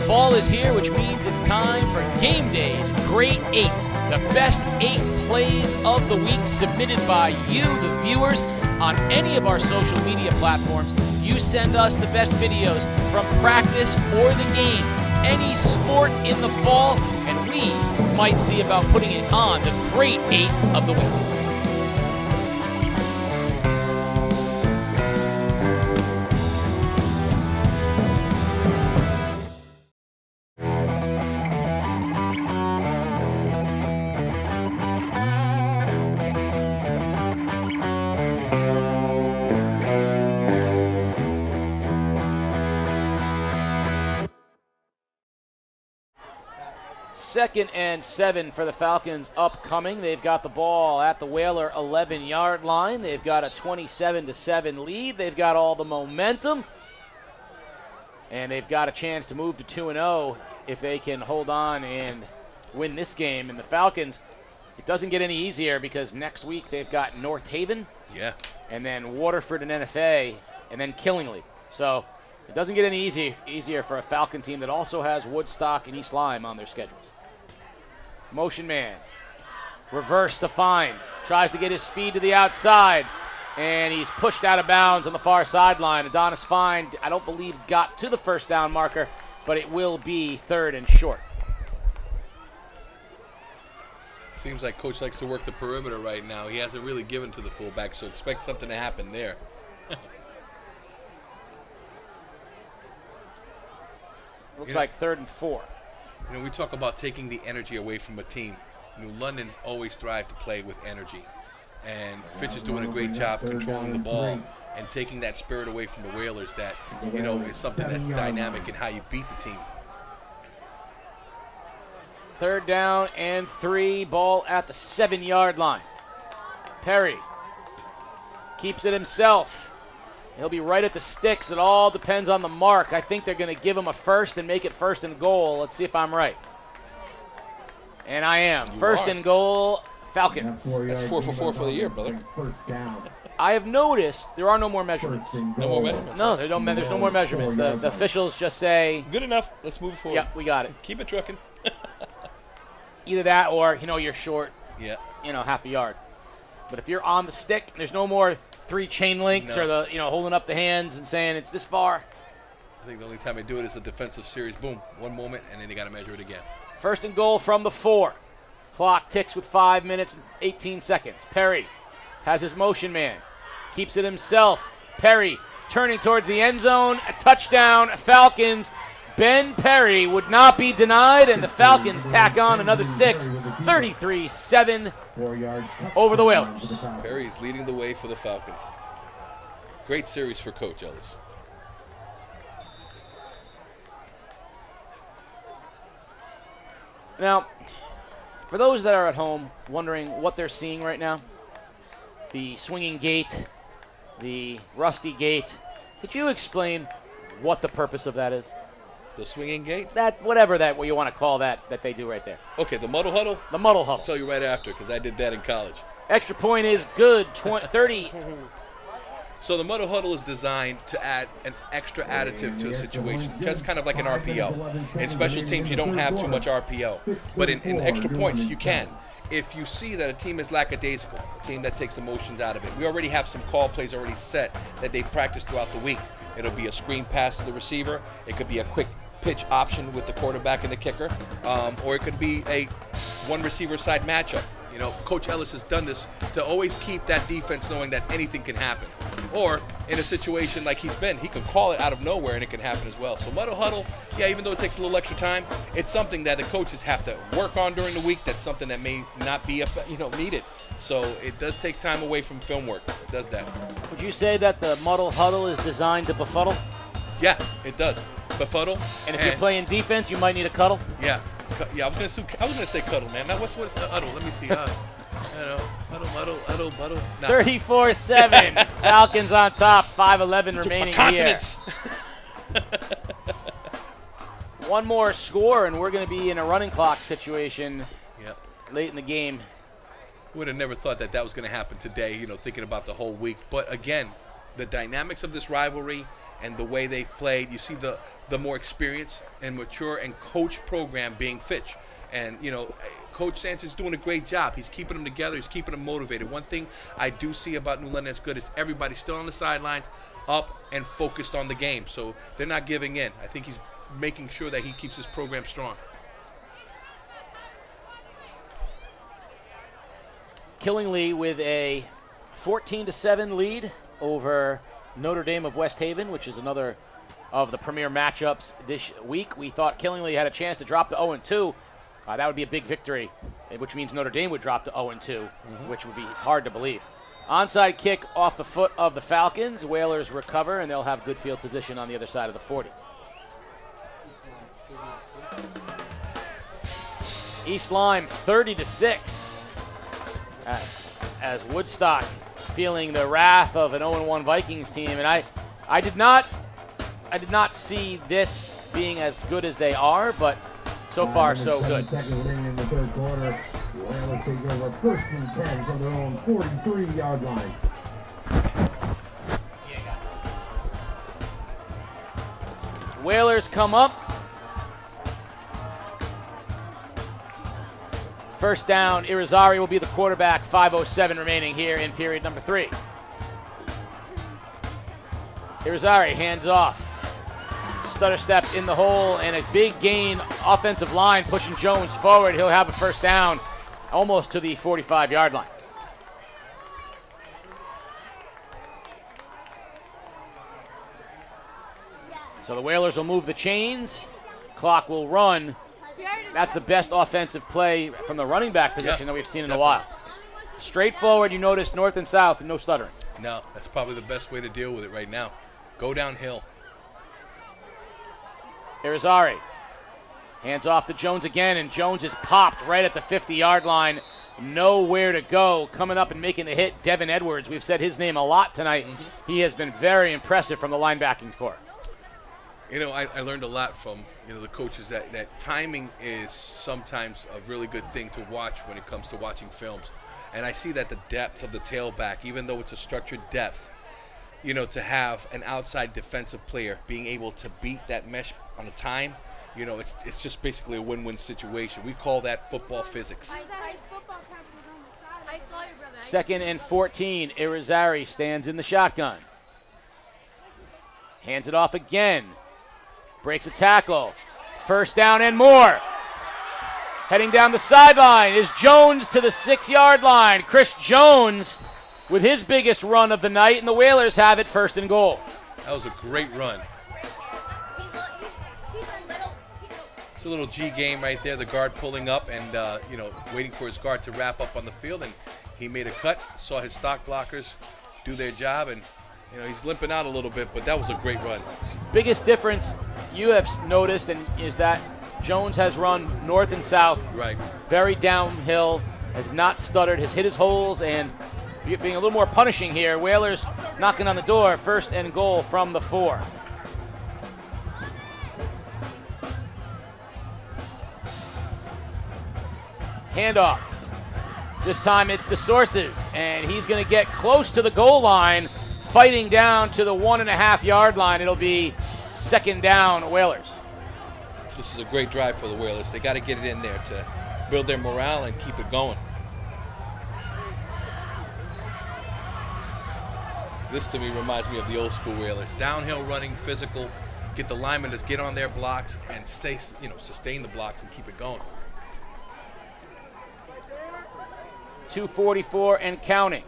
Fall is here, which means it's time for Game Day's Great 8. The best 8 plays of the week submitted by you, the viewers, on any of our social media platforms. You send us the best videos from practice or the game, any sport in the fall, and we might see about putting it on the Great 8 of the week. 2nd and 7 for the Falcons upcoming. They've got the ball at the Whaler 11-yard line. They've got a 27-7 lead. They've got all the momentum. And they've got a chance to move to 2-0 if they can hold on and win this game. And the Falcons, it doesn't get any easier because next week they've got North Haven. Yeah. And then Waterford and NFA, and then Killingly. So it doesn't get any easier for a Falcon team that also has Woodstock and East Lyme on their schedules. Motion man. Reverse to Fine. Tries to get his speed to the outside. And he's pushed out of bounds on the far sideline. Adonis Fine, I don't believe, got to the first down marker, but it will be 3rd and short. Seems like Coach likes to work the perimeter right now. He hasn't really given to the fullback, so expect something to happen there. Looks like 3rd and 4. You know, we talk about taking the energy away from a team. New London always thrive to play with energy. And Fitch is doing a great job controlling the ball and taking that spirit away from the Whalers that, you know, is something that's dynamic in how you beat the team. 3rd down and 3. Ball at the 7-yard line. Perry keeps it himself. He'll be right at the sticks. It all depends on the mark. I think they're going to give him a first and make it 1st and goal. Let's see if I'm right. And I am. 1st and goal, Falcons. That's 4 for 4 for the year, brother. I have noticed there are no more measurements. No more measurements? No, there's no more measurements. The officials just say, good enough. Let's move forward. Yeah, we got it. Keep it trucking. Either that or, you know, you're short, yeah, you know, half a yard. But if you're on the stick, there's no more 3 chain links or the, you know, holding up the hands and saying it's this far. I think the only time they do it is a defensive series. Boom, one moment, and then they got to measure it again. 1st and goal from the 4. Clock ticks with 5 minutes and 18 seconds. Perry has his motion man. Keeps it himself. Perry turning towards the end zone. A touchdown, Falcons. Ben Perry would not be denied, and the Falcons tack on another 6. 33-7 over the Whalers. Perry's leading the way for the Falcons. Great series for Coach Ellis. Now, for those that are at home wondering what they're seeing right now, the swinging gate, the rusty gate, could you explain what the purpose of that is? The swinging gate? That, whatever that, what you want to call that they do right there. Okay, the muddle huddle? The muddle huddle. I'll tell you right after, because I did that in college. Extra point is good, 30. So the muddle huddle is designed to add an extra additive to a situation, just kind of like an RPO. In special teams, you don't have too much RPO. But in extra points, you can. If you see that a team is lackadaisical, a team that takes emotions out of it, we already have some call plays already set that they practice throughout the week. It'll be a screen pass to the receiver. It could be a quick pitch option with the quarterback and the kicker, or it could be a one receiver side matchup. You know, Coach Ellis has done this to always keep that defense knowing that anything can happen. Or in a situation like he's been, he can call it out of nowhere and it can happen as well. So muddle huddle, yeah, even though it takes a little extra time, it's something that the coaches have to work on during the week. That's something that may not be, needed. So it does take time away from film work. It does that. Would you say that the muddle huddle is designed to befuddle? Yeah, it does. Befuddle. And if you're playing defense, you might need a cuddle? Yeah. Yeah, I was gonna say cuddle, man. Now what's the huddle? Let me see. Huddle. No. 34-7. Falcons on top. 5:11 remaining here. One more score, and we're going to be in a running clock situation late in the game. Would have never thought that was going to happen today, thinking about the whole week. But again, the dynamics of this rivalry and the way they've played, you see the more experienced and mature and coach program being Fitch. And, Coach Sanchez is doing a great job. He's keeping them together. He's keeping them motivated. One thing I do see about New London that's good is everybody's still on the sidelines, up and focused on the game. So they're not giving in. I think he's making sure that he keeps his program strong. Killingly with a 14-7 lead over Notre Dame of West Haven, which is another of the premier matchups this week. We thought Killingly had a chance to drop to 0-2. That would be a big victory, which means Notre Dame would drop to 0-2, which would be hard to believe. Onside kick off the foot of the Falcons. Whalers recover, and they'll have good field position on the other side of the 40. East Lyme 30-6. As Woodstock feeling the wrath of an 0-1 Vikings team, and I did not see this being as good as they are, but so far so good. Seconds remaining in the third quarter. The Whalers take over first and 10 from their own 43-yard line. Whalers come up. First down, Irizarry will be the quarterback, 5:07 remaining here in period number 3. Irizarry hands off. Stutter step in the hole and a big gain, offensive line pushing Jones forward. He'll have a first down almost to the 45-yard line. So the Whalers will move the chains. Clock will run. That's the best offensive play from the running back position that we've seen in a while. Straightforward, you notice north and south, no stuttering. No, that's probably the best way to deal with it right now. Go downhill. Irizarry hands off to Jones again, and Jones is popped right at the 50-yard line. Nowhere to go. Coming up and making the hit, Devin Edwards. We've said his name a lot tonight. He has been very impressive from the linebacking corps. You know, I learned a lot from, the coaches that timing is sometimes a really good thing to watch when it comes to watching films. And I see that the depth of the tailback, even though it's a structured depth, to have an outside defensive player being able to beat that mesh on the time, it's just basically a win-win situation. We call that football physics. 2nd and 14, Irizarry stands in the shotgun. Hands it off again. Breaks a tackle. First down and more. Heading down the sideline is Jones to the 6-yard line. Chris Jones with his biggest run of the night, and the Whalers have it 1st and goal. That was a great run. It's a little G game right there, the guard pulling up and, waiting for his guard to wrap up on the field, and he made a cut, saw his stock blockers do their job, and he's limping out a little bit, but that was a great run. Biggest difference you have noticed is that Jones has run north and south. Right. Very downhill, has not stuttered, has hit his holes, and being a little more punishing here. Whalers knocking on the door, 1st and goal from the 4. Handoff. This time it's DeSources, and he's going to get close to the goal line, fighting down to the 1.5-yard line. It'll be 2nd down, Whalers. This is a great drive for the Whalers. They got to get it in there to build their morale and keep it going. This to me reminds me of the old school Whalers. Downhill running, physical, get the linemen to get on their blocks and stay, sustain the blocks and keep it going. 2:44 and counting.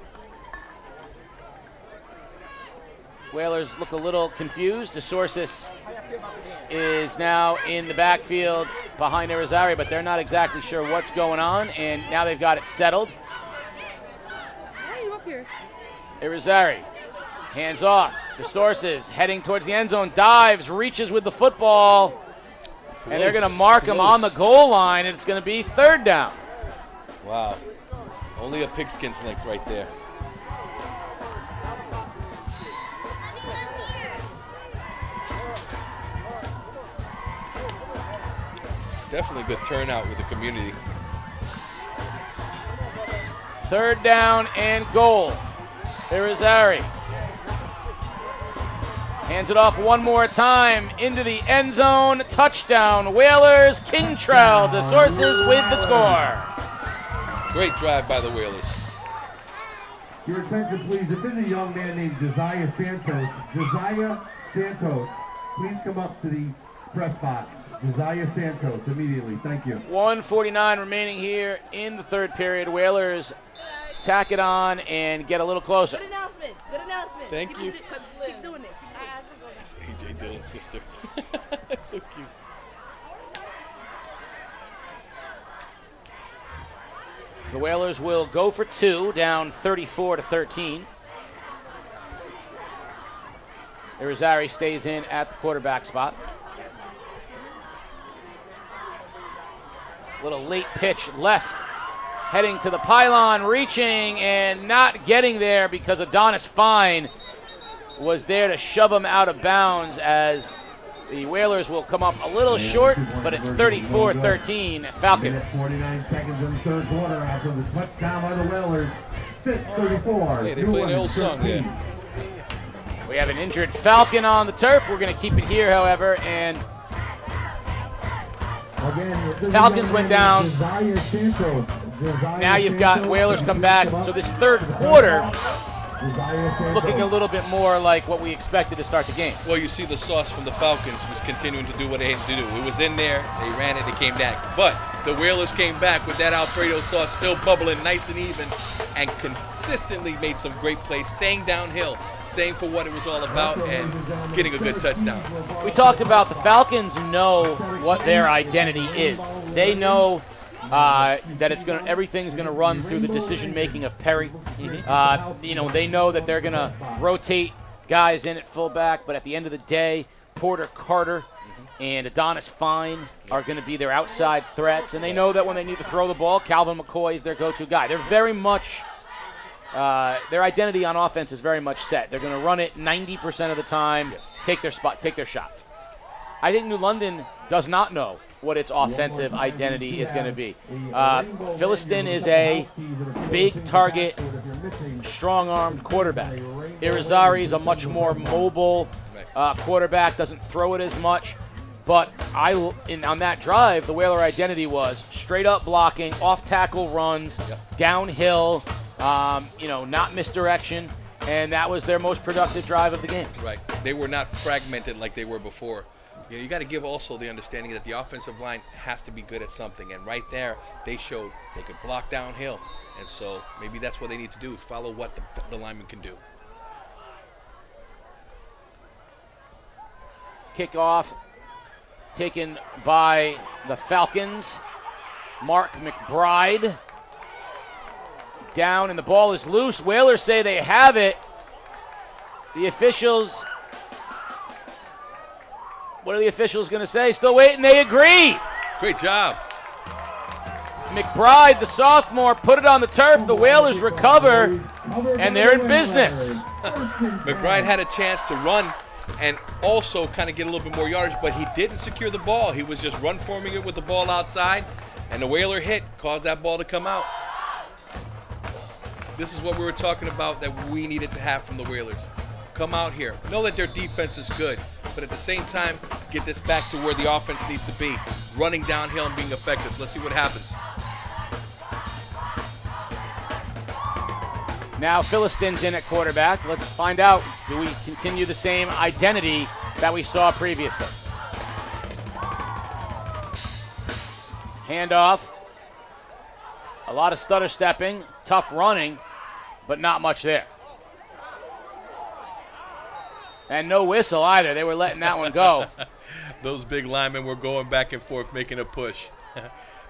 Whalers look a little confused. DeSources is now in the backfield behind Irizarry, but they're not exactly sure what's going on, and now they've got it settled. Why are you up here? Irizarry hands off. DeSources heading towards the end zone, dives, reaches with the football, and they're going to mark him on the goal line, and it's going to be 3rd down. Wow. Only a pigskin's length right there. Definitely good turnout with the community. 3rd down and goal. Irizarry hands it off one more time into the end zone. Touchdown, Whalers. Kingtrell, DeSources with the score. Great drive by the Whalers. Your attention, please. If there's a young man named Josiah Santos, please come up to the press box. Josiah Santos, immediately. Thank you. 1:49 remaining here in the 3rd period. Whalers tack it on and get a little closer. Good announcement. Good announcement. Thank you. Keep doing it. That's AJ Dillon's sister. That's so cute. The Whalers will go for 2, down 34-13. Irizarry stays in at the quarterback spot. Little late pitch left, heading to the pylon, reaching and not getting there because Adonis Fine was there to shove him out of bounds as the Whalers will come up a little short, but it's 34-13 Falcons. 49 seconds in the third quarter after the touchdown by the Whalers. Fitch 34. Hey, they play the old song there. We have an injured Falcon on the turf. We're going to keep it here, however, and Falcons went down. Now you've got Whalers come back. So this third quarter looking a little bit more like what we expected to start the game. Well, you see the sauce from the Falcons was continuing to do what they had to do. It was in there, they ran it, they came back. But the Whalers came back with that Alfredo sauce still bubbling nice and even and consistently made some great plays, staying downhill, staying for what it was all about and getting a good touchdown. We talked about the Falcons know what their identity is. They know that it's gonna everything's gonna run through the decision making of Perry. They know that they're gonna rotate guys in at fullback, but at the end of the day, Porter Carter and Adonis Fine are going to be their outside threats, and they know that when they need to throw the ball, Calvin McCoy is their go-to guy. They're very much their identity on offense is very much set. They're going to run it 90% of the time, take their spot, take their shots. I think New London does not know what its offensive identity is going to be. Philistine is a big target, strong-armed quarterback. Irizarry is a much more mobile quarterback, doesn't throw it as much. But on that drive, the Whaler identity was straight-up blocking, off-tackle runs, downhill, not misdirection, and that was their most productive drive of the game. Right. They were not fragmented like they were before. You got to give also the understanding that the offensive line has to be good at something. And right there, they showed they could block downhill. And so maybe that's what they need to do, follow what the lineman can do. Kickoff taken by the Falcons. Mark McBride down, and the ball is loose. Whalers say they have it. The officials... What are the officials going to say? Still waiting. They agree. Great job. McBride, the sophomore, put it on the turf. The Whalers recover, and they're in business. McBride had a chance to run and also kind of get a little bit more yardage, but he didn't secure the ball. He was just run-forming it with the ball outside, and the Whaler hit caused that ball to come out. This is what we were talking about that we needed to have from the Whalers. Come out here. Know that their defense is good, but at the same time, get this back to where the offense needs to be. Running downhill and being effective. Let's see what happens. Now Philistine's in at quarterback. Let's find out, do we continue the same identity that we saw previously? Handoff. A lot of stutter stepping, tough running, but not much there. And no whistle either. They were letting that one go. Those big linemen were going back and forth, making a push.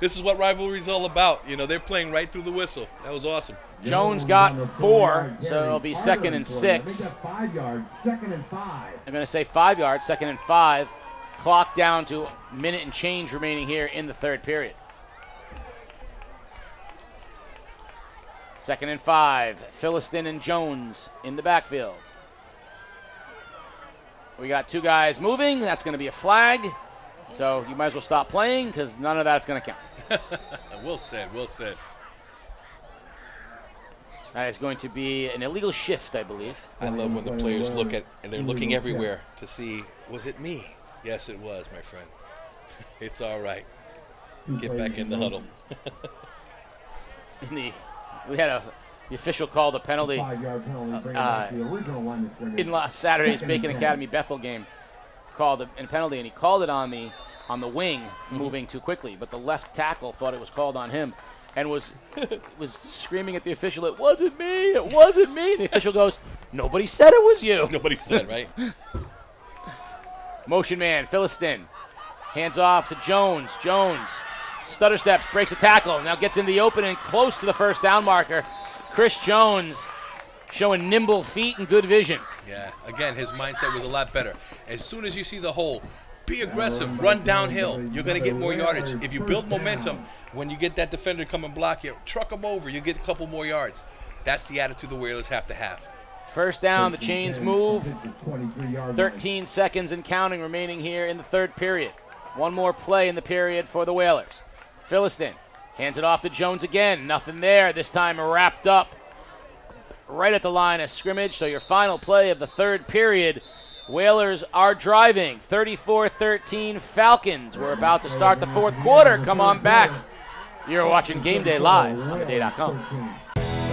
This is what rivalry is all about. They're playing right through the whistle. That was awesome. Jones got 4, so it'll be 2nd and 6. 5 yards, 2nd and 5. I'm going to say 5 yards, 2nd and 5. Clock down to a minute and change remaining here in the third period. 2nd and 5. Philistine and Jones in the backfield. We got 2 guys moving. That's going to be a flag. So you might as well stop playing because none of that's going to count. Well said, well said. That is going to be an illegal shift, I believe. I love when the players look at, and they're looking everywhere to see, was it me? Yes, it was, my friend. It's all right. Get back in the huddle. The official called a penalty in Saturday's Bacon Academy Bethel game. Called a penalty, and he called it on the wing moving too quickly. But the left tackle thought it was called on him, and was screaming at the official, "It wasn't me! It wasn't me!" And the official goes, "Nobody said it was you." Nobody said, right? Motion man, Philistine, hands off to Jones. Jones stutter steps, breaks a tackle, now gets in the open and close to the first down marker. Chris Jones showing nimble feet and good vision. Yeah, again, his mindset was a lot better. As soon as you see the hole, Be aggressive. Run downhill. You're going to get more yardage. If you build momentum, when you get that defender come and block you, truck them over. You get a couple more yards. That's the attitude the Whalers have to have. First down, the chains move. 13 seconds and counting remaining here in the third period. One more play in the period for the Whalers. Philiston hands it off to Jones again. Nothing there. This time wrapped up right at the line of scrimmage. So your final play of the third period. Whalers are driving. 34-13 Falcons. We're about to start the fourth quarter. Come on back. You're watching Game Day live on theday.com.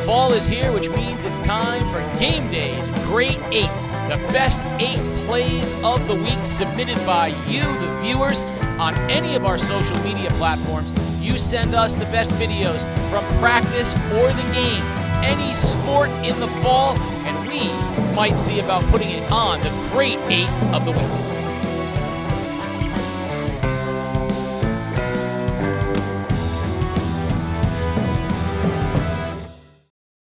Fall is here, which means it's time for Game Day's Great 8. The best 8 plays of the week submitted by you, the viewers, on any of our social media platforms. You send us the best videos from practice or the game, any sport in the fall, and we might see about putting it on the Great 8 of the week.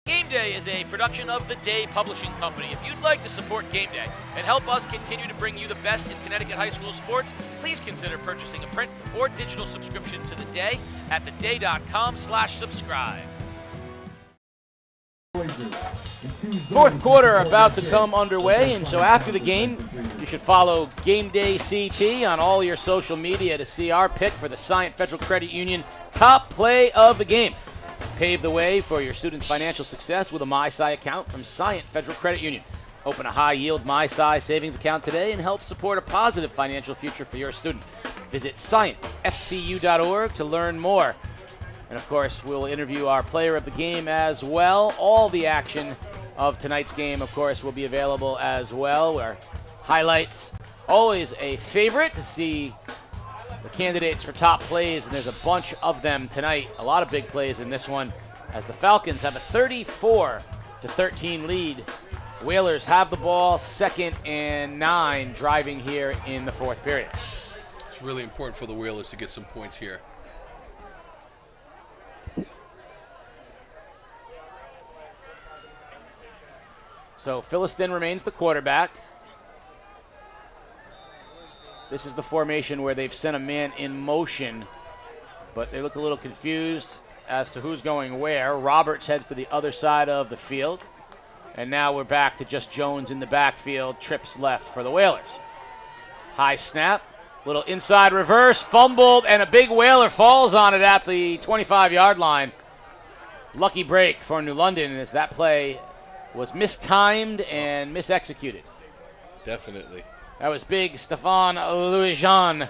Game Day is a production of The Day Publishing Company. If you'd like to support Game Day and help us continue to bring you the best in Connecticut high school sports, please consider purchasing a print or digital subscription to The Day at theday.com/subscribe. Fourth quarter about to come underway, and so after the game, you should follow Game Day CT on all your social media to see our pick for the Scient Federal Credit Union top play of the game. Pave the way for your students' financial success with a MySci account from Scient Federal Credit Union. Open a high-yield MySci savings account today and help support a positive financial future for your student. Visit scientfcu.org to learn more. And, of course, we'll interview our player of the game as well. All the action of tonight's game, of course, will be available as well, where highlights, always a favorite to see the candidates for top plays, and there's a bunch of them tonight. A lot of big plays in this one as the Falcons have a 34-13 lead. Whalers have the ball, 2nd and 9, driving here in the fourth period. It's really important for the Whalers to get some points here. So Philiston remains the quarterback. This is the formation where they've sent a man in motion, but they look a little confused as to who's going where. Roberts heads to the other side of the field, and now we're back to just Jones in the backfield. Trips left for the Whalers. High snap, little inside reverse, fumbled, and a big Whaler falls on it at the 25-yard line. Lucky break for New London as that play was mistimed and misexecuted. Definitely. That was big Stéphane Louis-Jean.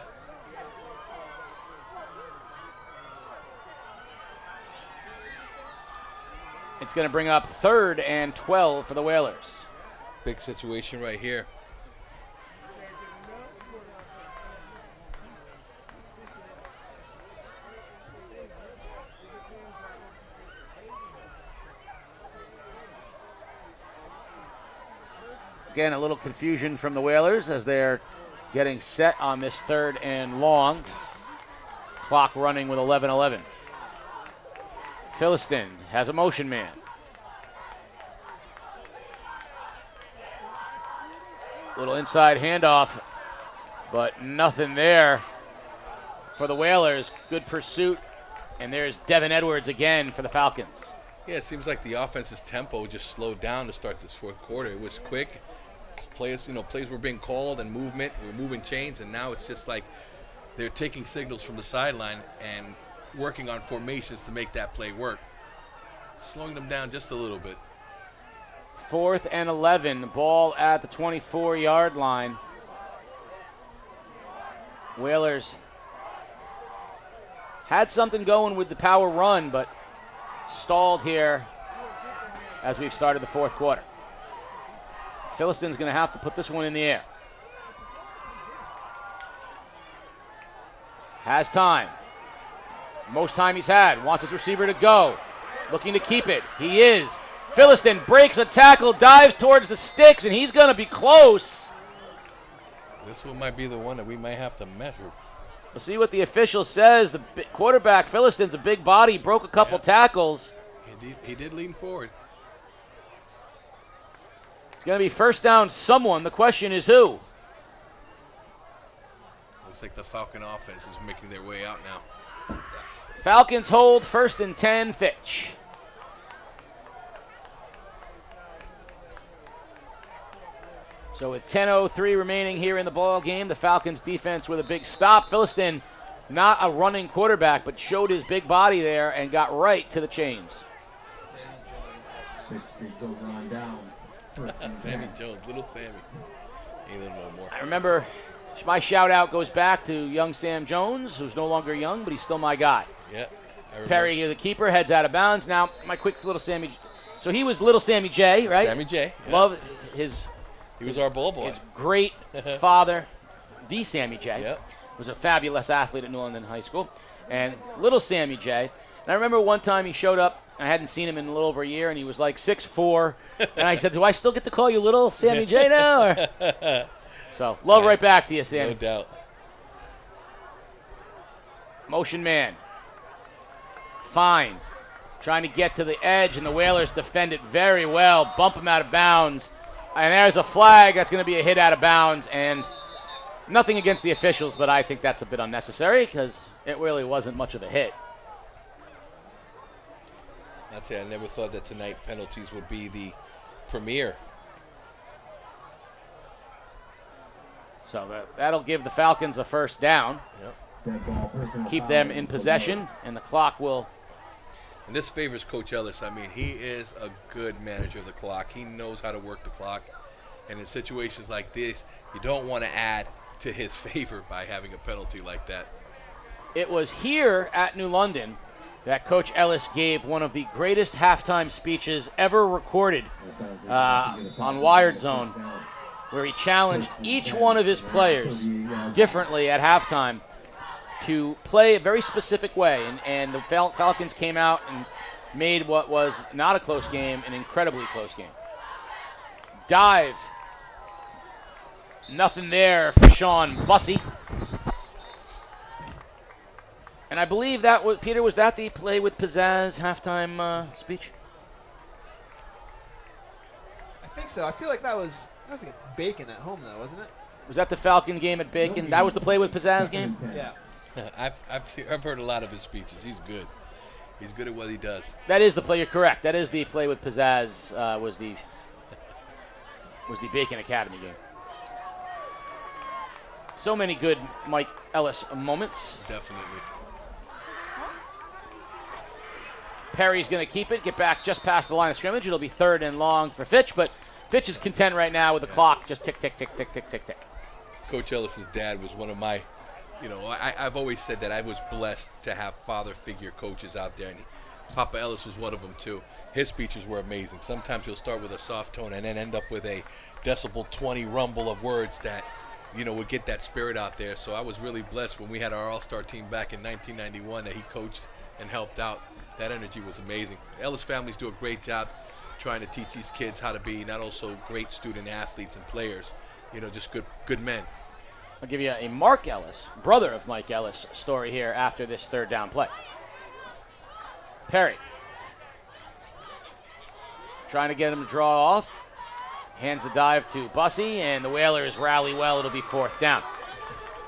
It's going to bring up 3rd and 12 for the Whalers. Big situation right here. Again, a little confusion from the Whalers as they're getting set on this 3rd and long. Clock running with 11:11. Philiston has a motion man. Little inside handoff, but nothing there for the Whalers. Good pursuit, and there's Devin Edwards again for the Falcons. Yeah, it seems like the offense's tempo just slowed down to start this fourth quarter. It was quick. Plays were being called and movement. We were moving chains, and now it's just like they're taking signals from the sideline and working on formations to make that play work. Slowing them down just a little bit. 4th and 11, the ball at the 24-yard line. Whalers had something going with the power run, but stalled here as we've started the fourth quarter. Philiston's going to have to put this one in the air. Has time. Most time he's had. Wants his receiver to go. Looking to keep it. He is. Philiston breaks a tackle, dives towards the sticks, and he's going to be close. This one might be the one that we might have to measure. We'll see what the official says. The quarterback, Philiston's a big body, broke a couple tackles. He did lean forward. It's going to be first down someone. The question is who? Looks like the Falcon offense is making their way out now. Falcons hold 1st and 10, Fitch. So with 10:03 remaining here in the ball game, the Falcons defense with a big stop. Philistine, not a running quarterback, but showed his big body there and got right to the chains. Sammy Jones, little Sammy. Ain't little no more. I remember my shout out goes back to young Sam Jones, who's no longer young, but he's still my guy. Yeah. Perry, the keeper, heads out of bounds. Now, my quick little Sammy. So he was little Sammy J, right? Sammy J. Yeah. Love his. He was our ball boy. His great father, the Sammy J, Yep. was a fabulous athlete at New London High School. And little Sammy J. And I remember one time he showed up. I hadn't seen him in a little over a year, and he was like 6'4". And I said, do I still get to call you little Sammy J now? Or? So, love right back to you, Sammy. No doubt. Motion man. Fine. Trying to get to the edge, and the Whalers defend it very well. Bump him out of bounds. And there's a flag. That's going to be a hit out of bounds. And nothing against the officials, but I think that's a bit unnecessary because it really wasn't much of a hit. I'll tell you, I never thought that tonight penalties would be the premier. So that'll give the Falcons a first down. Yep. Keep them in possession, and the clock will. And this favors Coach Ellis. I mean, he is a good manager of the clock. He knows how to work the clock. And in situations like this, you don't want to add to his favor by having a penalty like that. It was here at New London that Coach Ellis gave one of the greatest halftime speeches ever recorded on Wired Zone, where he challenged each one of his players differently at halftime to play a very specific way. And the Falcons came out and made what was not a close game an incredibly close game. Dive. Nothing there for Sean Bussey. And I believe that was, Peter, was that the play with pizzazz halftime speech? I think so. I feel like that was against Bacon at home, though, wasn't it? Was that the Falcon game at Bacon? That was the play with pizzazz game? Yeah. I've heard a lot of his speeches. He's good. He's good at what he does. That is the play. You're correct. That is the play with pizzazz. Was the Bacon Academy game. So many good Mike Ellis moments. Definitely. Perry's going to keep it, get back just past the line of scrimmage. It'll be 3rd and long for Fitch, but Fitch is content right now with the clock just tick, tick, tick, tick, tick, tick, tick. Coach Ellis's dad was one of my, I've always said that I was blessed to have father figure coaches out there, and Papa Ellis was one of them too. His speeches were amazing. Sometimes he'll start with a soft tone and then end up with a decibel 20 rumble of words that, would get that spirit out there. So I was really blessed when we had our all-star team back in 1991 that he coached and helped out. That energy was amazing. The Ellis families do a great job trying to teach these kids how to be not also great student athletes and players, just good men. I'll give you a Mark Ellis, brother of Mike Ellis, story here after this 3rd down play. Perry. Trying to get him to draw off. Hands the dive to Bussey, and the Whalers rally well. It'll be 4th down.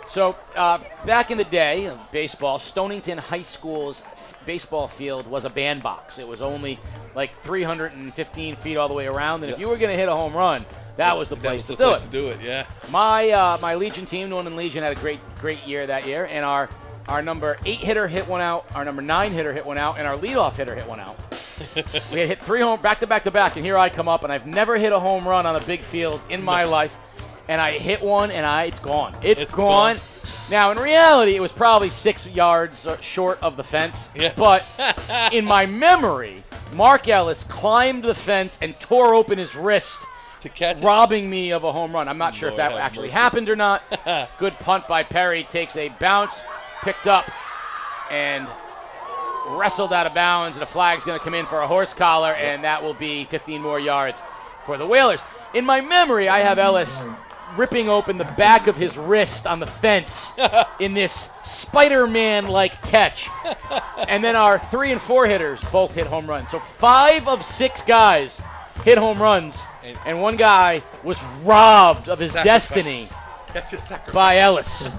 So back in the day of baseball, Stonington High School's baseball field was a bandbox. It was only like 315 feet all the way around, and if you were going to hit a home run, that was the place to do it. Yeah. My Legion team, New London Legion, had a great year that year, and our number 8 hitter hit one out, our number 9 hitter hit one out, and our leadoff hitter hit one out. We had hit 3 home back to back, and here I come up, and I've never hit a home run on a big field in my life. And I hit one, and it's gone. It's gone. Now, in reality, it was probably 6 yards short of the fence. Yeah. But in my memory, Mark Ellis climbed the fence and tore open his wrist, to catch it, robbing me of a home run. I'm not sure if that actually happened or not. Good punt by Perry. Takes a bounce, picked up, and wrestled out of bounds. And a flag's going to come in for a horse collar, and that will be 15 more yards for the Whalers. In my memory, I have Ellis ripping open the back of his wrist on the fence in this Spider-Man-like catch. And then our 3 and 4 hitters both hit home runs. So 5 of 6 guys hit home runs, and one guy was robbed of his destiny That's just sacrifice. by Ellis.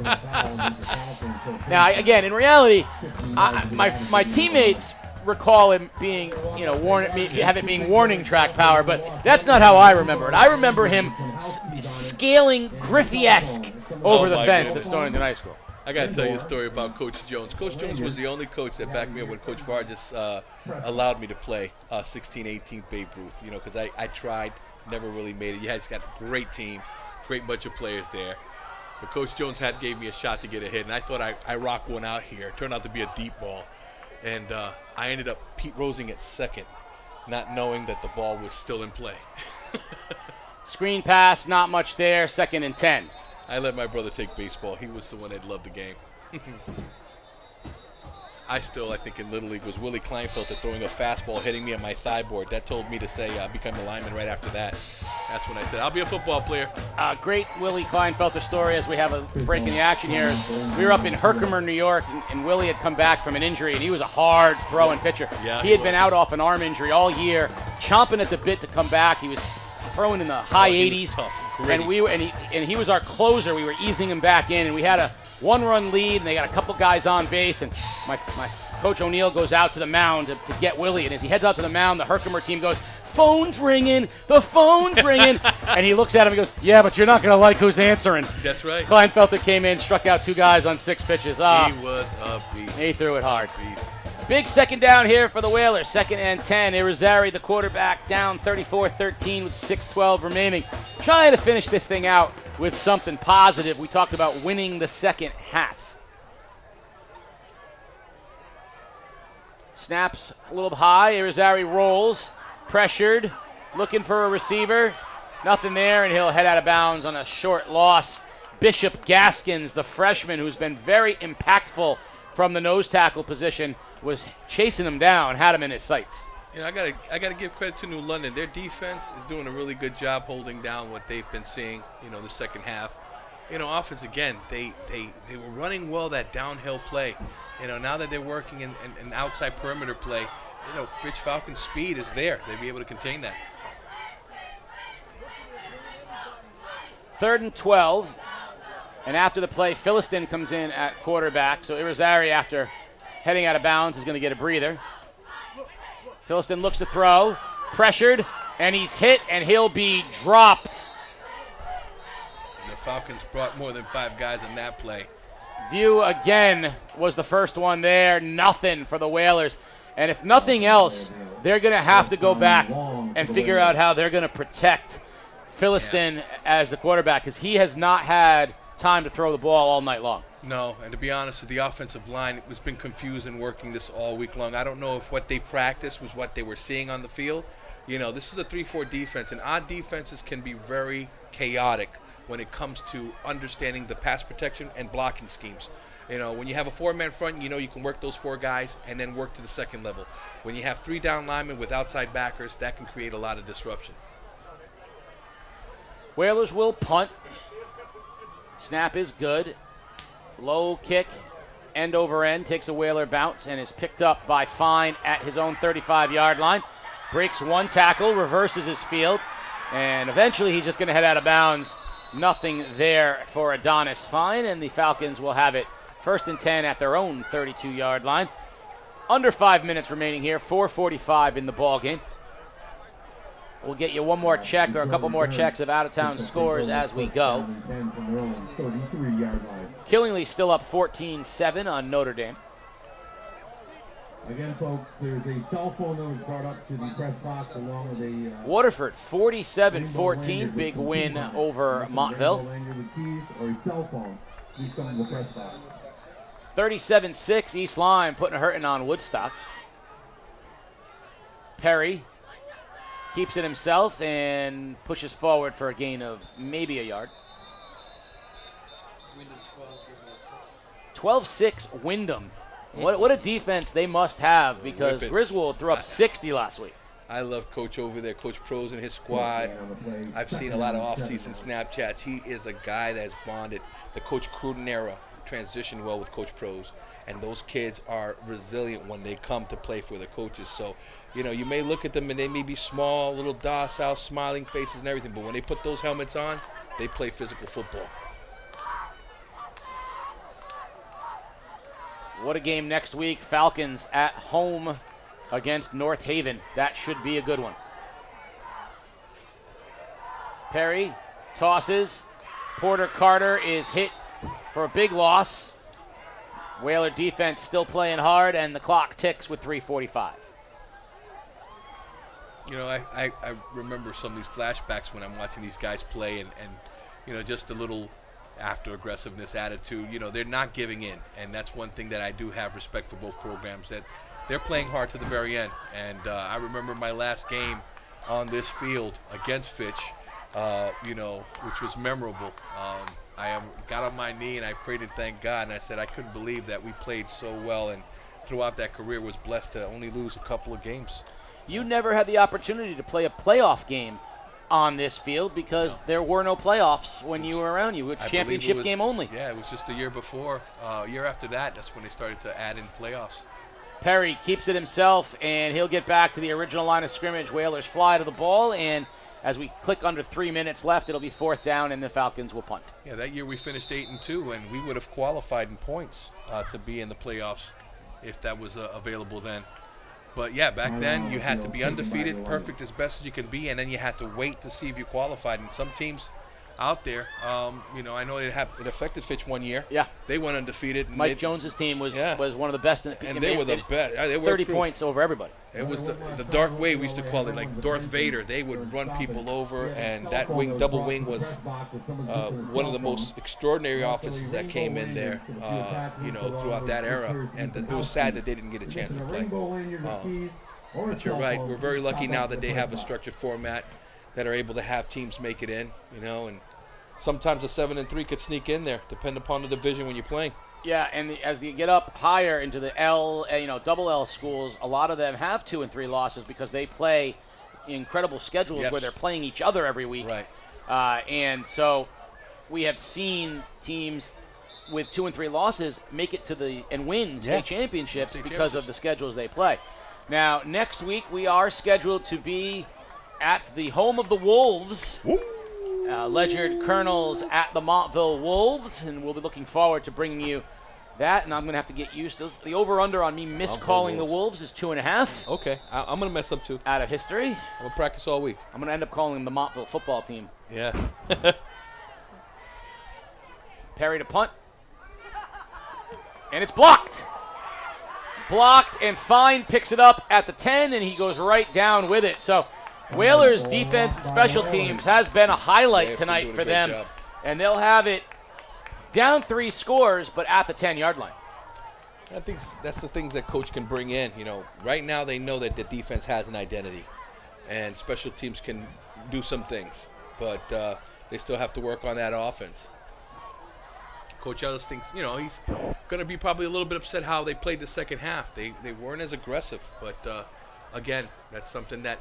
Now, again, in reality, my teammates recall him being, have it being warning track power, but that's not how I remember it. I remember him scaling Griffey-esque over the fence at Stonington High School. I got to tell you a story about Coach Jones. Coach Jones was the only coach that backed me up when Coach Vargas allowed me to play 16, 18 Babe Ruth, because I tried, never really made it. He's got a great team, great bunch of players there. But Coach Jones gave me a shot to get a hit, and I thought I rocked one out here. It turned out to be a deep ball. And I ended up Pete Rosing at second, not knowing that the ball was still in play. Screen pass, not much there, 2nd and 10. I let my brother take baseball. He was the one that loved the game. I think in Little League was Willie Kleinfelter throwing a fastball, hitting me on my thigh board. That told me to say become a lineman right after that. That's when I said, I'll be a football player. Great Willie Kleinfelter story as we have a break in the action here. We were up in Herkimer, New York, and Willie had come back from an injury, and he was a hard throwing pitcher. Yeah, he had been out off an arm injury all year, chomping at the bit to come back. He was throwing in the high 80s. And he was our closer. We were easing him back in, and we had a 1-run lead, and they got a couple guys on base, and my Coach O'Neill goes out to the mound to get Willie, and as he heads out to the mound, the Herkimer team goes, "Phone's ringing, the phone's ringing," and he looks at him and goes, "Yeah, but you're not going to like who's answering." That's right. Kleinfelter came in, struck out 2 guys on 6 pitches. He was a beast. He threw it hard. Beast. Big second down here for the Whalers. 2nd and 10. Irizarry, the quarterback, down 34-13 with 6:12 remaining. Trying to finish this thing out with something positive. We talked about winning the second half. Snaps a little high. Irizarry rolls. Pressured. Looking for a receiver. Nothing there, and he'll head out of bounds on a short loss. Bishop Gaskins, the freshman who's been very impactful from the nose tackle position, was chasing him down, had him in his sights. I gotta give credit to New London. Their defense is doing a really good job holding down what they've been seeing, the second half. Offense, again, they were running well that downhill play. Now that they're working in outside perimeter play, Fitch Falcon's speed is there. They'll be able to contain that. 3rd and 12. And after the play, Philliston comes in at quarterback. So Irizarry, after heading out of bounds, is going to get a breather. Philliston looks to throw, pressured, and he's hit, and he'll be dropped. The Falcons brought more than 5 guys in that play. View again was the first one there. Nothing for the Whalers. And if nothing else, they're going to have to go back and figure out how they're going to protect Philliston as the quarterback, because he has not had time to throw the ball all night long. No, and to be honest with the offensive line, has been confused and working this all week long. I don't know if what they practiced was what they were seeing on the field. This is a 3-4 defense, and odd defenses can be very chaotic when it comes to understanding the pass protection and blocking schemes. When you have a 4-man front, you can work those 4 guys and then work to the second level. When you have 3 down linemen with outside backers, that can create a lot of disruption. Whalers will punt. Snap is good. Low kick, end over end, takes a Whaler bounce and is picked up by Fine at his own 35-yard line. Breaks 1 tackle, reverses his field, and eventually he's just going to head out of bounds. Nothing there for Adonis Fine, and the Falcons will have it 1st and 10 at their own 32-yard line. Under 5 minutes remaining here, 4:45 in the ball game. We'll get you one more check or a couple more checks of out-of-town scores as we go. Killingly still up 14-7 on Notre Dame. Again, folks, there's a cell phone that was brought up to the press box along with a... Waterford, 47-14, big win over Montville. 37-6, East Lyme putting a hurting on Woodstock. Perry keeps it himself and pushes forward for a gain of maybe a yard. 12-6 Wyndham. What a defense they must have, because Griswold threw up 60 last week. I love Coach over there, Coach Pros and his squad. I've seen a lot of off-season Snapchats. He is a guy that's bonded. The Coach Cruden era transitioned well with Coach Pros, and those kids are resilient when they come to play for their coaches. So, you may look at them and they may be small, little docile, smiling faces and everything, but when they put those helmets on, they play physical football. What a game next week. Falcons at home against North Haven. That should be a good one. Perry tosses. Porter Carter is hit for a big loss. Whaler defense still playing hard, and the clock ticks with 3:45. You know, I remember some of these flashbacks when I'm watching these guys play, and you know, just a little after aggressiveness attitude. You know, they're not giving in, and that's one thing that I do have respect for both programs, that they're playing hard to the very end. And I remember my last game on this field against Fitch, you know, which was memorable. I got on my knee and I prayed and thanked God, and I said I couldn't believe that we played so well, and throughout that career was blessed to only lose a couple of games. You never had the opportunity to play a playoff game on this field because there were no playoffs when you were around. You were a championship game only. Yeah, it was just the year before. Year after that, that's when they started to add in playoffs. Perry keeps it himself, and he'll get back to the original line of scrimmage. Whalers fly to the ball, and as we click under 3 minutes left, it'll be 4th down, and the Falcons will punt. Yeah, that year we finished 8-2, and we would have qualified in points to be in the playoffs if that was available then. But yeah, back then you had to be undefeated, perfect as best as you can be, and then you had to wait to see if you qualified. And some teams out there, you know, I know it affected Fitch one year. Yeah, they went undefeated. And Mike Jones's team was one of the best, and they were the best. They were 30 points over everybody. It was the dark wave, we used to call it, like Darth Vader. They would run people over, and that wing, double wing, was one of the most extraordinary offenses that came in there, you know, throughout that era. And it was sad that they didn't get a chance to play. But you're right. We're very lucky now that they have a structured format that are able to have teams make it in, you know, and sometimes a 7-3 could sneak in there, depending upon the division when you're playing. Yeah, and as you get up higher into the double L schools, a lot of them have 2 and 3 losses because they play incredible schedules where they're playing each other every week. Right. And so we have seen teams with 2 and 3 losses make it to and win state championships because of the schedules they play. Now, next week we are scheduled to be at the home of the Wolves. Ledyard Colonels at the Montville Wolves, and we'll be looking forward to bringing you that. And I'm going to have to get used to the over-under on me miscalling the Wolves is 2.5. Okay, I'm going to mess up too. Out of history. I'm going to practice all week. I'm going to end up calling them the Montville football team. Yeah. Perry to punt. And it's blocked. Blocked, and Fine picks it up at the 10, and he goes right down with it. So Whalers defense and special teams has been a highlight tonight for them, and they'll have it down 3 scores, but at the 10-yard line. I think that's the things that coach can bring in. You know, right now they know that the defense has an identity, and special teams can do some things, but they still have to work on that offense. Coach Ellis thinks, you know, he's going to be probably a little bit upset how they played the second half. They weren't as aggressive, but again, that's something that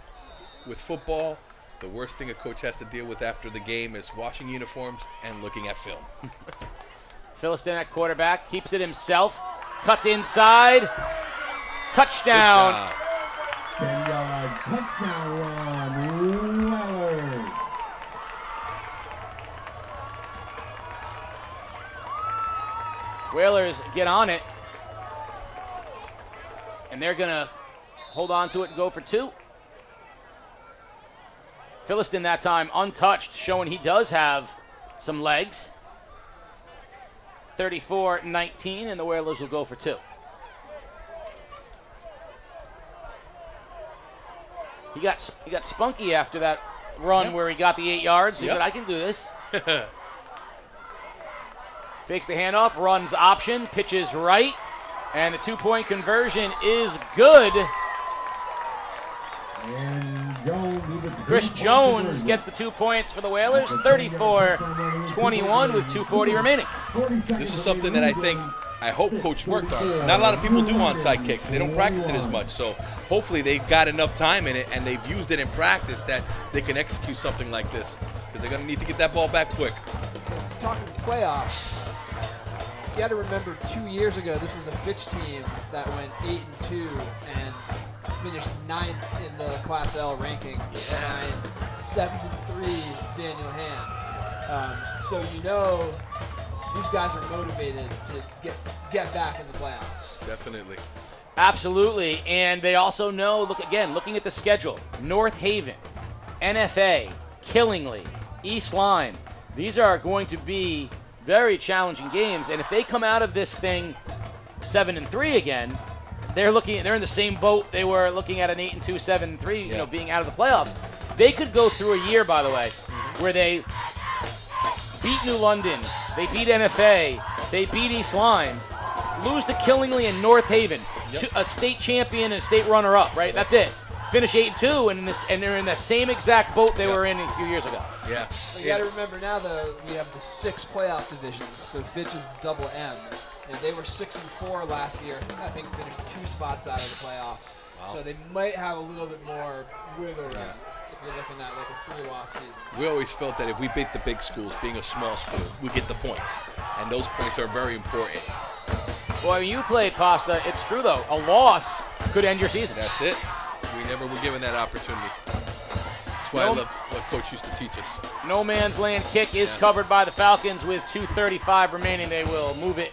with football, the worst thing a coach has to deal with after the game is washing uniforms and looking at film. Philistin at quarterback, keeps it himself, cuts inside, touchdown. Touchdown run, Whalers. Whalers get on it, and they're going to hold on to it and go for 2. Philistin that time untouched, showing he does have some legs. 34-19, and the Whalers will go for 2. He got spunky after that run where he got the 8 yards. He said, I can do this. Fakes the handoff, runs option, pitches right, and the 2-point conversion is good. Chris Jones gets the 2 points for the Whalers, 34-21 with 2:40 remaining. This is something that I hope Coach worked on. Not a lot of people do onside kicks. They don't practice it as much, so hopefully they've got enough time in it and they've used it in practice that they can execute something like this, because they're going to need to get that ball back quick. Talking playoffs, you got to remember 2 years ago, this was a Fitch team that went 8-2 and finished 9th in the Class L ranking behind 7-3 Daniel Hand. So you know these guys are motivated to get back in the playoffs. Definitely. Absolutely, and they also know, looking at the schedule, North Haven, NFA, Killingly, East Lyme, these are going to be very challenging games, and if they come out of this thing 7-3 again, they're in the same boat they were looking at an 8-2, 7-3, being out of the playoffs. They could go through a year, by the way, where they beat New London, they beat NFA, they beat East Lyme, lose to Killingly and North Haven, a state champion and state runner-up, right? That's it. Finish 8-2, and they're in the same exact boat they were in a few years ago. Yeah. You got to remember now, though, we have the 6 playoff divisions, so Fitch is double M. And they were 6-4 last year. I think finished 2 spots out of the playoffs. Wow. So they might have a little bit more wiggle room if you're looking at like a 3-loss season. We always felt that if we beat the big schools, being a small school, we get the points. And those points are very important. Boy, you played Pasta. It's true, though. A loss could end your season. That's it. We never were given that opportunity. That's why I loved what Coach used to teach us. No man's land kick is covered by the Falcons with 2:35 remaining. They will move it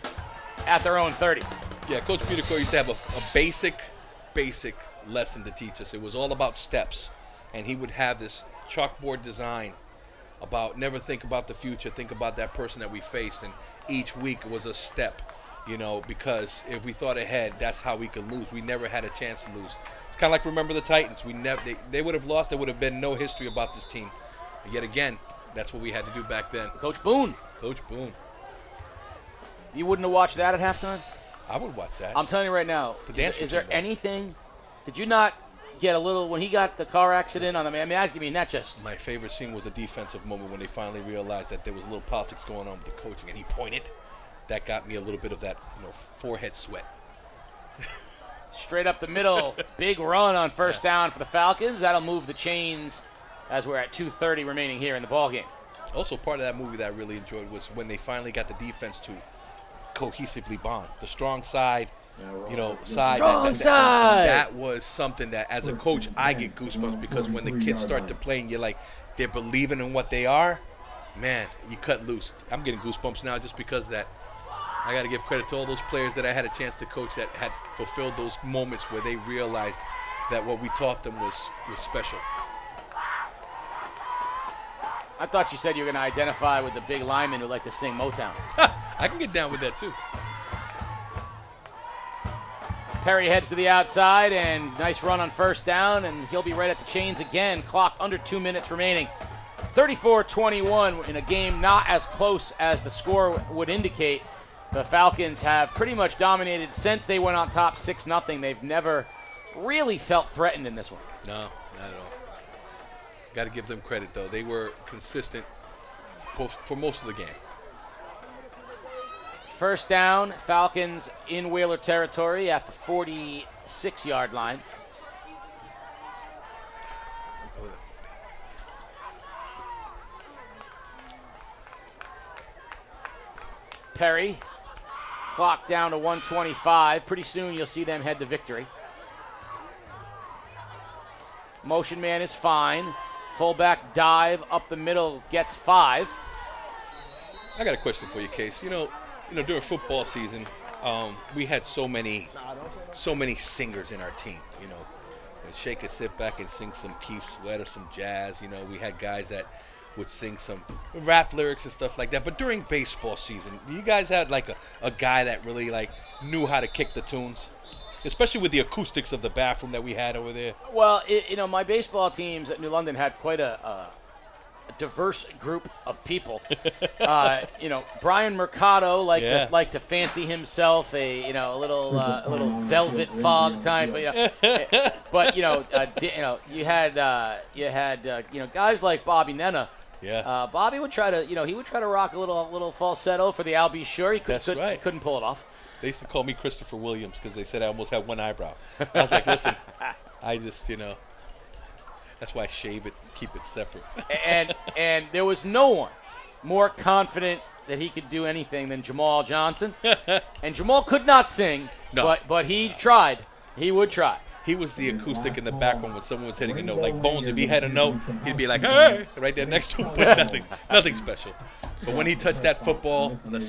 at their own 30. Yeah, Coach Petercourt used to have a basic lesson to teach us. It was all about steps. And he would have this chalkboard design about never think about the future, think about that person that we faced. And each week was a step, because if we thought ahead, that's how we could lose. We never had a chance to lose. It's kind of like remember the Titans. They would have lost. There would have been no history about this team. And yet again, that's what we had to do back then. Coach Boone. You wouldn't have watched that at halftime? I would watch that. I'm telling you right now, is there anything, did you not get a little, when he got the car accident on the, that just. My favorite scene was the defensive moment when they finally realized that there was a little politics going on with the coaching, and he pointed. That got me a little bit of that, forehead sweat. Straight up the middle, big run on first down for the Falcons. That'll move the chains as we're at 2:30 remaining here in the ballgame. Also, part of that movie that I really enjoyed was when they finally got the defense to cohesively bond. The strong side, side. That was something that, as a coach, I get goosebumps because when the kids start to play and you're like, they're believing in what they are, man, you cut loose. I'm getting goosebumps now just because of that. I got to give credit to all those players that I had a chance to coach that had fulfilled those moments where they realized that what we taught them was special. I thought you said you were going to identify with the big lineman who liked to sing Motown. I can get down with that, too. Perry heads to the outside, and nice run on first down, and he'll be right at the chains again. Clock under 2 minutes remaining. 34-21 in a game not as close as the score would indicate. The Falcons have pretty much dominated since they went on top 6-0. They've never really felt threatened in this one. No, not at all. Got to give them credit, though. They were consistent for most of the game. First down, Falcons in Whaler territory at the 46-yard line. Perry, clock down to 1:25. Pretty soon you'll see them head to victory. Motion man is fine. Fullback dive up the middle gets 5. I got a question for you, Case. During football season, we had so many singers in our team. Shake could sit back and sing some Keith Sweat or some jazz. We had guys that would sing some rap lyrics and stuff like that. But during baseball season, you guys had like a guy that really knew how to kick the tunes, especially with the acoustics of the bathroom that we had over there. Well, my baseball teams at New London had quite a diverse group of people. Brian Mercado liked to fancy himself a little Velvet Fog type. But you had guys like Bobby Nena. Yeah. Bobby would try to rock a little falsetto for the I'll Be Sure. He couldn't pull it off. They used to call me Christopher Williams because they said I almost had one eyebrow. I was like, listen, I just that's why I shave it, keep it separate. and there was no one more confident that he could do anything than Jamal Johnson. And Jamal could not sing, but he tried. He would try. he was the acoustic in the background when someone was hitting a note. Like Bones, if he had a note, he'd be like, hey, right there next to him, but nothing special. But when he touched that football, the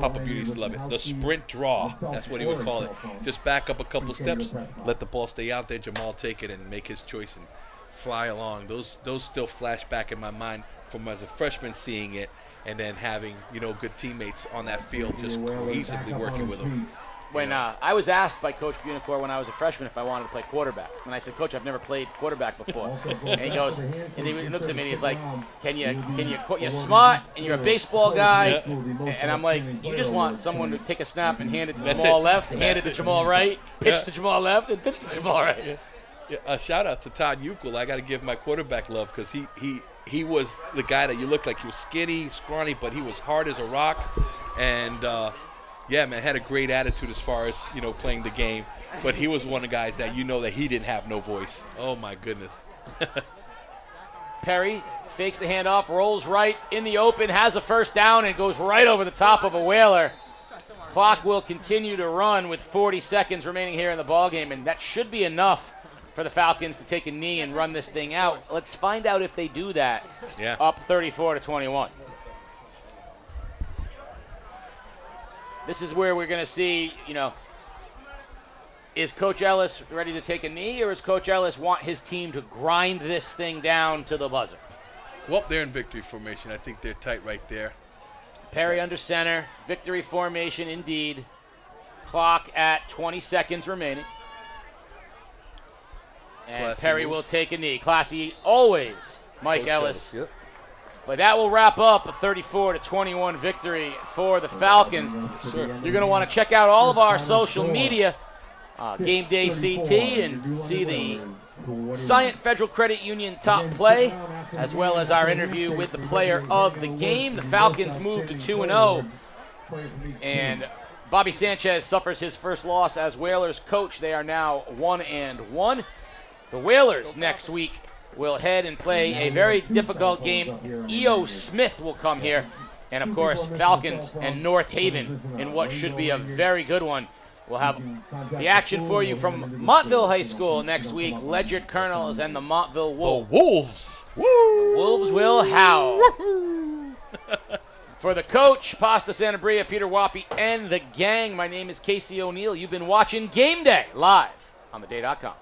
Papa Beauty used to love it. The sprint draw, that's what he would call it. Just back up a couple steps, let the ball stay out there, Jamal take it and make his choice and fly along. Those still flash back in my mind from as a freshman seeing it, and then having good teammates on that field just cohesively working with him. When I was asked by Coach Bunicor when I was a freshman if I wanted to play quarterback, and I said, Coach, I've never played quarterback before. And he goes, and he looks at me and he's like, you're smart and you're a baseball guy, and I'm like, you just want someone to take a snap and hand it to Jamal left, hand it to Jamal right, pitch to Jamal left, and pitch to Jamal right. Yeah, a shout out to Todd Euchel. I got to give my quarterback love because he was the guy that you looked like he was skinny, scrawny, but he was hard as a rock, and yeah, man, had a great attitude as far as playing the game. But he was one of the guys that that he didn't have no voice. Oh my goodness. Perry fakes the handoff, rolls right in the open, has a first down, and goes right over the top of a Whaler. Clock will continue to run with 40 seconds remaining here in the ballgame, and that should be enough for the Falcons to take a knee and run this thing out. Let's find out if they do that. Yeah. Up 34-21. This is where we're going to see, is Coach Ellis ready to take a knee, or does Coach Ellis want his team to grind this thing down to the buzzer? Well, they're in victory formation. I think they're tight right there. Perry under center. Victory formation indeed. Clock at 20 seconds remaining. And Classy Perry moves. will take a knee. Classy always, Mike Coach Ellis. Yep. But that will wrap up a 34-21 victory for the Falcons. Yes, sir. You're going to want to check out all of our social media, Game Day CT, and see the Scient Federal Credit Union top play, as well as our interview with the player of the game. The Falcons move to 2-0, and Bobby Sanchez suffers his first loss as Whalers coach. They are now 1-1. The Whalers next week will head and play a very difficult game. E.O. Smith will come here. And, of course, Falcons and North Haven in what should be a very good one. We'll have the action for you from Montville High School next week. Ledyard Colonels and the Montville Wolves. The Wolves. The Wolves will howl. For the coach, Pasta Santabria, Peter Wappy, and the gang, my name is Casey O'Neill. You've been watching Game Day live on theday.com.